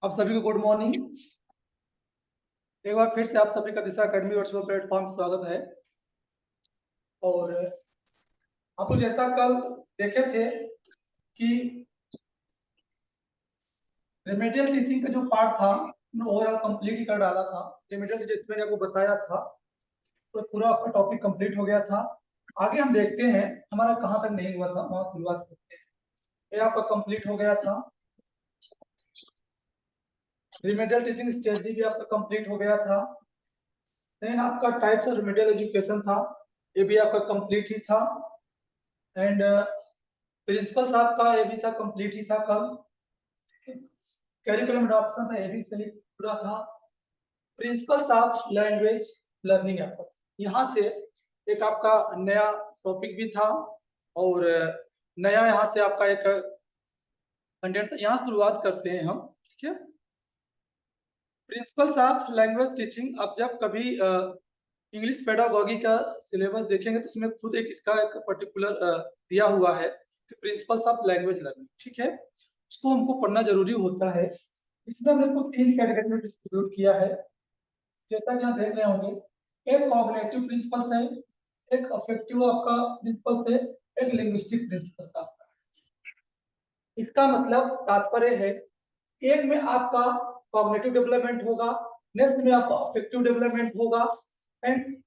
आप सभी को गुड मॉर्निंग। एक बार फिर से आप सभी का दिशा अकेडमी वर्चुअल प्लेटफॉर्म पर स्वागत है। और आप लोग जैसा कल देखे थे कि रेमेडियल टीचिंग का जो पार्ट था ओवरऑल कंप्लीट ही कर डाला था। रेमेडियल टीचिंग मैंने आपको बताया था, तो पूरा आपका टॉपिक कंप्लीट हो गया था। आगे हम देखते हैं हमारा कहाँ तक नहीं हुआ था, वहां शुरुआत करते हैं। ये आपका कंप्लीट हो गया था। रेमेडियल टीचिंग स्ट्रेटजी भी आपका कंप्लीट हो गया था। देन आपका टाइप्स ऑफ रेमेडियल एजुकेशन था, ये भी आपका कंप्लीट ही था। एंड प्रिंसिपल्स आपका ये भी था, कंप्लीट ही था कल। करिकुलम अडॉप्शन था, ये भी सही पूरा था। प्रिंसिपल्स ऑफ लैंग्वेज लर्निंग आपका यहाँ से एक आपका नया टॉपिक भी था, और नया यहाँ से आपका एक कंटेंट यहाँ शुरुआत करते हैं हम। ठीक है, प्रिंसिपल्स ऑफ लैंग्वेज टीचिंग। अब जब कभी इंग्लिश पेडागोगी का सिलेबस देखेंगे तो उसमें खुद एक इसका एक पर्टिकुलर दिया हुआ है कि प्रिंसिपल्स ऑफ लैंग्वेज लर्निंग। ठीक है, उसको हमको पढ़ना जरूरी होता है। इसमें हमने इसको 3 कैटेगरी में डिस्ट्रीब्यूट किया है, जैसा कि आप देख रहे होंगे। एक कॉग्निटिव प्रिंसिपल्स है, एक अफेक्टिव आपका प्रिंसिपल्स है, एक लिंग्विस्टिक प्रिंसिपल्स आपका। इसका मतलब तात्पर्य है, एक में आपका कॉग्निटिव डेवलपमेंट होगा, नेक्स्ट में आपका अफेक्टिव डेवलपमेंट होगा, एंड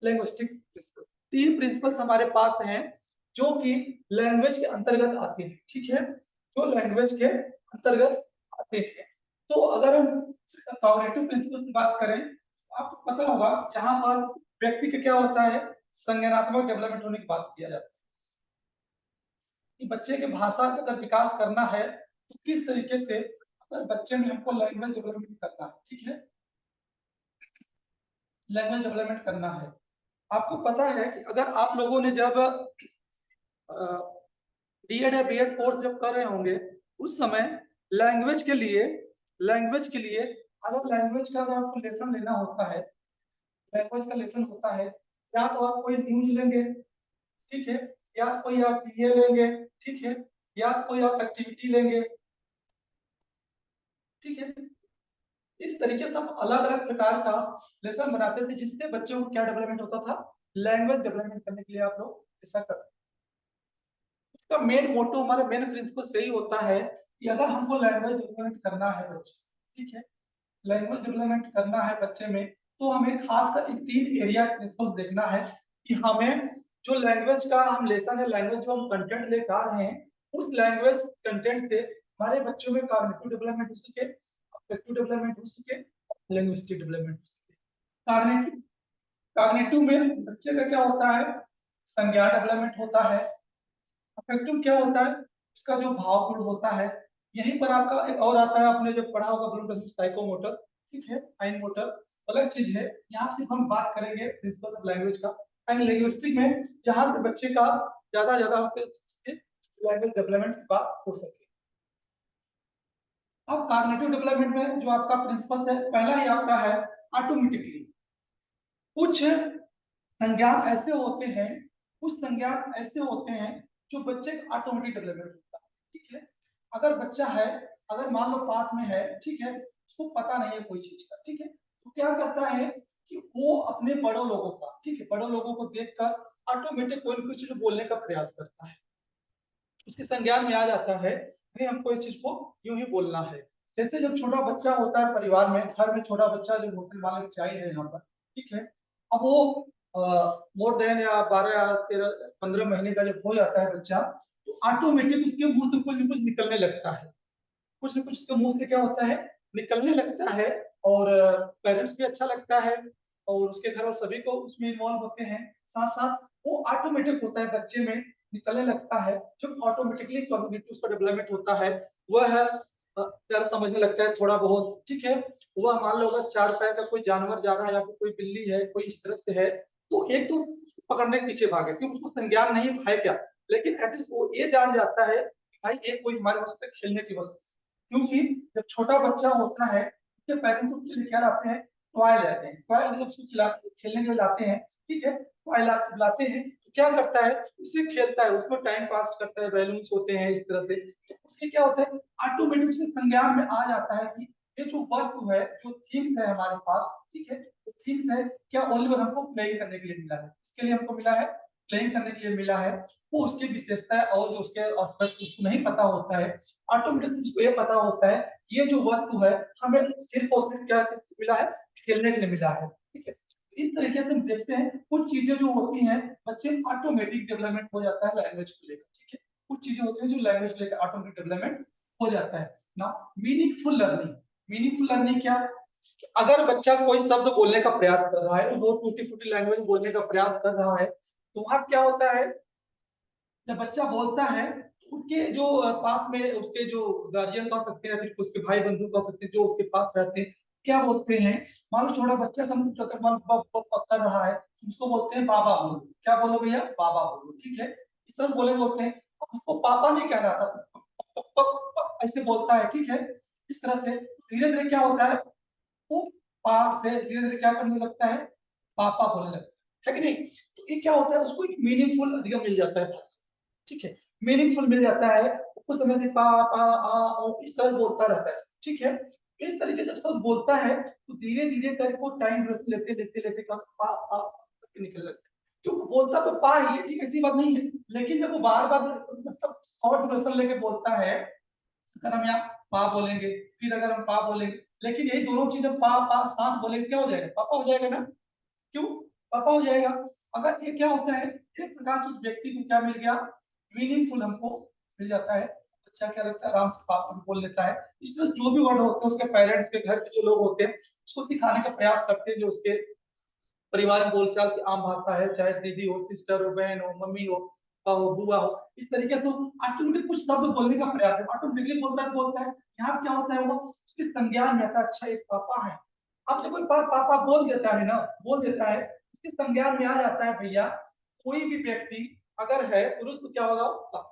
लिंग्विस्टिक प्रिंसिपल। 3 प्रिंसिपल्स हमारे पास हैं जो कि लैंग्वेज के अंतर्गत आते हैं। ठीक है, जो लैंग्वेज के अंतर्गत आते हैं। तो अगर हम कॉग्निटिव प्रिंसिपल की बात करें, आपको पता होगा जहां पर व्यक्ति का क्या होता है, संज्ञानात्मक डेवलपमेंट होने की बात किया जाता है कि बच्चे के भाषा का अगर विकास करना है तो किस तरीके से अगर बच्चे में हमको लैंग्वेज डेवलपमेंट करना है। ठीक है, लैंग्वेज डेवलपमेंट करना है। आपको पता है कि अगर आप लोगों ने जब बीएड या बीएड कोर्स जब कर रहे होंगे, उस समय लैंग्वेज के लिए अगर लैंग्वेज का अगर आपको लेसन लेना होता है, लैंग्वेज का लेसन होता है, या तो आप कोई न्यूज लेंगे, ठीक है, या तो कोई आप ये लेंगे, ठीक है, या तो कोई आप एक्टिविटी लेंगे। ठीक है, इस तरीके से हम अलग अलग प्रकार का लेसन बनाते थे जिससे बच्चों को क्या डेवलपमेंट होता था, लैंग्वेज डेवलपमेंट करने के लिए आप लोग ऐसा करते। इसका मेन मोटो, हमारा मेन प्रिंसिपल यही होता है कि अगर हमको लैंग्वेज डेवलपमेंट करना है बच्चे, ठीक है, लैंग्वेज डेवलपमेंट करना है बच्चे में, तो हमें खासकर इन 3 एरिया प्रिंसिपल्स देखना है कि हमें जो लैंग्वेज का हम लेसन है, लैंग्वेज जो हम कंटेंट लेकर आ रहे हैं, उस लैंग्वेज कंटेंट से हमारे बच्चों में कॉग्निटिव डेवलपमेंट हो सके, अफेक्टिव डेवलपमेंट हो सके, लिंग्विस्टिक डेवलपमेंट हो सके। कॉग्निटिव कॉग्निटिव में बच्चे का क्या होता है, संज्ञान डेवलपमेंट होता है। अफेक्टिव क्या होता है, उसका जो भाव गुण होता है। यहीं पर आपका एक और आता है, आपने जब पढ़ा होगा ब्लू प्लस साइकोमोटर, ठीक है, फाइन मोटर अलग चीज है। यहाँ पे हम बात करेंगे प्रिंसिपल ऑफ लैंग्वेज का। एंड लिंग्विस्टिक में जहां पे बच्चे का ज्यादा ज्यादा लैंग्वेज डेवलपमेंट की बात हो सके। अब कॉग्निटिव डेवलपमेंट में जो आपका प्रिंसिपल है, पहला ही आपका है ऑटोमेटिकली। कुछ संज्ञान ऐसे होते हैं, कुछ संज्ञान ऐसे होते हैं जो बच्चे का ऑटोमेटिक डेवलपमेंट होता है। ठीक है, अगर बच्चा है, अगर मान लो पास में है, ठीक है, उसको पता नहीं है कोई चीज का, ठीक है, तो क्या करता है कि वो अपने बड़ों लोगों का, ठीक है, बड़ों लोगों को देखकर ऑटोमेटिक कोई कुछ चीज बोलने का प्रयास करता है। उसके संज्ञान में आ जाता है नहीं, हमको इस चीज को यूं ही बोलना है। जैसे जब छोटा बच्चा होता है परिवार में, घर में छोटा बच्चा जो होते वाले चाइल्ड है यहाँ पर, ठीक है, अब वो मोर देन या 12 या 13 15 महीने का जब हो जाता है बच्चा, तो ऑटोमेटिक उसके मुंह से कुछ न कुछ निकलने लगता है। कुछ न कुछ उसके मुंह से क्या होता है, निकलने लगता है। और पेरेंट्स भी अच्छा लगता है, और उसके घर और सभी को उसमें इन्वॉल्व होते हैं। साथ साथ वो ऑटोमेटिक होता है, बच्चे में निकलने लगता है। जो ऑटोमेटिकली कॉग्निटिव उसका डेवलपमेंट होता है, वह है डर समझने लगता है थोड़ा बहुत। ठीक है, वह मान लो अगर 4 पैर का कोई जानवर जा रहा है, या फिर कोई बिल्ली है, कोई इस तरह से है, तो एक तो पकड़ने के पीछे भागे क्योंकि उसको संज्ञान नहीं है क्या, लेकिन एटलीस्ट वो ये जान जाता है भाई ये कोई हमारे वास्ते खेलने की वस्तु। क्योंकि जब छोटा बच्चा होता है, उसके पेरेंट्स उसके लिए क्या लाते हैं, टॉय लाते हैं। टॉय मतलब उसको खेलने के लिए लाते हैं, ठीक है, टॉय लाते हैं। क्या करता है, उससे खेलता है, उसमें टाइम पास करता है, बैलून्स होते हैं इस तरह से, तो उससे क्या होता है, ऑटोमेटिक उसे संज्ञान में आ जाता है कि ये जो वस्तु है, जो थिंग्स है हमारे पास, ठीक है, तो थिंग्स है क्या, ओनली और हमको प्लेइंग करने के लिए मिला है, इसके लिए हमको मिला है, प्लेइंग करने के लिए मिला है, वो उसकी विशेषता है, और जो उसके आसपास उसको नहीं पता होता है, ऑटोमेटिक उसको ये पता होता है ये जो वस्तु है हमें सिर्फ और सिर्फ क्या मिला है, खेलने के लिए मिला है, ठीक है। इस तरीके से हम देखते हैं कुछ चीजें जो होती हैं, बच्चे ऑटोमेटिक डेवलपमेंट हो जाता है लैंग्वेज को लेकर, ठीक है, कुछ चीजें होती हैं जो लैंग्वेज को लेकर ऑटोमेटिक डेवलपमेंट हो जाता है ना। मीनिंगफुल लर्निंग, मीनिंगफुल लर्निंग क्या, अगर बच्चा कोई शब्द बोलने का प्रयास कर रहा है, वो टूटी फूटी लैंग्वेज बोलने का प्रयास कर रहा है, तो वहां क्या होता है, जब बच्चा बोलता है तो उनके जो पास में उसके जो गार्जियन कह सकते हैं, फिर उसके भाई बंधु कह सकते हैं, जो उसके पास रहते हैं, क्या बोलते हैं, मान लो छोटा बच्चा कर रहा है, उसको बोलते हैं बाबा बोलो, क्या बोलो भैया, बाबा बोलो, ठीक है, इस तरह बोले बोलते हैं, उसको पापा नहीं कह रहा था, ऐसे बोलता है, ठीक है, इस तरह से धीरे धीरे क्या होता है, वो पाप से धीरे धीरे क्या करने लगता है, पापा बोलने लगता है कि नहीं, तो ये क्या होता है, उसको एक मीनिंगफुल अधिगम मिल जाता है भाषा, ठीक है, मीनिंगफुल मिल जाता है, कुछ समय से पा पा आ ओ इस तरह बोलता रहता है, ठीक है, इस तरीके से जब शब्द बोलता है तो धीरे धीरे करके वो टाइम लेते लेते लेते क्या होता है, पा पा निकलने लगता है, क्योंकि बोलता तो पा ही है, ठीक, ऐसी बात नहीं है, लेकिन जब वो बार बार मतलब शॉर्ट ड्यूरेशन लेके बोलता है, अगर हम यहाँ पा बोलेंगे, फिर अगर हम पा बोलेंगे, लेकिन यही दोनों चीज हम पा पा साथ बोलेंगे, क्या हो जाएगा, पापा हो जाएगा ना, क्यों, पापा हो जाएगा। अगर ये क्या होता है, एक प्रकार से उस व्यक्ति को क्या मिल गया, मीनिंगफुल हमको मिल जाता है, बच्चा क्या लगता है, आराम से पापा बोल लेता है, इस तरह से जो भी वर्ड होते हैं उसके पेरेंट्स के घर के जो लोग होते हैं उसको सिखाने का प्रयास करते हैं, जो उसके परिवार में बोलचाल की आम भाषा है, चाहे दीदी हो, सिस्टर हो, बहन हो, मम्मी हो, पापा हो, बुआ हो, इस तरीके से ऑटोमेटिक कुछ शब्द बोलने का प्रयास है, ऑटोमेटिकली बोलता है, यहाँ क्या होता है, वो उसके संज्ञान में आता है, अच्छा एक पापा है, अब जब कोई पापा बोल देता है ना, बोल देता है, उसके संज्ञान में आ जाता है भैया, कोई भी व्यक्ति अगर है पुरुष तो क्या होगा, पापा,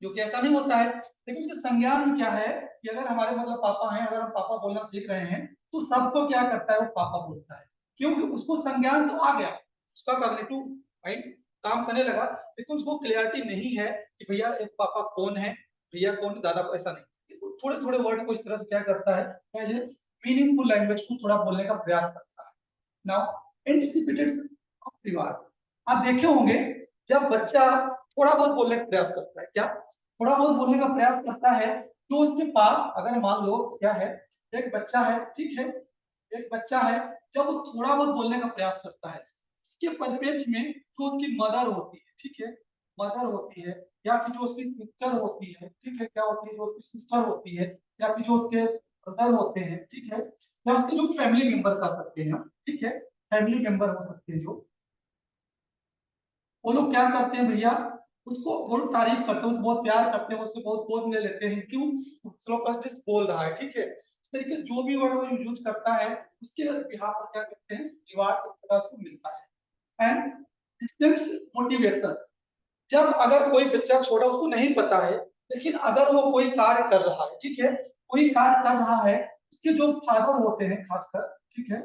जो कि ऐसा नहीं होता है, लेकिन उसके संज्ञान में क्या है कि अगर हमारे मतलब पापा हैं, अगर हम पापा बोलना सीख रहे हैं, तो सबको क्या करता है, वो पापा बोलता है, क्योंकि उसको संज्ञान तो आ गया, उसका कॉग्निटिव माइंड काम करने लगा, लेकिन उसको क्लियरिटी नहीं है कि भैया एक पापा कौन है, भैया कौन, दादा को, ऐसा नहीं, थोड़े थोड़े वर्ड को इस तरह से क्या करता है, मीनिंगफुल लैंग्वेज को थोड़ा बोलने का प्रयास करता है। नाउ एंटिसिपेटेड रिवार्ड, आप देखे होंगे जब बच्चा थोड़ा बहुत बोलने का प्रयास करता है, क्या थोड़ा बहुत बोलने का प्रयास करता है, तो उसके पास अगर मान लो क्या है, एक बच्चा है, ठीक है, एक बच्चा है, जब वो थोड़ा बहुत बोलने का प्रयास करता है, उसके परिप्रेक्ष्य में जो उसकी मदर होती है, ठीक है, मदर होती है, या फिर जो उसकी सिस्टर होती है, ठीक है, क्या होती है, जो उसकी सिस्टर होती है, या फिर जो उसके ब्रदर होते हैं, ठीक है, या उसके जो फैमिली मेंबर कर सकते हैं, ठीक है, फैमिली मेंबर हो सकते हैं, जो वो लोग क्या करते हैं भैया, उसको वो लोग तारीफ करते हैं, उसको बहुत प्यार करते हैं, उससे बहुत गोद में लेते हैं, क्यों, श्लोक बोल रहा है, ठीक है, इस तरीके से जो भी वर्ड वो यूज करता है, उसके बिहाफ पर क्या करते हैं, रिवार्ड एक प्रकार से मिलता है। एंड डिस्टेंस मोटिवेशन, जब अगर कोई बच्चा छोटा, उसको नहीं पता है, लेकिन अगर वो कोई कार्य कर रहा है, ठीक है, कोई कार्य कर रहा है, उसके जो फादर होते हैं खासकर, ठीक है,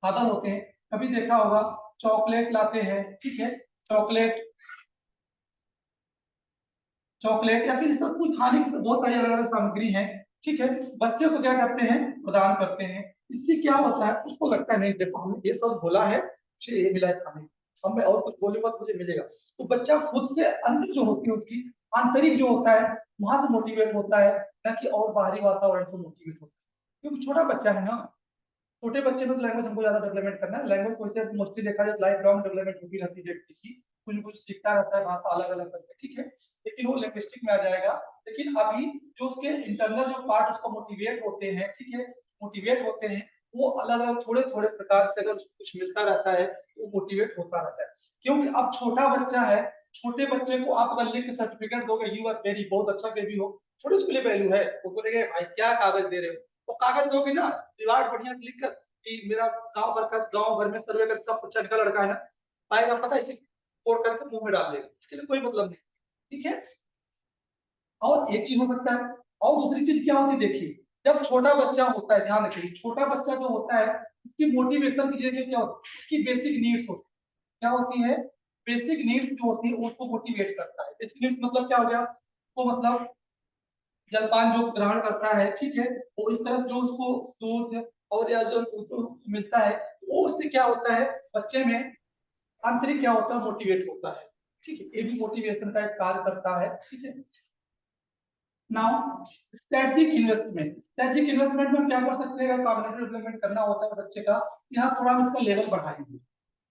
फादर होते हैं, कभी देखा होगा चॉकलेट लाते हैं, ठीक है, चॉकलेट चॉकलेट या फिर इस तरह कोई खाने की बहुत सारी अलग अलग सामग्री है, ठीक है, बच्चे को क्या करते हैं, प्रदान करते हैं, इससे क्या होता है, उसको लगता है नहीं देखो हमने ये सब बोला है, मुझे ये मिला है खाने, अब मैं और कुछ बोलूंगा तो मुझे मिलेगा, तो बच्चा खुद से अंदर जो होती है उसकी आंतरिक जो होता है, वहां से मोटिवेट होता है, ना कि और बाहरी वातावरण से मोटिवेट होता है, क्योंकि छोटा बच्चा है ना, छोटे बच्चे में तो लैंग्वेज हमको ज्यादा डेवलपमेंट करना है, लैंग्वेज को इसे मोस्टली देखा जाए लाइफ लॉन्ग डेवलपमेंट होती रहती है व्यक्ति की, कुछ कुछ सीखता रहता है भाषा अलग अलग करके, ठीक है, लेकिन वो लिंग्विस्टिक में आ जाएगा, लेकिन अभी जो उसके इंटरनल जो पार्ट उसको मोटिवेट होते हैं, ठीक है, मोटिवेट होते हैं, वो अलग अलग थोड़े थोड़े प्रकार से अगर उसको कुछ मिलता रहता है तो वो मोटिवेट होता रहता है, क्योंकि अब छोटा बच्चा है, छोटे बच्चे को आप अगर लिख के सर्टिफिकेट दोगे यू आर वेरी बहुत अच्छा बेबी हो, थोड़ी उसके लिए वैल्यू है, वो बोलेंगे भाई क्या कागज दे रहे हो, तो कागज दोगे ना, रिवार्ड बढ़िया से लिखकर कि मेरा गांव भर का गांव भर में सर्वे कर सबसे अच्छा निकला लड़का है ना, पाएगा पता है, इसे फोड़ करके मुंह में डाल देगा, इसके लिए कोई मतलब नहीं, ठीक है, और एक चीज हो सकता है, और दूसरी चीज क्या होती है, देखिए जब छोटा बच्चा होता है, ध्यान रखिए, छोटा बच्चा जो होता है उसकी मोटिवेशन की जगह क्या होती है, उसकी बेसिक नीड्स होती है, क्या होती है, बेसिक नीड्स जो होती है उसको मोटिवेट करता है। बेसिक नीड्स मतलब क्या हो गया, तो मतलब जलपान जो ग्रहण करता है, ठीक है, वो इस तरह से जो उसको दूध और या जो मिलता है, वो उससे क्या होता है, बच्चे में आंतरिक क्या होता है, मोटिवेट होता है, ठीक है, ये भी मोटिवेशन का एक कार्य करता है, ठीक है। Now strategic investment, strategic investment में क्या कर सकते हैं, कॉग्निटिव डेवलपमेंट करना होता है बच्चे का, यहाँ थोड़ा हम इसका लेवल बढ़ाएंगे।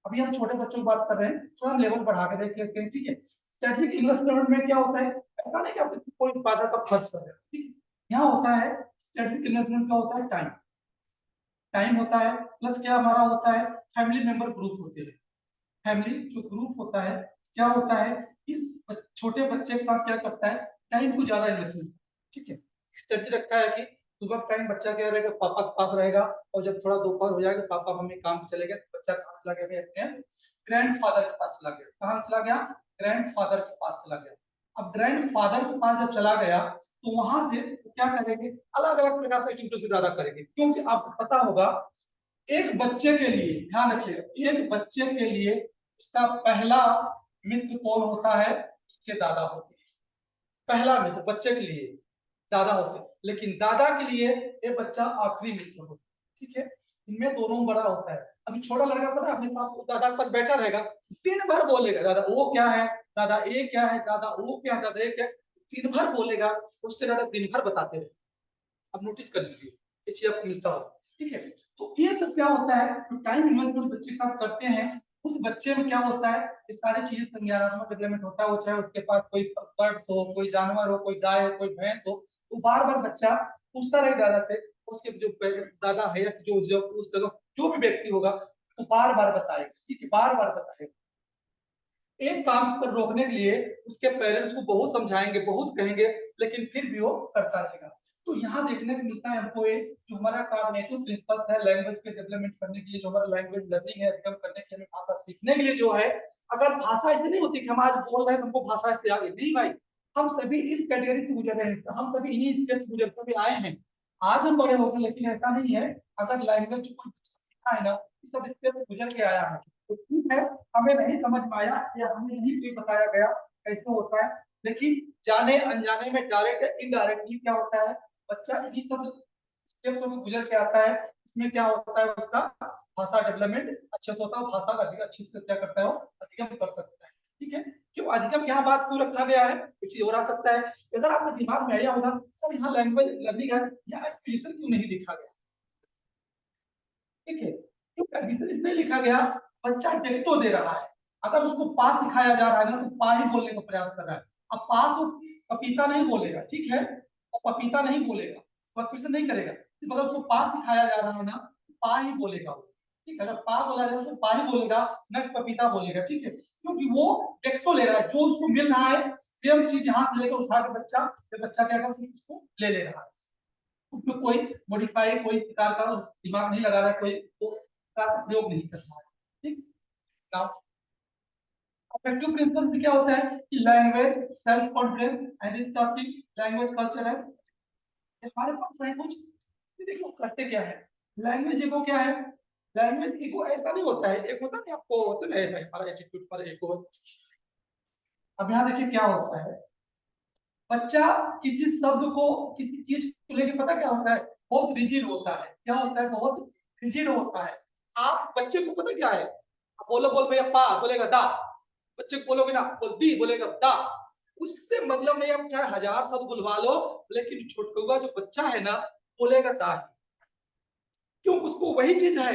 अभी हम छोटे बच्चों की बात कर रहे हैं, थोड़ा हम लेवल बढ़ा के देख लेते हैं, ठीक है। स्ट्रेटेजिक इन्वेस्टमेंट में क्या होता है, ऐसा नहीं कि आप कोई पैसा का खर्च कर रहे हैं, ठीक है। यहाँ होता है स्ट्रेटेजिक इन्वेस्टमेंट का होता है टाइम, टाइम होता है, प्लस क्या हमारा होता है, फैमिली मेंबर ग्रुप होते हैं। फैमिली जो ग्रुप होता है, क्या होता है, इस छोटे बच्चे के साथ क्या करता है, टाइम को ज्यादा इन्वेस्टमेंट, ठीक है। स्ट्रेटजी रखा है कि सुबह टाइम बच्चा क्या रहेगा, पापा के पास रहेगा, और जब थोड़ा दोपहर हो जाएगा पापा मम्मी काम पे चले गए, तो बच्चा कहाँ चला गया, अपने ग्रैंडफादर के पास चला गया। कहाँ चला गया, ग्रैंडफादर के पास चला गया। अब ग्रैंडफादर के पास जब चला गया, तो वहां से क्या करेंगे, अलग अलग प्रकार से एक्टिविटी ज्यादा करेंगे, क्योंकि आपको पता होगा एक बच्चे के लिए, ध्यान रखिएगा, एक बच्चे के लिए उसका पहला मित्र कौन होता है, उसके दादा होते हैं। पहला मित्र बच्चे के लिए दादा होते हैं, लेकिन दादा के लिए ये बच्चा आखिरी मित्र होता है, ठीक है। इनमें दोनों बड़ा होता है। अभी छोटा लड़का पता है अपने पाप दादा के पास बैठा रहेगा, दिन भर बोलेगा दादा वो क्या है, दादा ये क्या है, दादा वो क्या है, दादा ये क्या है, दिन भर बोलेगा, उसके दादा दिन भर बताते रहे। अब नोटिस कर लीजिए, ये चीज आपको मिलता हो, ठीक है। तो ये सब क्या होता है, जो टाइम इन्वेस्टमेंट बच्चे के साथ करते हैं, उस बच्चे में क्या होता है, ये सारी चीजें संज्ञानात्मक डेवलपमेंट होता है, वो चाहे उसके पास कोई बर्ड्स हो, कोई जानवर हो, कोई गाय हो, कोई भैंस हो, तो बार बार बच्चा पूछता रहे दादा से, उसके जो दादा है, जो उस जगह जो भी व्यक्ति होगा, तो बार बार बताएगा, ठीक है, बार बार बताएगा। एक काम पर रोकने के लिए उसके पेरेंट्स को बहुत समझाएंगे, बहुत कहेंगे, लेकिन फिर भी वो करता रहेगा। तो यहाँ देखने को मिलता है हमको ये जो हमारा कॉग्निटिव प्रिंसिपल्स है लैंग्वेज के डेवलपमेंट करने के लिए, जो हमारा लैंग्वेज लर्निंग है, अधिगम करने के लिए, भाषा सीखने के लिए जो है, अगर भाषा ऐसे नहीं होती कि हम आज बोल रहे हैं तुमको भाषा से आगे नहीं भाई, हम सभी इस कैटेगरी से गुजर रहे हैं, हम सभी इन्हीं स्टेप्स गुजरते हुए आए हैं, आज हम बड़े हो गए, लेकिन ऐसा नहीं है, अगर लैंग्वेज कोई सीखा है ना, इस सब स्टेप गुजर के आया है, तो ठीक है, हमें नहीं समझ में आया या हमें नहीं कोई बताया गया कैसे होता है, लेकिन जाने अनजाने में डायरेक्ट इनडायरेक्टली क्या होता है, बच्चा इन्हीं सब स्टेप्स में गुजर के आता है। इसमें क्या होता है, उसका भाषा डेवलपमेंट अच्छे से होता है, भाषा का अधिक अच्छे से क्या करता है, वो अधिगम कर सकता है, ठीक है। क्यों अधिगम यहाँ बात क्यों रखा गया है, इसी हो रहा सकता है, अगर आपके दिमाग में आया होगा सर यहाँ लैंग्वेज लर्निंग है, यहाँ एजुकेशन क्यों नहीं लिखा गया, ठीक है, क्यों एजुकेशन इसलिए लिखा गया, बच्चा टेक्टो दे रहा है, अगर उसको पास सिखाया जा रहा है ना, तो पा ही बोलने का प्रयास कर रहा है। अब पास वो पपीता नहीं बोलेगा, ठीक है, और पपीता नहीं बोलेगा, वह क्वेश्चन नहीं करेगा, सिर्फ अगर उसको पास सिखाया जा रहा है ना, तो पा ही बोलेगा वो, ठीक है, अगर पा बोला जाए तो पा ही बोलेगा, न कि पपीता बोलेगा, ठीक है, क्योंकि वो टेक्टो ले रहा है, जो उसको मिल रहा है सेम चीज यहाँ से लेकर उठा के बच्चा, बच्चा क्या कर उसको ले ले रहा है, उसमें कोई मॉडिफाई कोई प्रकार का दिमाग नहीं लगा रहा है, कोई का प्रयोग नहीं कर रहा है, ठीक। नाउ अफेक्टिव प्रिंसिपल में क्या होता है कि language self confidence and talking language culture है, हमारे पास है कुछ, देखो करते क्या है, लैंग्वेज ईगो क्या है, लैंग्वेज ईगो ऐसा नहीं होता है, एक होता है आपको होता है हमारा एटीट्यूड पर ईगो। अब यहाँ देखिए क्या होता है, बच्चा किसी शब्द को किसी चीज को लेके पता क्या होता है, बहुत रिजिड होता है, क्या होता है, बहुत रिजिड होता है। आप बच्चे को पता क्या है, आप बोलो बोल भैया पा बोलेगा दा, बच्चे को बोलोगे ना बोल दी बोलेगा दा, उससे मतलब नहीं, आप चाहे हजार शब्द बुलवा लो, लेकिन छोटकुआ जो बच्चा है ना बोलेगा दा ही, क्यों, उसको वही चीज है,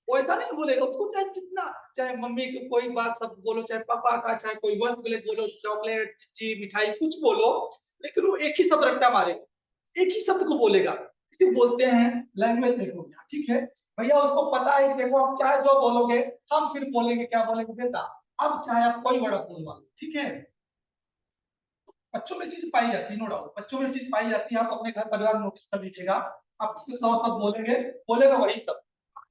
वो ऐसा नहीं बोलेगा, उसको चाहे जितना, चाहे मम्मी की कोई बात सब बोलो, चाहे पापा का, चाहे कोई वर्ड्स बोलो, चॉकलेट चिच्ची मिठाई कुछ बोलो, लेकिन वो एक ही शब्द रट्टा मारेगा, एक ही शब्द को बोलेगा, इसे बोलते हैं लैंग्वेज देखो, ठीक है। भैया उसको पता है कि देखो आप चाहे जो बोलोगे, हम सिर्फ बोलेंगे क्या बोलेंगे बेटा, अब चाहे आप कोई वर्ड बोलवा लो, ठीक है। बच्चों में चीज पाई जाती है, नो डाउट बच्चों में चीज पाई जाती है, आप अपने घर परिवार में नोटिस कर लीजिएगा, आप उसके 100 शब्द बोलेंगे, बोलेगा वही सब,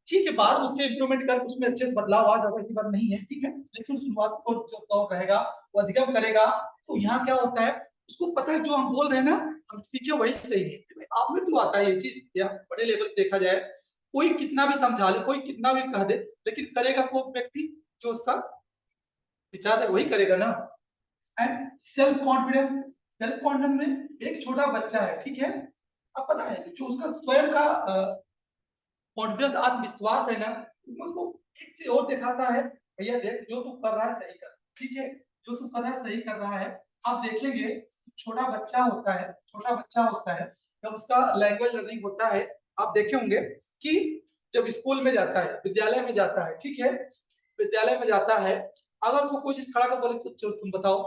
ठीक है, बाद में उससे इंप्रूवमेंट कर उसमें अच्छे से बदलाव आ जाता है, ऐसी बात नहीं है, ठीक है, लेकिन शुरुआत को जो दौर रहेगा वो अधिगम करेगा, तो यहाँ क्या होता है, उसको पता है जो हम बोल रहे हैं ना, हम सीखे वही सही है, आप में तो आता है ये चीज, या बड़े लेवल पे देखा जाए, कोई कितना भी समझा ले, कोई कितना भी कह दे, लेकिन करेगा वो व्यक्ति जो उसका विचार वही करेगा ना। And self confidence, self confidence में एक छोटा बच्चा है, ठीक है, अब पता है जो उसका स्वयं का कॉन्फिडेंस, आत्मविश्वास है ना, उसको एक चीज और दिखाता है, भैया देख जो तू कर रहा है सही कर, ठीक है, जो तू कर रहा है सही कर रहा है। आप देखेंगे छोटा बच्चा होता है, छोटा बच्चा होता है, जब उसका लैंग्वेज लर्निंग होता है, आप देखे होंगे कि जब स्कूल में जाता है, विद्यालय में जाता है, ठीक है, विद्यालय में जाता है, अगर उसको कोई चीज खड़ा कर बोले तो तुम बताओ,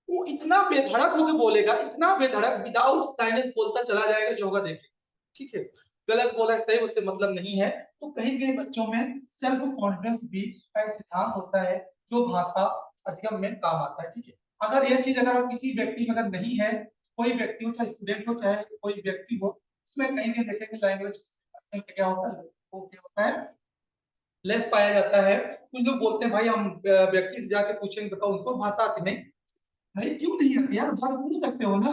वो इतना बेधड़क होकर बोलेगा, इतना बेधड़क, विदाउट साइनेस बोलता चला जाएगा, जो होगा देखिए, ठीक है, गलत बोला सही उससे मतलब नहीं है। तो कहीं कहीं बच्चों में सेल्फ कॉन्फिडेंस भी का एक सिद्धांत होता है जो भाषा अधिगम में काम आता है, ठीक है। अगर यह चीज अगर किसी व्यक्ति में अगर नहीं है, कोई व्यक्ति हो, चाहे स्टूडेंट हो चाहे कोई व्यक्ति हो, इसमें कहीं कहीं देखेंगे लैंग्वेज क्या होता है, वो क्या होता है, लेस पाया जाता है। कुछ लोग बोलते हैं भाई हम व्यक्ति से जाके पूछेंगे, बताओ उनको भाषा आती नहीं, भाई क्यों नहीं आती यार, बात पूछ सकते हो ना।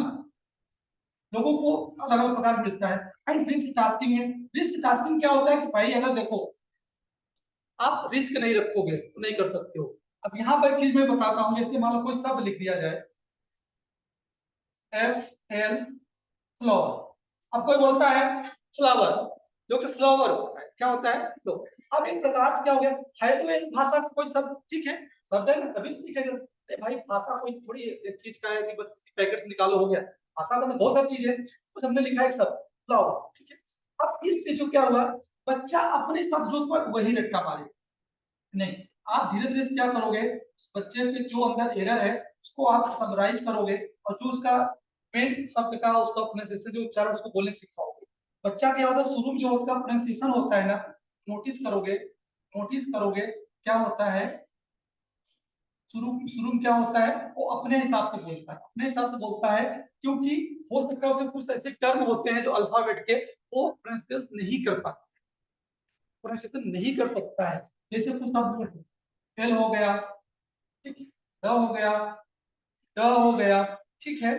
लोगों को अलग अलग प्रकार मिलता है। एंड रिस्क टास्किंग में, रिस्क टास्किंग क्या होता है कि भाई अगर देखो आप रिस्क नहीं रखोगे तो नहीं कर सकते हो। अब यहाँ पर एक चीज मैं बताता हूँ, जैसे मान लो कोई शब्द लिख दिया जाए, FL फ्लावर, अब कोई बोलता है फ्लावर, जो कि फ्लावर होता है, क्या होता है फ्लो। अब एक प्रकार से क्या हो गया, है तो एक भाषा का कोई शब्द, ठीक है, शब्द है ना, तभी तो सीखेगा। अरे भाई भाषा कोई थोड़ी एक चीज का है कि बस पैकेट से निकालो हो गया, भाषा का तो बहुत सारी चीज है, कुछ हमने लिखा है एक शब्द फ्लावर, ठीक है। अब इससे जो क्या हुआ, बच्चा अपने शब्द जो पर वही रट्टा मारे, नहीं, आप धीरे धीरे क्या करोगे, उस बच्चे के जो अंदर एरर है उसको आप समराइज करोगे, और जो उसका मेन शब्द का उसका प्रोनाउंसिएशन जो उच्चारण उसको बोलने सिखाओगे। बच्चा क्या होता है शुरू में जो उसका प्रोनाउंसिएशन होता है ना, नोटिस करोगे, नोटिस करोगे क्या होता है, शुरू शुरू में क्या होता है, वो अपने हिसाब से बोलता है, अपने हिसाब से बोलता है, क्योंकि हो सकता है उसे कुछ ऐसे टर्म होते हैं जो अल्फाबेट के वो प्रोनाउंसिएशन नहीं कर पाता, प्रोनाउंसिएशन नहीं कर सकता है। जैसे कुछ शब्द एल हो गया, ठीक, ड हो गया, ड हो गया, ठीक है,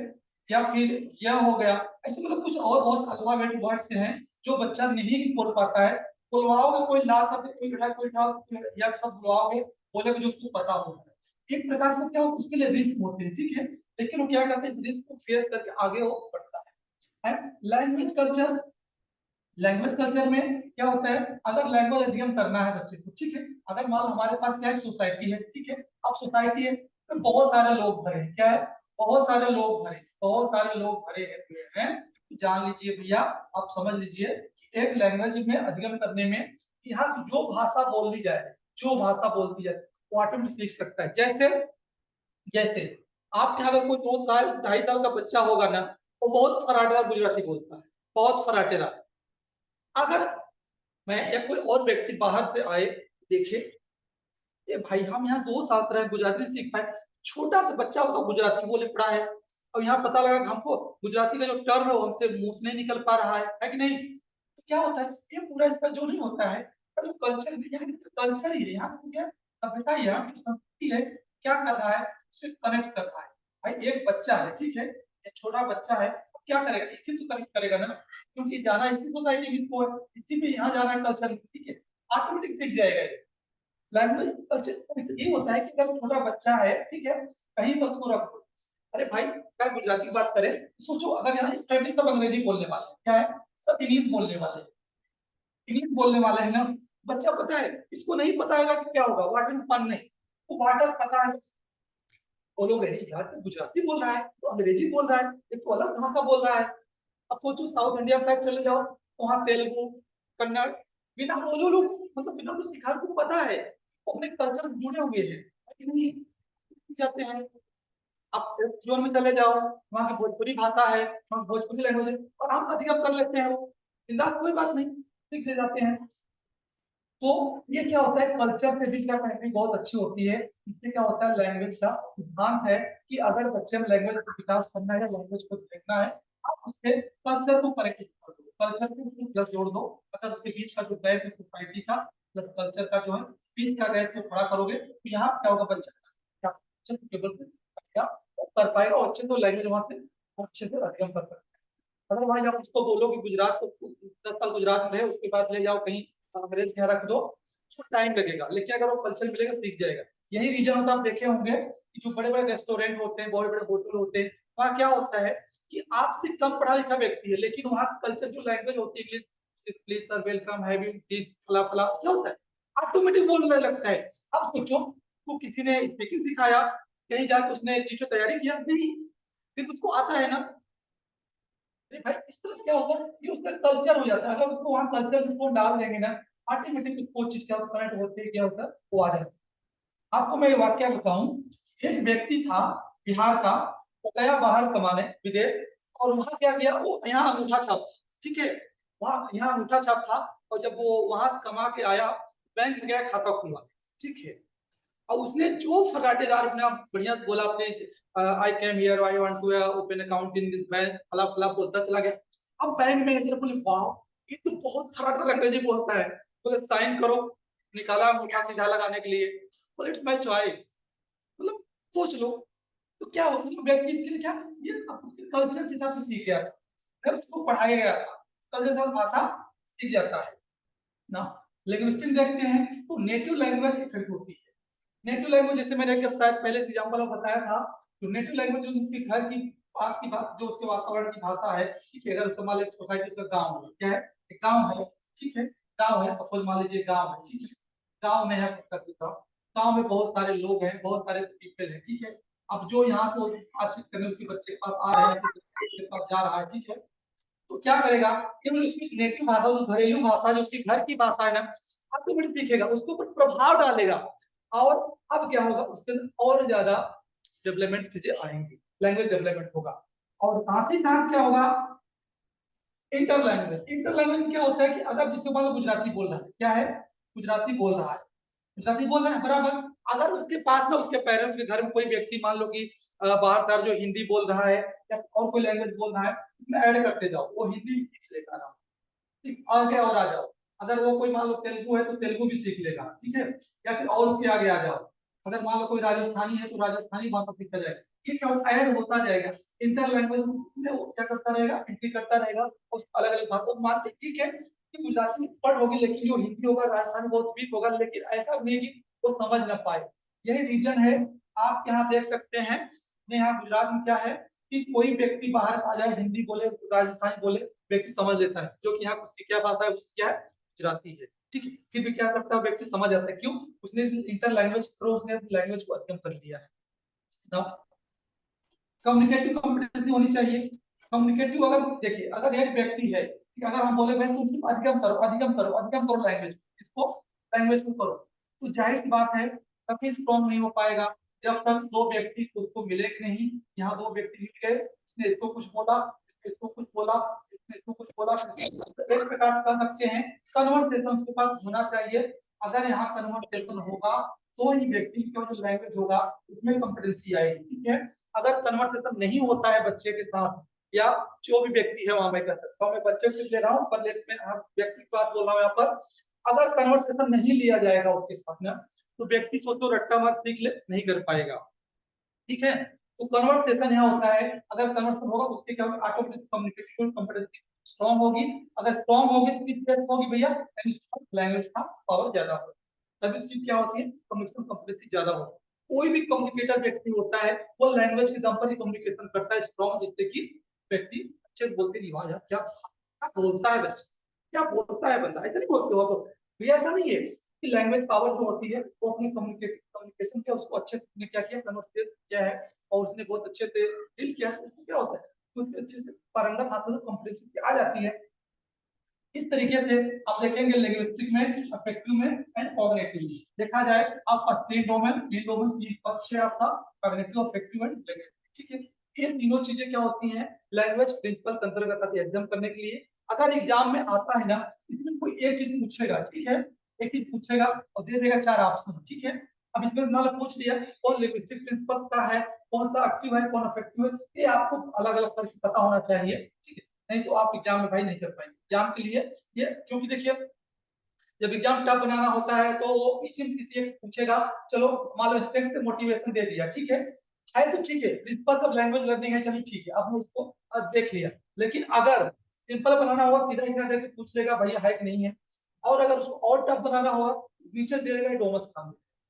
या फिर यह हो गया, ऐसे मतलब कुछ और बहुत अल्फाबेट वर्ड्स हैं जो बच्चा नहीं बोल पाता है। बुलवाओगे कोई ला शब्द, कोई बेटा कोई था, या सब बुलवाओगे, बोलेगा जो उसको पता होगा। एक प्रकार से क्या होता है उसके लिए रिस्क होते हैं, ठीक है, लेकिन वो क्या करते हैं इस रिस्क को फेस करके आगे वो बढ़ता है। लैंग्वेज कल्चर, लैंग्वेज कल्चर में क्या होता है, अगर लैंग्वेज अध्ययन करना है बच्चे को, ठीक है, अगर मान लो हमारे पास क्या है सोसाइटी है, ठीक है, अब सोसाइटी है तो बहुत सारे लोग भरे हैं, क्या है, बहुत सारे लोग भरे, बहुत सारे लोग भरे हैं, तो जान लीजिए भैया, आप समझ लीजिए कि एक लैंग्वेज में अध्ययन करने में यहाँ जो भाषा बोल दी जाए, जो भाषा बोलती जाए वो ऑटोमेटिक सीख सकता है। जैसे जैसे आप यहाँ अगर कोई 2 साल 2.5 साल का बच्चा होगा ना, वो बहुत फराटेदार गुजराती बोलता है, बहुत फराटेदार। अगर मैं या कोई और व्यक्ति बाहर से आए, देखे ये भाई हम यहाँ 2 साल से रहे गुजराती सीख पाए, छोटा सा बच्चा होगा गुजराती बोले पड़ा है, और यहाँ पता लगा कि हमको गुजराती का जो टर्म है वो हमसे मुंह से नहीं निकल पा रहा है कि नहीं, तो क्या होता है ये पूरा इसका जो नहीं होता है, जो कल्चर है यहाँ कल्चर ही है, यहाँ पे क्या सभ्यता ही है, यहाँ की संस्कृति है, क्या कर रहा है उससे कनेक्ट कर रहा है। भाई एक बच्चा है, ठीक है, एक छोटा बच्चा है, अब क्या करेगा, इसी तो कनेक्ट करेगा ना, क्योंकि जाना इसी सोसाइटी में इसको है, इसी में यहाँ जाना है कल्चर, ठीक है, ऑटोमेटिक सीख जाएगा ये। लैंग्वेज कल्चर ये होता है कि अगर छोटा बच्चा है, ठीक है, कहीं पर उसको रख दो, अरे भाई अगर गुजराती की बात करें तो सोचो अगर यहाँ इस फैमिली सब अंग्रेजी बोलने वाले हैं, क्या है, सब इंग्लिश बोलने वाले हैं, इंग्लिश बोलने वाले हैं ना, बच्चा पता है इसको नहीं पता होगा कि क्या होगा वाटर इज फन, नहीं, वो वाटर पता है, बोलोगे यार तो गुजराती बोल रहा है तो अंग्रेजी बोल रहा है, ये तो अलग भाषा बोल रहा है। अब सोचो साउथ इंडिया साइड चले जाओ, वहाँ तेलुगु, कन्नड़, बिना बोलो लोग, मतलब बिना कुछ सिखा को पता है, वो अपने कल्चर से जुड़े हुए हैं, लेकिन नहीं जाते हैं। आप जीवन में चले जाओ, वहाँ की भोजपुरी भाषा है, वहाँ भोजपुरी लैंग्वेज है, और हम अधिगम कर लेते हैं, वो बिंदास कोई बात नहीं, सीख ले जाते हैं। तो ये क्या होता है कल्चर से भी क्या कनेक्टिंग बहुत अच्छी होती है, इससे क्या होता है लैंग्वेज का सिद्धांत है कि अगर बच्चे में लैंग्वेज का विकास करना है या लैंग्वेज को देखना है, आप उसके कल्चर को कनेक्ट कर दो, कल्चर को प्लस जोड़ दो, अगर उसके बीच का जो गैप है सोसाइटी का प्लस कल्चर का जो है बीच का गैप को खड़ा करोगे तो यहाँ क्या होगा, बच्चा टेबल पे बैठेगा, और कर पाएगा, और अच्छे तो लैंग्वेज वहां से अच्छे से अध्ययन कर सकते हैं। अदरवाइज आप उसको बोलो कि गुजरात को 10 साल गुजरात में रहे उसके बाद ले जाओ कहीं अंग्रेज के यहाँ रख दो, उसको टाइम लगेगा, लेकिन अगर वो कल्चर मिलेगा सीख जाएगा। यही रीजन होता है, आप देखे होंगे कि जो बड़े बड़े रेस्टोरेंट होते हैं, बड़े बड़े होटल होते हैं, वहाँ क्या होता है कि आपसे कम पढ़ा लिखा व्यक्ति है, लेकिन वहाँ कल्चर जो लैंग्वेज होती है, English, please sir, welcome, have you this, फला फला, क्या होता है, ऑटोमेटिक बोलने लगता है। अब सोचो, तो किसी ने स्पीकिंग सिखाया, कहीं जाकर उसने चीजों तैयारी किया नहीं, फिर उसको आता है ना, अरे भाई इस तरह क्या होगा, ये उसका कल्चर हो जाता है। अगर उसको वहाँ कल्चर उसको डाल देंगे ना, ऑटोमेटिक उसको चीज क्या होता है, कनेक्ट होते क्या होता है, वो आ जाता है। आपको मैं वाक्य बताऊं, एक व्यक्ति था बिहार का, वो गया बाहर कमाने विदेश, और वहां क्या किया, वो यहाँ अंगूठा छाप था, ठीक है, वहां यहाँ अंगूठा छाप था, और जब वो वहां से कमा के आया, बैंक में गया खाता खुलवाने, ठीक है, और उसने जो फराटेदार अपना बढ़िया से बोला, अपने I came here, I want to open account in this bank, फला फला बोलता चला गया। अब बैंक मैनेजर बोले वाह, ये तो बहुत फराटेदार अंग्रेजी बोलता है, बोले साइन करो, निकाला अंगूठा सीधा लगाने के लिए, बोले इट्स माय चॉइस, मतलब सोच लो, तो क्या हो, मतलब व्यक्ति इसके लिए क्या, ये सब उसके कल्चर के हिसाब से सीख गया था, अगर उसको पढ़ाया गया था, कल्चर के साथ भाषा सीख जाता है ना। लिंग्विस्टिक देखते हैं तो नेटिव लैंग्वेज इफेक्ट होती है। नेटिव लैंग्वेज, जैसे मैंने पहले एग्जांपल में बताया था, तो नेटिव लैंग्वेज जो उसके घर की पास की बात, जो उसके वातावरण की भाषा है, ठीक है, अगर उसका मान लीजिए सोसाइटी, उसका गाँव है, क्या है, एक गाँव है, ठीक है, गाँव है, सपोज मान लीजिए गाँव है, ठीक है, गाँव में है, कर देता हूँ, गाँव में बहुत सारे लोग हैं, बहुत सारे पीपल हैं, ठीक है, अब जो यहाँ को बातचीत करने उसके बच्चे के पास आ रहे हैं, उसके पास जा रहा है, ठीक है, तो क्या करेगा, केवल उसकी नेटिव भाषा, जो घरेलू भाषा, जो उसकी घर की भाषा है ना, ऑटोमेटिक सीखेगा, उसके ऊपर प्रभाव डालेगा, और अब क्या होगा, उसके अंदर और ज्यादा डेवलपमेंट चीजें आएंगी, लैंग्वेज डेवलपमेंट होगा। और साथ ही साथ क्या होगा, इंटर लैंग्वेज, इंटर लैंग्वेज क्या होता है कि अगर जिससे मान लो गुजराती बोल रहा है, क्या है, गुजराती बोल रहा है, गुजराती बोल रहा है बराबर, अगर उसके पास ना, उसके पेरेंट्स के घर में कोई व्यक्ति मान लो कि बाहर का जो हिंदी बोल रहा है, या और कोई लैंग्वेज बोल रहा है, उसमें ऐड करते जाओ, वो हिंदी भी सीख लेगा ना, ठीक, आगे और आ जाओ, अगर वो कोई मान लो तेलुगु है तो तेलुगु भी सीख लेगा, ठीक है, या फिर और उसके आगे आ जाओ, अगर मान लो कोई राजस्थानी है तो राजस्थानी भाषा सीखता जाएगा, ये क्या होता है, ऐड होता जाएगा, इंटर लैंग्वेज में वो क्या करता रहेगा, एंट्री करता रहेगा, और अलग अलग भाषा को मानते, ठीक है कि गुजराती में पढ़ होगी, लेकिन जो हिंदी होगा राजस्थानी बहुत वीक होगा, लेकिन ऐसा नहीं कि वो समझ ना पाए, यही रीजन है। आप यहाँ देख सकते हैं, अपने यहाँ गुजरात में क्या है कि कोई व्यक्ति बाहर आ जाए, हिंदी बोले, राजस्थानी बोले, व्यक्ति समझ लेता है, जो कि यहाँ उसकी क्या भाषा है, उसकी क्या है, गुजराती है, ठीक है, फिर भी क्या करता है, व्यक्ति समझ आता है, क्यों, उसने इंटर लैंग्वेज थ्रू उसने अपनी लैंग्वेज को अधिगम कर लिया है ना। कम्युनिकेटिव कॉम्पिटेंसी होनी चाहिए। कम्युनिकेटिव, अगर देखिए, अगर एक व्यक्ति है कि अगर हम बोले भाई तुम सिर्फ अधिगम करो, अधिगम करो, अधिगम करो लैंग्वेज, इसको लैंग्वेज को करो, तो जाहिर सी बात है कभी स्ट्रॉन्ग नहीं हो पाएगा, जब तक दो व्यक्ति से उसको मिले कि नहीं, यहाँ दो व्यक्ति मिल गए, इसने इसको कुछ बोला, इसने इसको कुछ बोला, इसने इसको कुछ बोला, एक प्रकार से कह सकते हैं कन्वर्सेशन उसके पास होना चाहिए। अगर यहाँ कन्वर्सेशन होगा तो ही व्यक्ति का जो लैंग्वेज होगा उसमें कॉम्पिटेंसी आएगी, ठीक है। अगर कन्वर्सेशन नहीं होता है बच्चे के साथ, या जो भी व्यक्ति है, वहां मैं कह सकता हूँ, मैं बच्चे को ले रहा हूँ पर लेट में आप व्यक्ति की बात बोल रहा हूँ यहाँ पर, अगर कन्वर्सेशन नहीं लिया जाएगा उसके साथ ना, तो व्यक्ति को तो रट्टा मार सीख ले नहीं कर पाएगा, ठीक है। तो कन्वर्सेशन यहाँ होता है, अगर कन्वर्सेशन होगा तो उसके क्या होगा, ऑटोमेटिक कम्युनिकेशन कॉम्पिटेंसी स्ट्रॉन्ग होगी, अगर स्ट्रॉन्ग होगी तो किस बेस होगी भैया, लैंग्वेज का पावर ज्यादा होगा, तब इसकी क्या होती है, कम्युनिकेशन कॉम्पिटेंसी ज्यादा होगी। कोई भी कम्युनिकेटर व्यक्ति होता है, वो लैंग्वेज के दम पर ही कम्युनिकेशन करता है स्ट्रॉन्ग, जिससे कि व्यक्ति अच्छे बोलते नहीं, यार क्या क्या बोलता है बच्चा, क्या बोलता है बंदा, ऐसा नहीं बोलते हो तो, भैया ऐसा नहीं है कि लैंग्वेज पावर जो होती है वो अपनी कम्युनिकेशन किया, उसको अच्छे से उसने क्या किया, कन्वर्ट किया है, और उसने बहुत अच्छे से डील किया है, उसको क्या होता है, तो अच्छे से पारंगत हाथों में कॉम्पिटेंसी आ जाती है। इस तरीके से आप देखेंगे लिंग्विस्टिक में, अफेक्टिव में एंड कॉग्निटिव में, देखा जाए आपका तीन डोमेन तीन पक्ष है आपका, कॉग्निटिव, अफेक्टिव एंड लिंग्विस्टिक, ठीक है। ये तीनों चीजें क्या होती हैं, लैंग्वेज प्रिंसिपल के अंतर्गत आती है एग्जाम करने के लिए। अगर एग्जाम में आता है ना, इसमें कोई एक चीज पूछेगा, ठीक है, एक चीज पूछेगा और दे देगा चार ऑप्शन, ठीक है। अब इसमें मान लो पूछ लिया कौन लिंग्विस्टिक प्रिंसिपल का है, कौन सा एक्टिव है, कौन अफेक्टिव है, ये आपको अलग अलग करके पता होना चाहिए, ठीक है, नहीं तो आप एग्जाम में भाई नहीं कर पाएंगे। एग्जाम के लिए ये, क्योंकि देखिए जब एग्जाम टफ बनाना होता है तो वो इसी से किसी एक पूछेगा, चलो मान लो स्ट्रेंथ मोटिवेशन दे दिया, ठीक है तो ठीक है, प्रिंसिपल ऑफ लैंग्वेज लर्निंग है, चलो ठीक है, आपने इसको देख लिया, लेकिन अगर सिंपल बनाना होगा सीधा इतना देकर पूछ लेगा भैया है कि नहीं है, और अगर उसको और टफ बनाना होगा नीचे दे देगा डोमस का,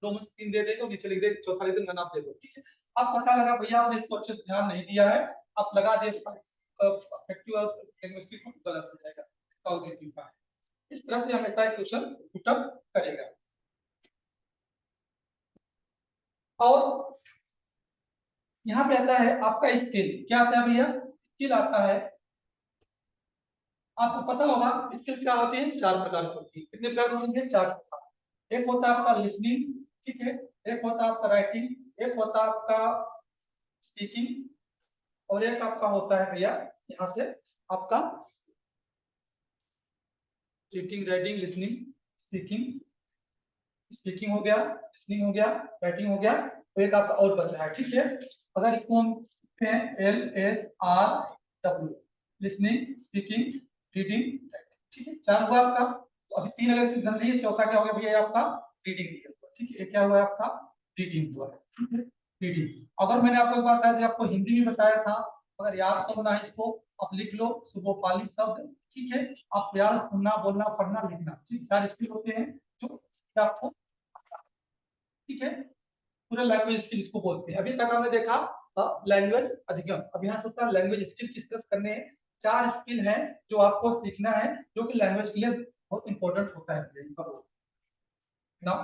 रोमन 3 दे देगा, नीचे लिख दे, चौथा लिख दे, नाम दे दो, ठीक है। अब पता लगा भैया आपने इसको अच्छे से ध्यान नहीं दिया है, आप लगा दे अफेक्टिव और लिंग्विस्टिक को, गलत हो जाएगा, कॉग्निटिव का। इस तरह से हमें क्वेश्चन पुट अप करेगा। और यहाँ पे आता है आपका स्किल, क्या आता है भैया, स्किल आता है, आपको पता होगा स्किल क्या होती है, 4 प्रकार की होती है। कितने प्रकार की होती है, 4 प्रकार। एक होता है आपका लिसनिंग, ठीक है, एक होता है आपका राइटिंग, एक होता है आपका स्पीकिंग, और एक आपका होता है भैया यहाँ से आपका reading, writing, listening, speaking. Speaking हो गया, लिसनिंग हो गया, राइटिंग हो गया, तो एक आपका और बचा है, ठीक है। अगर इसको हम LSRW, लिसनिंग, स्पीकिंग, रीडिंग, ठीक है, 4 हुआ आपका। तो अभी 3 अगर इधर नहीं है, चौथा क्या हो गया भैया आपका, रीडिंग दिया, ठीक है, क्या हुआ आपका, रीडिंग हुआ, ठीक है, रीडिंग। अगर मैंने आपको एक बार शायद आपको हिंदी में बताया था, अगर याद करना है इसको, आप लिख लो सुबोपाली शब्द, ठीक है। आप प्यार सुनना, बोलना, पढ़ना, लिखना, ठीक, 4 स्किल होते हैं जो आपको, ठीक है, पूरे लैंग्वेज स्किल इसको बोलते हैं। अभी तक हमने देखा लैंग्वेज अधिगम, अब यहाँ से होता है लैंग्वेज स्किल किस तरह करने हैं। 4 स्किल हैं जो आपको सीखना है, जो कि लैंग्वेज के लिए बहुत इंपॉर्टेंट होता है ना।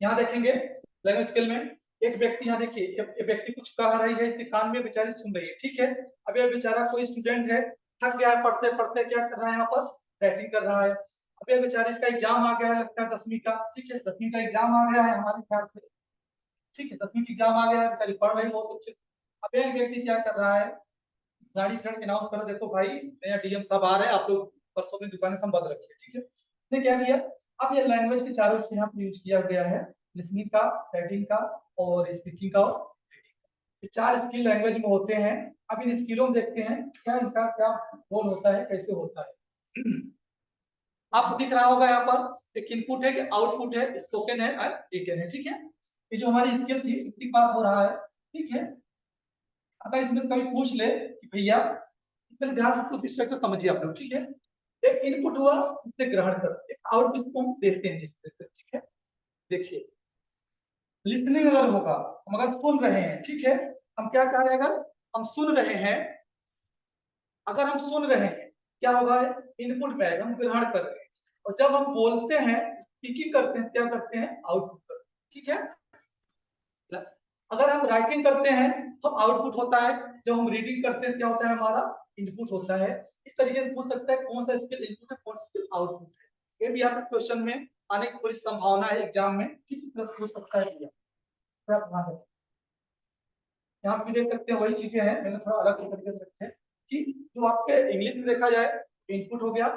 यहाँ देखेंगे लैंग्वेज स्किल में, एक व्यक्ति, यहाँ देखिए एक व्यक्ति कुछ कह रही है, इसके कान में बेचारी सुन रही है, ठीक है। अब ये बेचारा कोई स्टूडेंट है, थक गया है पढ़ते पढ़ते, क्या कर रहा है यहाँ पर, राइटिंग कर रहा है। अब ये बेचारे का एग्जाम आ गया है, लगता है 10वीं का, ठीक है, 10वीं का एग्जाम आ गया है हमारे ख्याल से, ठीक है, 10वीं की एग्जाम आ गया है, बेचारी पढ़ रही बहुत अच्छे से। अब एक व्यक्ति क्या कर रहा है, गाड़ी खड़ के अनाउंस कर, देखो भाई नया डीएम साहब आ रहे हैं, आप लोग परसों अपनी दुकानें संबंध रखिए, ठीक है। इसने क्या किया, अब ये लैंग्वेज के चारों इसके यहाँ पे यूज किया गया है, लिसनिंग का, राइटिंग का और स्पीकिंग का, और ये 4 स्किल लैंग्वेज में होते हैं। अब इन स्किलों में देखते हैं क्या इनका क्या रोल होता है, कैसे होता है। आपको दिख रहा होगा यहाँ पर एक इनपुट है कि आउटपुट है, स्पोकन है और रिटन है, ठीक है। ये जो हमारी स्किल थी इसी बात हो रहा है, ठीक है। अगर इसमें कभी पूछ ले कि भैया, इसमें ध्यान से स्ट्रक्चर समझिए आप लोग, ठीक है। एक इनपुट हुआ, उसे ग्रहण कर, एक आउटपुट को हम देते हैं जिस तरह से, ठीक है। देखिए लिसनिंग अगर होगा, हम अगर सुन रहे हैं, ठीक है, हम क्या कह रहे हैं, अगर हम सुन रहे हैं, अगर हम सुन रहे हैं क्या होगा, इनपुट में आएगा, हम ग्रहण कर रहे हैं। और जब हम बोलते हैं, स्पीकिंग करते हैं, क्या करते हैं, आउटपुट करते हैं, ठीक है। अगर हम राइटिंग करते हैं तो आउटपुट होता है, जब हम रीडिंग करते हैं क्या होता है, हमारा इनपुट होता है। इस तरीके से पूछ सकता है कौन सा स्किल इनपुट है, कौन सा स्किल आउटपुट है। ये भी आपके क्वेश्चन में आने की पूरी संभावना है एग्जाम में, ठीक है, पूछ सकता है भैया। यहाँ पे देख सकते हैं वही चीजें हैं, मैंने थोड़ा अलग तरीके से रखे हैं कि जो आपके इंग्लिश में देखा जाए इनपुट हो गया,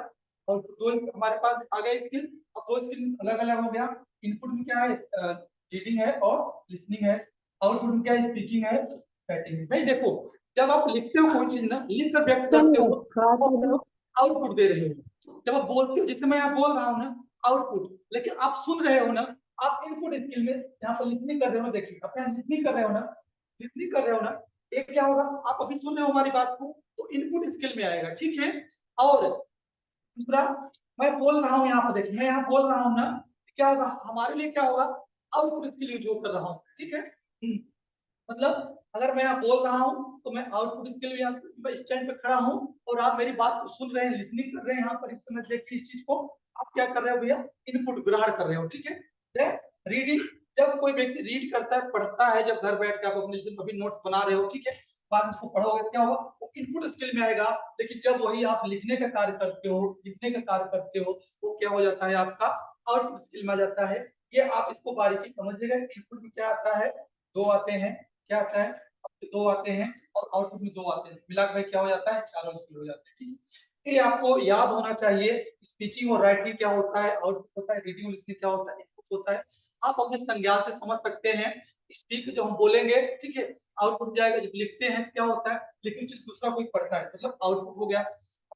और दो हमारे पास आ गए स्किल। अब 2 स्किल अलग अलग हो गया, इनपुट में क्या है, रीडिंग है और लिसनिंग है, आउटपुट में क्या है, स्पीकिंग है, राइटिंग है। भाई देखो जब आप लिखते हो कोई चीज ना, लिख कर व्यक्त करते हो, आउटपुट दे रहे हो। जब आप बोलते हो, जैसे मैं यहाँ बोल रहा हूँ ना, आउटपुट, लेकिन आप सुन रहे हो ना, आप इनपुट स्किल में यहाँ पर लिसनिंग कर रहे हो, देखिए आप यहाँ लिसनिंग कर रहे हो ना, लिसनिंग कर रहे हो ना, एक क्या होगा, आप अभी सुन रहे हो हमारी बात को, तो इनपुट स्किल में आएगा, ठीक है। और दूसरा, मैं बोल रहा हूँ यहाँ पर, देखिए मैं यहाँ बोल रहा हूँ ना, क्या होगा हमारे लिए, क्या होगा, आउटपुट स्किल यूज कर रहा हूँ, ठीक है। मतलब अगर मैं यहाँ बोल रहा हूँ तो मैं आउटपुट स्किल यहाँ स्टैंड पे खड़ा हूँ, और आप मेरी बात को सुन रहे हैं, लिसनिंग कर रहे हैं यहाँ पर, इस समय देखिए इस चीज को आप क्या कर रहे हो भैया, इनपुट ग्रहण कर रहे हो, ठीक है। रीडिंग, जब कोई व्यक्ति रीड करता है, पढ़ता है, जब घर बैठ के आप अपने अभी नोट्स बना रहे हो, ठीक है, बाद में उसको पढ़ोगे क्या होगा, वो इनपुट स्किल में आएगा। लेकिन जब वही आप लिखने का कार्य करते हो, लिखने का कार्य करते हो, वो क्या हो जाता है, आपका आउटपुट स्किल में आ जाता है। ये आप इसको बारीकी समझिएगा, इनपुट में क्या आता है, 2 आते हैं, क्या आता है, 2 आते हैं, और आउटपुट में 2 आते हैं, मिलाकर क्या हो जाता है, 4 स्किल हो जाते हैं, ठीक है। ये आपको याद होना चाहिए। स्पीकिंग और राइटिंग क्या होता है, आउटपुट होता है, रीडिंग और लिसनिंग क्या होता है, इनपुट होता है। आप अपने संज्ञान से समझ सकते हैं। स्पीक जब हम बोलेंगे, ठीक है, आउटपुट जाएगा, जब लिखते हैं क्या होता है, लिखने चीज दूसरा कोई पढ़ता है, मतलब आउटपुट हो गया।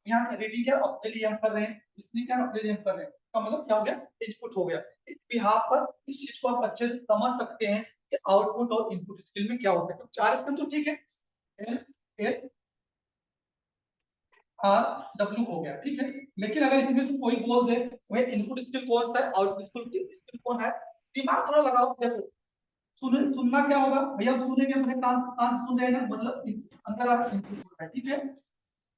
यहाँ रीडिंग क्या अपने लिए हम कर रहे हैं, लिसनिंग क्या अपने लिए हम कर रहे हैं, का मतलब क्या हो गया, इनपुट हो गया। इस बिहाफ पर इस चीज को आप अच्छे से समझ सकते हैं कि आउटपुट और इनपुट स्किल में क्या होता है। तो 4 स्किल तो ठीक है, एल आर डब्ल्यू हो गया, ठीक है। लेकिन अगर इसमें से कोई बोल दे वह इनपुट स्किल कौन सा है, आउटपुट स्किल कौन है, दिमाग थोड़ा लगाओ, देखो सुनना क्या होगा भैया, हम सुनेंगे अपने कान से सुन रहे हैं ना, मतलब अंदर आ रहा इनपुट हो रहा है, ठीक है।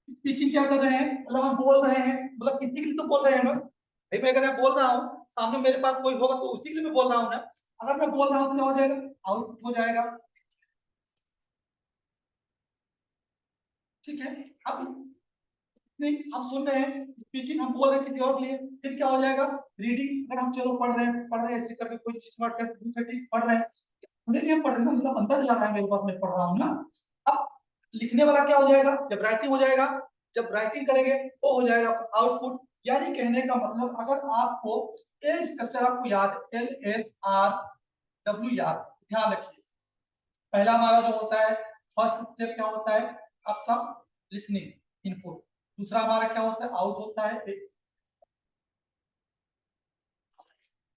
स्पीकिंग क्या कर रहे हैं, मतलब हम बोल रहे हैं, मतलब किसी के लिए तो बोल रहे हैं ना भाई। मैं अगर मैं बोल रहा हूँ, सामने मेरे पास कोई होगा तो उसी के लिए मैं बोल रहा हूँ ना। अगर मैं बोल रहा हूँ तो क्या हो जाएगा, आउटपुट हो जाएगा, ठीक है। अब नहीं, हम सुन रहे हैं, स्पीकिंग हम बोल रहे हैं किसी और के लिए, फिर क्या हो जाएगा, रीडिंग। अगर हम चलो पढ़ रहे हैं ऐसे करके कोई चीज का टेस्ट ठीक पढ़ रहे हैं, अपने लिए पढ़ रहे हैं ना, मतलब अंदर जा रहा है मेरे पास, मैं पढ़ रहा हूँ ना। अब लिखने वाला क्या हो जाएगा, जब राइटिंग हो जाएगा, जब राइटिंग करेंगे तो हो जाएगा आउटपुट। यानी कहने का मतलब, अगर आपको ए स्ट्रक्चर आपको याद है, LSRW याद, ध्यान रखिए। पहला हमारा जो होता है, फर्स्ट स्टेप क्या होता है आपका, लिसनिंग, इनपुट। दूसरा हमारा क्या होता है, आउट होता है।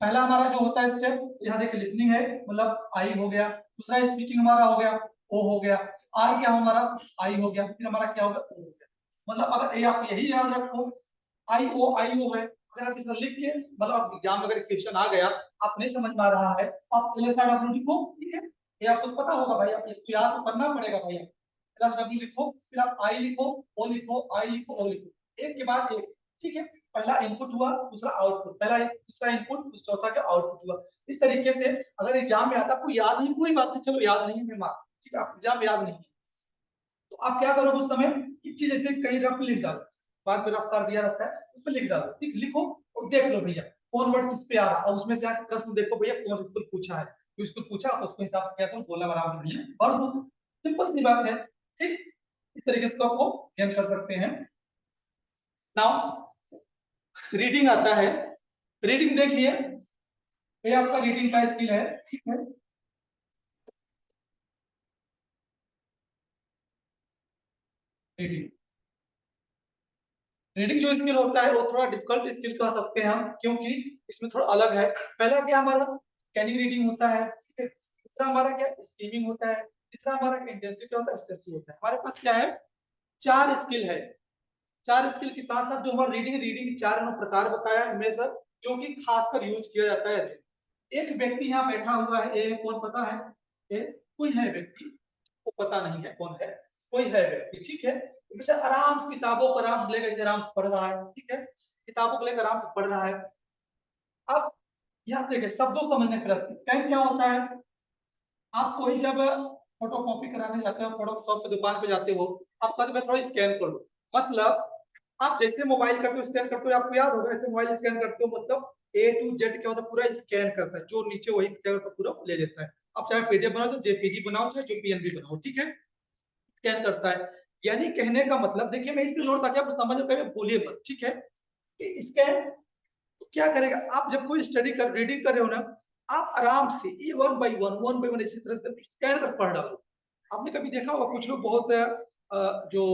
पहला हमारा जो होता है स्टेप, यहाँ देखिए लिसनिंग है, मतलब आई हो गया। दूसरा स्पीकिंग हमारा हो गया, ओ हो गया। आर क्या हमारा, आई हो गया। फिर हमारा क्या होगा, ओ हो गया। मतलब अगर ये आप यही याद रखो, आई ओ है। अगर आप इसे लिख के, मतलब आप एग्जाम में अगर क्वेश्चन आ गया, आप नहीं समझ में आ रहा है, आप LSRW लिखो, ठीक है। ये आपको पता होगा भाई, आप इसको याद तो करना पड़ेगा भाई। LSRW लिखो, फिर आप आई लिखो, ओ लिखो, आई लिखो, ओ लिखो, एक के बाद एक, ठीक है। पहला इनपुट हुआ, दूसरा आउटपुट, पहला तीसरा इनपुट, चौथा का आउटपुट हुआ। इस तरीके से अगर एग्जाम में आता, आपको याद नहीं, कोई बात नहीं, चलो याद नहीं है मार्क, ठीक है, आप एग्जाम में याद नहीं है, तो आप क्या करोगे उस समय, ये चीज ऐसे कहीं रफ लिख डालो, बाद में रफ कर दिया रहता है, उस पर लिख डालो, ठीक, लिखो और देख लो भैया कौन वर्ड किस पे आ रहा है, और उसमें से आके प्रश्न देखो भैया कौन सा स्कूल पूछा है, तो स्कूल पूछा, आप उसके हिसाब से क्या करो, बोला आराम से भैया पढ़ दो, सिंपल सी बात है, ठीक। इस तरीके से आपको गेन कर सकते हैं। नाउ रीडिंग आता है, रीडिंग देखिए, ये आपका रीडिंग का स्किल है, ठीक है। रीडिंग, रीडिंग जो स्किल होता है वो थोड़ा डिफिकल्ट स्किल कह सकते हैं हम, क्योंकि इसमें थोड़ा अलग है। पहला क्या हमारा स्कैनिंग रीडिंग होता है, ठीक है। दूसरा हमारा क्या स्कीमिंग होता है। तीसरा हमारा इंटेंसिव क्या होता है, एक्सटेंसिव होता है। हमारे पास क्या है, चार स्किल है। चार स्किल के साथ साथ जो हमारा रीडिंग, रीडिंग के चार प्रकार बताया है हमें सर, जो कि खासकर यूज किया जाता है। एक व्यक्ति यहाँ बैठा हुआ है, ये कौन पता है, ये कोई है व्यक्ति, को पता नहीं है कौन है, कोई है व्यक्ति, ठीक है। बेचारा आराम से किताबों को आराम से लेकर इसे आराम से पढ़ रहा है, ठीक है, किताबों को लेकर आराम से पढ़ रहा है। अब यहाँ देखिए शब्दों समझने का प्रश्न, टाइम क्या होता है, आप कोई जब फोटो कॉपी कराने जाते हो, फोटो शॉप पे दुकान पे जाते हो, आप कहते मैं थोड़ा स्कैन कर लो, मतलब आप जैसे मोबाइल करते हो स्कैन करते हो, आपको याद होगा, ऐसे मोबाइल स्कैन करते हो, मतलब A to Z क्या होता है, पूरा स्कैन करता है, जो नीचे वही तो पूरा ले लेता है। आप चाहे PDF बनाओ, चाहे JPG बनाओ, चाहे जो PNB बनाओ, ठीक है, स्कैन करता है। यानी कहने का मतलब, देखिए मैं इसलिए जोड़ ताकि आप समझ में भूलिए मत, ठीक है। कि स्कैन तो क्या करेगा, आप जब कोई स्टडी कर रीडिंग कर रहे हो ना, आप आराम से ये वन बाई वन इसी तरह से स्कैन कर पढ़ डालो। आपने कभी देखा होगा कुछ लोग बहुत जो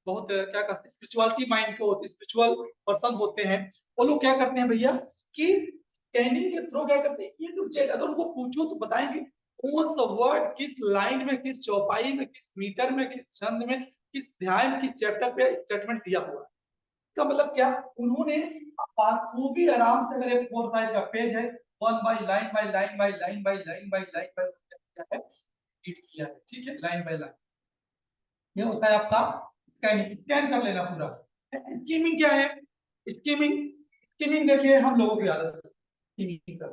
बहुत क्या कहते हैं, स्पिरिचुअलिटी माइंड के होते, स्पिरिचुअल पर्सन होते हैं, वो लोग क्या करते हैं भैया, कि स्कैनिंग के थ्रू क्या करते हैं, A to Z अगर उनको पूछो तो बताएंगे कौन सा वर्ड किस लाइन में, किस चौपाई में, किस मीटर में, किस छंद में, किस अध्याय में, किस चैप्टर पे स्टेटमेंट दिया हुआ है। इसका मतलब क्या, उन्होंने खूबी आराम से, अगर एक 4 साइज का पेज है, one by line by line by line by line by line by क्या है, रीड किया है, ठीक है, लाइन बाई लाइन। ये होता है आपका स्कैनिंग, स्कैन कर लेना पूरा। स्कीमिंग क्या है, स्कीमिंग, स्कीमिंग देखिए हम लोगों की आदत है स्कीमिंग का।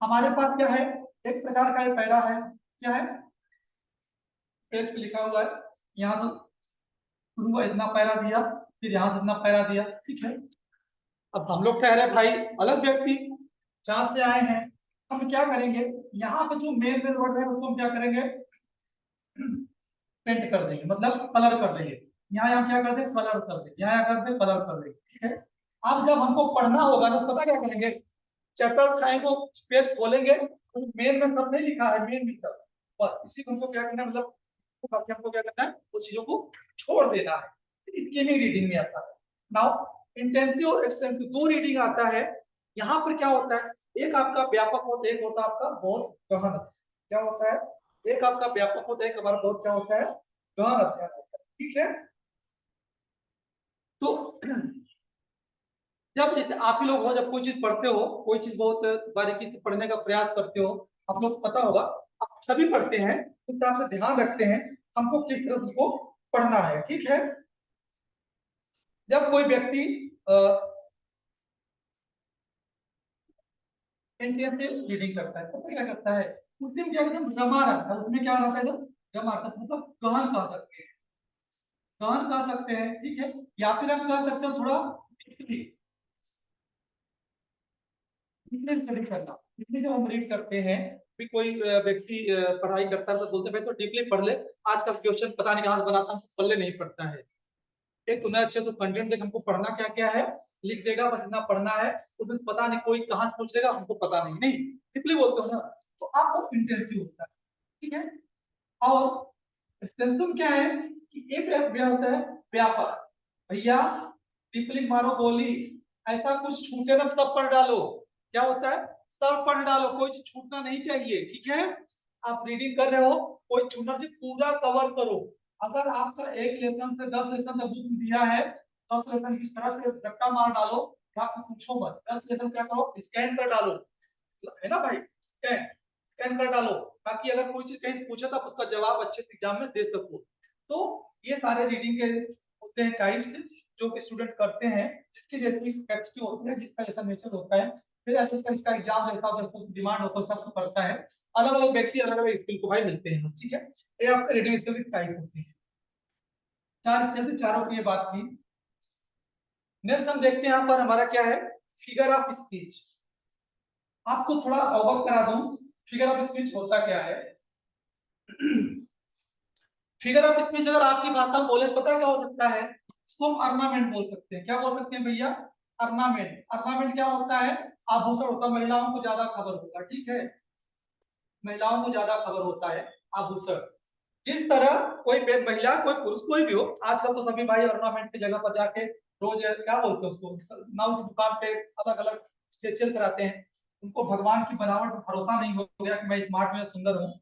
हमारे पास क्या है, एक प्रकार का ये पैरा है, क्या है, पेज पे लिखा हुआ है, यहाँ से शुरू हुआ, इतना पैरा दिया, फिर यहाँ से इतना पैरा दिया, ठीक है। अब हम लोग कह रहे हैं भाई, अलग व्यक्ति जहां से आए हैं, हम क्या करेंगे, यहाँ पे जो मेन मेन वर्ड है उसको हम क्या करेंगे, पेंट कर देंगे, मतलब कलर कर देंगे। यहाँ यहाँ क्या कर दें, कलर कर देंगे, यहाँ यहाँ कर दें, कलर कर देंगे, ठीक है। अब जब हमको पढ़ना होगा ना, तो पता क्या करेंगे, चैप्टर उठाएंगे, पेज खोलेंगे, मेन में सब नहीं लिखा है, मेन भी सब, बस इसी को हमको क्या करना है, मतलब हमको क्या करना है, वो चीजों को छोड़ देना है। स्कीमिंग रीडिंग में आता है। नाउ इंटेंसिव और एक्सटेंसिव दो रीडिंग आता है। यहाँ पर क्या होता है, एक आपका व्यापक होता है, एक होता है आपका बहुत गहन। क्या होता है, एक आपका व्यापक होता है, एक हमारा बहुत क्या होता है, गहन अध्ययन होता है, ठीक है। तो जब जैसे आप ही लोग हो, जब कोई चीज पढ़ते हो, कोई चीज बहुत बारीकी से पढ़ने का प्रयास करते हो, आप लोग पता होगा, आप सभी पढ़ते हैं, उस तरह से ध्यान रखते हैं हमको किस तरह से उसको पढ़ना है, ठीक है। जब कोई व्यक्ति एंट्रेंस से रीडिंग करता है तो क्या करता है, उस दिन क्या करता है, रमा रहता है, उसमें क्या रहता है ना, रमा रहता है, मतलब गहन कह सकते हैं, गहन कह सकते हैं, ठीक है। या फिर आप कह सकते हो थोड़ा डीपली स्टडी करना। डीपली जब हम रीड करते हैं, भी कोई व्यक्ति पढ़ाई करता है तो बोलते हैं भाई तो डीपली पढ़ ले, आज का क्वेश्चन पता नहीं कहां से बनाता है, पल्ले नहीं पड़ता है। एक तो अच्छे से कंटेंट देख, हमको पढ़ना क्या क्या है लिख देगा, बस इतना पढ़ना है, उसमें पता नहीं कोई कहां से पूछ लेगा, हमको पता नहीं, नहीं डीपली बोलते हो ना, तो आपको इंटेंसिव होता है, ठीक है। और एक्सटेंसिव क्या है कि एक व्याप होता है व्यापक, भैया डीपली मारो गोली, ऐसा कुछ छूटे ना तब पढ़ डालो, क्या होता है, सब पढ़ डालो, कोई चीज छूटना नहीं चाहिए, ठीक है। आप रीडिंग कर रहे हो, कोई छूटना चाहिए, पूरा कवर करो। अगर आपका एक लेसन से 10 लेसन का बुक दिया है, 10 लेसन किस तरह से रट्टा मार डालो, आपको पूछो मत, 10 लेसन क्या करो, स्कैन कर डालो, है ना भाई, स्कैन स्कैन कर डालो, ताकि अगर कोई चीज कहीं से पूछे तो आप उसका जवाब अच्छे से एग्जाम में दे सको। तो ये सारे रीडिंग के होते हैं टाइप्स, जो कि स्टूडेंट करते हैं, जिसकी जैसी कैपेसिटी होती है, जिसका जैसा नेचर होता है, फिर ऐसे इसका एग्जाम रहता है, जैसे डिमांड होता है, सब करता है। अलग अलग व्यक्ति अलग अलग स्किल को भाई मिलते हैं, ठीक है। ये आपका रीडिंग स्किल की टाइप होती है, 4 स्किल से चारों की ये बात थी। नेक्स्ट हम देखते हैं यहाँ पर हमारा क्या है, फिगर ऑफ स्पीच। आपको थोड़ा अवगत करा दूं, फिगर ऑफ स्पीच होता क्या है। फिगर ऑफ स्पीच अगर आपकी भाषा में बोले, पता क्या हो सकता है, इसको हम अर्नामेंट बोल सकते हैं। क्या बोल सकते हैं भैया, अर्नामेंट। अर्नामेंट क्या होता है, आभूषण होता है, महिलाओं को ज्यादा खबर होगा, ठीक है, महिलाओं को ज्यादा खबर होता है आभूषण। जिस तरह कोई महिला कोई पुरुष कोई भी हो, आजकल तो सभी भाई ऑर्नामेंट की जगह पर जाके रोज क्या बोलते हैं उसको, नाउ की दुकान पे अलग अलग फेशियल कराते हैं। उनको भगवान की बनावट पर भरोसा नहीं हो गया कि मैं स्मार्ट में सुंदर हूँ।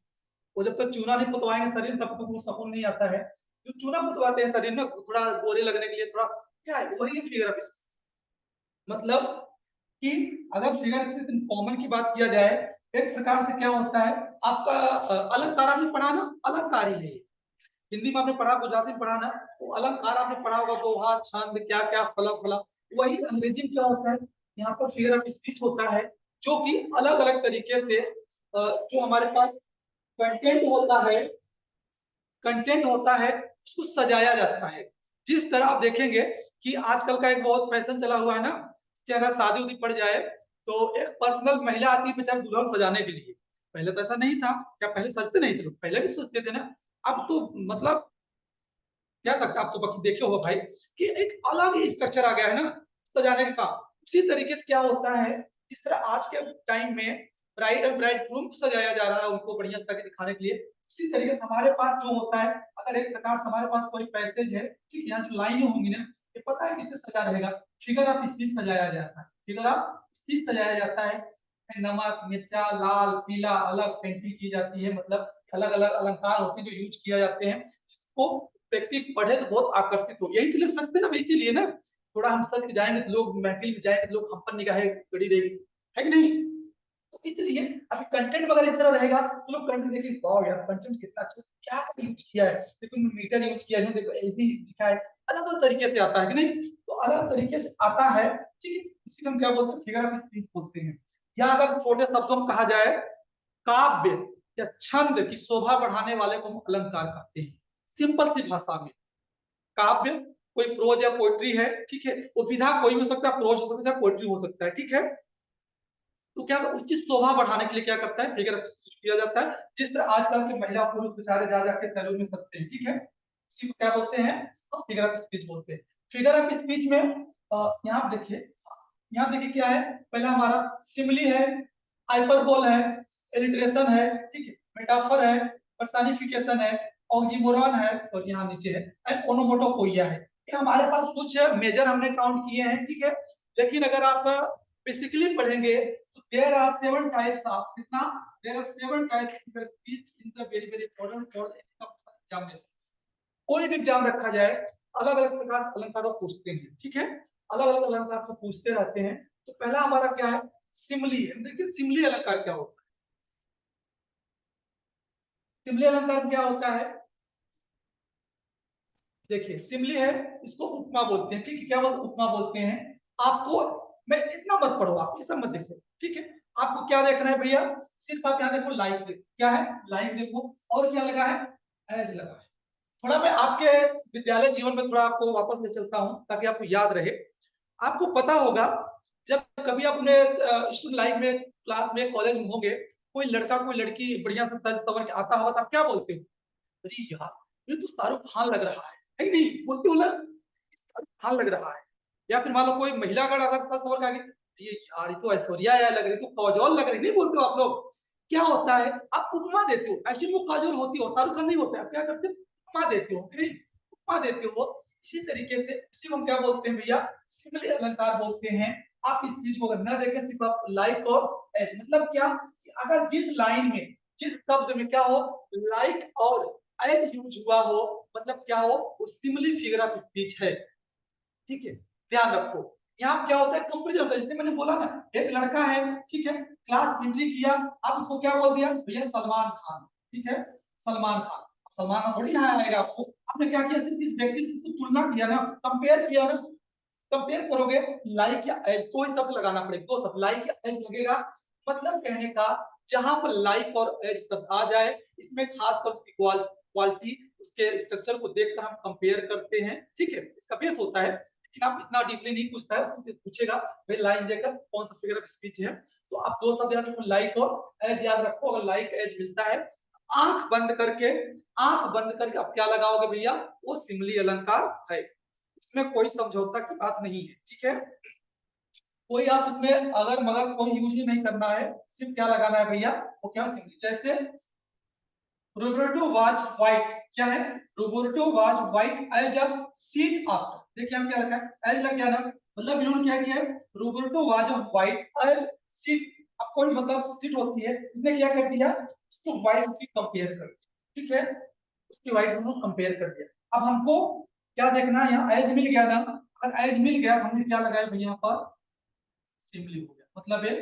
वो जब तक चूना नहीं पुतवाएंगे शरीर, तब तक उनको सुकून नहीं आता है। जो चूना पुतवाते हैं शरीर में थोड़ा गोरे लगने के लिए, थोड़ा क्या है, वही फिगर ऑफ स्पीच। मतलब कि अगर फिगर से कॉमन की बात किया जाए, एक प्रकार से क्या होता है, आपका अलंकार आपने पढ़ा ना, अलंकार ही है। हिंदी में आपने पढ़ा, गुजराती में पढ़ा ना, तो अलंकार आपने पढ़ा होगा, दोहा छंद क्या क्या फला फला, वही अंग्रेजी में क्या होता है, यहाँ पर फिगर ऑफ स्पीच होता है, जो कि अलग अलग तरीके से जो हमारे पास कंटेंट होता है, कंटेंट होता है, उसको सजाया जाता है। जिस तरह आप देखेंगे कि आजकल का एक बहुत फैशन चला हुआ है ना, कि अगर शादी उदी पड़ जाए तो एक पर्सनल महिला आती है बेचारे दुल्हन सजाने के लिए। पहले तो ऐसा नहीं था, क्या पहले सजते नहीं थे लोग, पहले भी सजते थे ना। अब तो मतलब क्या सकता, आप तो बाकी देखे होगा भाई कि एक अलग ही स्ट्रक्चर आ गया है ना सजाने का। उसी तरीके से क्या होता है, इस तरह आज के टाइम में ब्राइड और ब्राइड ग्रूम सजाया जा रहा है उनको बढ़िया से दिखाने के लिए। उसी तरीके से हमारे पास जो होता है, अगर एक प्रकार से हमारे पास कोई पैसेज है, ठीक है, यहाँ जो लाइनें होंगी ना, ये पता है किससे सजा रहेगा, फिगर ऑफ स्पीच सजाया जाता है, फिगर ऑफ स्पीच सजाया जाता है। नमक मिर्चा लाल पीला अलग पेंटिंग की जाती है, मतलब अलग अलग अलंकार होते हैं जो यूज किया जाते हैं, जिसको व्यक्ति पढ़े तो बहुत आकर्षित हो। यही तो लिख सकते हैं ना, इसीलिए ना, थोड़ा हम सच के जाएंगे तो लोग, महफिल में जाएंगे तो लोग हम पर निगाहें गड़ी रहेगी, है कि नहीं। तो इसलिए अभी कंटेंट वगैरह इस तरह रहेगा तो लोग कंटेंट देखेंगे, वाह यार कंटेंट कितना अच्छा, क्या यूज किया है, देखो मीटर यूज किया है, देखो एलबी लिखा है, अलग अलग तरीके से आता है कि नहीं, तो अलग तरीके से आता है, ठीक है। इसी को हम क्या बोलते हैं, फिगर ऑफ स्पीच बोलते हैं। या अगर छोटे शब्दों में कहा जाए, काव्य या छंद की शोभा बढ़ाने वाले को हम अलंकार कहते हैं, सिंपल सी भाषा में। काव्य कोई प्रोज या पोएट्री है, ठीक है, वो विधा कोई हो सकता है, प्रोज हो सकता है, पोएट्री हो सकता है, ठीक है। तो क्या उसकी शोभा बढ़ाने के लिए क्या करता है, फिगर किया जाता है। जिस तरह आजकल के महिला पुरुष बेचारे जा जाके सैलून में सजते हैं, ठीक है, उसी को क्या बोलते हैं, तो फिगर ऑफ स्पीच बोलते हैं। फिगर ऑफ स्पीच में यहाँ देखिए, यहाँ देखिए क्या है, पहला हमारा सिमली है, हाइपरबोल है, इलिट्रेशन है, ठीक है, मेटाफर है, पर्सनिफिकेशन है, ऑक्सीमोरॉन है, और यहाँ नीचे है एंड ओनोमोटोपोइया है। ये हमारे पास कुछ मेजर हमने काउंट किए हैं, ठीक है। लेकिन अगर आप बेसिकली पढ़ेंगे तो देयर आर 7 टाइप्स ऑफ, कितना, there are 7 types of speech in the very very important for the examination. कोई भी एग्जाम रखा जाए, अलग अलग प्रकार से अलंकार पूछते हैं, ठीक है, अलग अलग अलंकार से पूछते रहते हैं। तो पहला हमारा क्या है, सिमली है। देखिए सिमली अलंकार क्या होता है, सिमली अलंकार क्या होता है? देखिए सिमली है, इसको उपमा बोलते हैं, ठीक है, क्या बोलते हैं? उपमा बोलते हैं। आपको मैं इतना मत पढ़ो, आप ये सब मत देखो, ठीक है। आपको क्या देखना है भैया? सिर्फ आप यहाँ देखो लाइक देखो, क्या है लाइक देखो, और क्या लगा है? एज लगा है। थोड़ा मैं आपके विद्यालय जीवन में थोड़ा आपको वापस ले चलता हूँ ताकि आपको याद रहे। आपको पता होगा जब कभी अपने स्टूडेंट लाइफ में, क्लास में, कॉलेज में होंगे, कोई लड़का कोई लड़की बढ़िया से सज संवर के आता होगा तो आप क्या बोलते हो? अरे यार ये तो शाहरुख खान लग रहा है नहीं बोलते हो ना, शाहरुख खान लग रहा है। या फिर मान लो कोई महिला अगर सज संवर के आगे, ये यार ये तो ऐश्वर्या राय लग रही, तो काजोल लग रही, नहीं बोलते हो आप लोग? क्या होता है, आप उपमा देते हो, एक्चुअली वो काजोल होती हो, शाहरुख खान नहीं होता है, आप क्या करते हो? उपमा देते हो, नहीं उपमा देते हो। इसी तरीके से इसी को हम क्या बोलते हैं भैया? सिमिली अलंकार बोलते हैं। आप इस चीज को अगर न देखें, सिर्फ आप लाइक और एज, मतलब क्या कि अगर जिस लाइन में, जिस शब्द में क्या हो, लाइक और एज यूज हुआ हो, मतलब क्या हो, वो सिमिली फिगर ऑफ स्पीच है, ठीक है। ध्यान रखो, यहाँ क्या होता है, कंपेरिजन होता है। जैसे मैंने बोला ना, एक लड़का है, ठीक है, क्लास एंट्री किया, आप उसको क्या बोल दिया भैया? सलमान खान, ठीक है, सलमान खान। सलमान खान थोड़ी यहाँ आएगा आपको, आपने क्या किया? सिर्फ इस व्यक्ति से इसको तुलना किया ना, कंपेयर किया ना। कंपेयर करोगे, लाइक या एज, दो ही शब्द लगाना पड़ेगा, दो शब्द लाइक या एज लगेगा। मतलब कहने का, जहां पर लाइक और एज शब्द आ जाए, इसमें खासकर उसकी क्वालिटी, उसके स्ट्रक्चर को देखकर हम कंपेयर करते हैं, ठीक है, इसका बेस होता है। लेकिन आप इतना डीपली नहीं पूछता है, उससे पूछेगा भाई लाइन देखकर कौन सा फिगर ऑफ स्पीच है। तो आप दो शब्द याद रखो, लाइक और एज याद रखो। अगर लाइक एज मिलता है, आंख बंद करके, आंख बंद करके आप क्या लगाओगे भैया? वो सिमली अलंकार है, इसमें कोई समझौता की बात नहीं है, ठीक है। कोई आप इसमें अगर मगर कोई यूज ही नहीं करना है, सिर्फ क्या लगाना है भैया? वो क्या सिंपली, जैसे रोबर्टो वाज व्हाइट, क्या है? Roberto was white as a sheet after, देखिए हम क्या लिखा है? एज लग गया ना, मतलब इन्होंने क्या किया है? Roberto was white as sheet, अब कोई मतलब सीट होती है, इसने क्या कर दिया? उसको व्हाइट से कंपेयर कर दिया, ठीक है, उसकी व्हाइट से कंपेयर कर दिया। अब हमको क्या देखना है? यहाँ एज मिल गया ना, अगर एज मिल गया तो हमने क्या लगाया भैया? यहाँ पर सिंपली हो गया, मतलब ये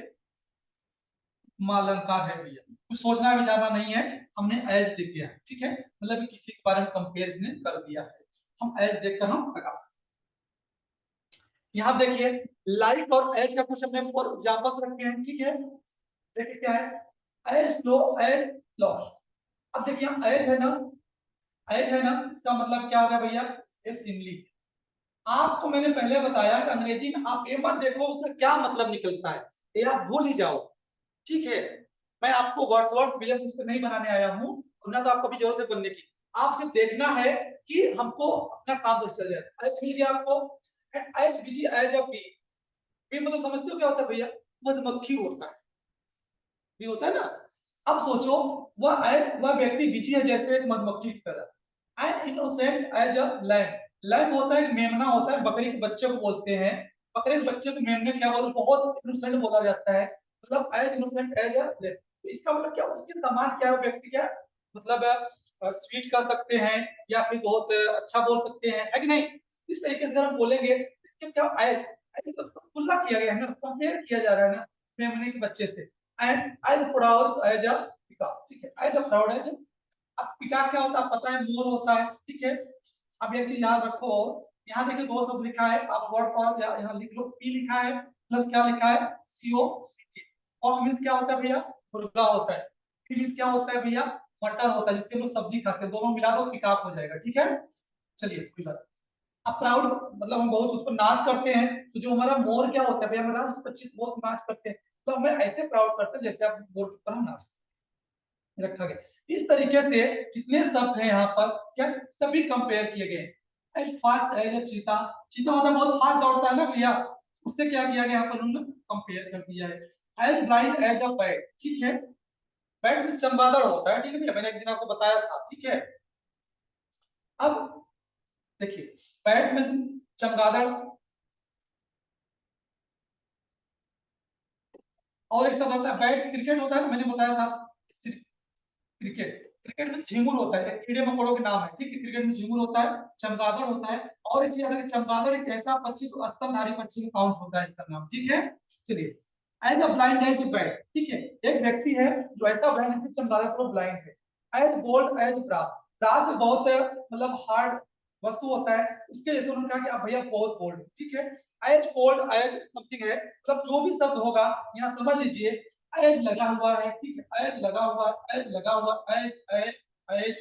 मालंकार है भैया, कुछ सोचना विचारना नहीं है, हमने एज देख दिया है, ठीक है, मतलब किसी के बारे में कंपेरिजन कर दिया है, हम एज देखकर हम लगा सकते हैं। यहाँ देखिए लाइक और एज का कुछ हमने फॉर एग्जांपल्स रखे हैं, ठीक है। देखिए क्या है, एज लो एज लो। अब देखिए एज है ना, एज है ना, इसका मतलब क्या होगा भैया? ये सिमली। आपको मैंने पहले बताया कि अंग्रेजी में आप ये मत देखो उसका क्या मतलब निकलता है, ये आप भूल ही जाओ, ठीक है। मैं आपको वर्ड्सवर्थ विलियम्स इस पे नहीं बनाने आया हूँ, और ना तो आपको भी जरूरत है बनने की। आप सिर्फ देखना है कि हमको अपना काम बस चल जाए। एज मिल गया आपको, as busy as a bee. Bee मतलब समझते हो क्या होता है भैया? मधुमक्खी होता है, बी होता है ना। अब सोचो, वह व्यक्ति बिजी है जैसे एक मधुमक्खी की तरह। An innocent as a lamb. Lamb होता है, मेमना होता है, बकरी के बच्चे को बोलते हैं। बकरे के बच्चे को मेमने क्या बोलते हैं? बहुत इनोसेंट बोला जाता है, मतलब as innocent as a lamb. तो इसका मतलब क्या, उसके समान क्या है व्यक्ति, क्या मतलब स्वीट कर सकते हैं, या फिर बहुत अच्छा बोल सकते हैं, है कि नहीं? इस तरीके से अगर हम बोलेंगे तो क्या एज, एज तो तुलना किया गया है ना, कंपेयर किया जा रहा है ना मेमने के बच्चे से। And as proud as a peacock, ठीक है, एज अ प्राउड एज। अब पीकॉक क्या होता है पता है? मोर होता है, ठीक है। अब ये चीज याद रखो, यहाँ देखिए दो शब्द लिखा है, आप वर्ड पर यहाँ लिख लो, पी लिखा है प्लस क्या लिखा है? सीओ सी के। और मीन्स क्या होता है भैया? मुर्गा होता है। पी मीन्स क्या होता है भैया? मटर होता है, जिसके लोग सब्जी खाते हैं, दोनों मिला दो पीकॉक हो जाएगा, ठीक है। चलिए कोई बात। अब प्राउड मतलब हम बहुत उस पर नाच करते हैं, तो जो हमारा मोर क्या होता है भैया? हमारा राष्ट्र पक्षी बहुत नाच करते हैं, तो हमें ऐसे प्राउड करते हैं जैसे आप मोर की तरह नाच रखा गया। इस तरीके से जितने शब्द हैं यहाँ पर, क्या सभी कंपेयर किए गए। एज फास्ट एज ए चीता, चीता मतलब बहुत फास्ट दौड़ता है ना भैया, उससे क्या किया गया यहाँ पर? उन्होंने कंपेयर कर दिया है। As blind as a bat, ठीक है, बैट में चमगादड़ होता है, ठीक है भैया, मैंने एक दिन आपको बताया था, ठीक है। अब देखिए बैट में चमगादड़, और एक शब्द होता है बैट, क्रिकेट होता है ना, मैंने बताया था क्रिकेट। क्रिकेट में झिंगुर होता है, एक कीड़े मकोड़ों के नाम है, ठीक है, क्रिकेट में झिंगुर होता है, चमगादड़ होता है। और इस चीज चमगादड़ एक ऐसा पक्षी जो स्तनधारी पक्षी में काउंट होता है, इसका नाम, ठीक है। चलिए, as a blind as bat, ठीक है, एक व्यक्ति है जो ऐसा ब्लाइंड है, चमगादड़ को ब्लाइंड है। As gold as brass. Brass बहुत मतलब हार्ड वस्तु होता है, उसके जैसे उन्होंने कहा कि आप भैया बहुत गोल्ड, ठीक है। एज गोल्ड एज समथिंग है, मतलब जो भी शब्द होगा यहाँ समझ लीजिए एज लगा हुआ है, ठीक है, एज लगा हुआ, एज लगा हुआ, as as as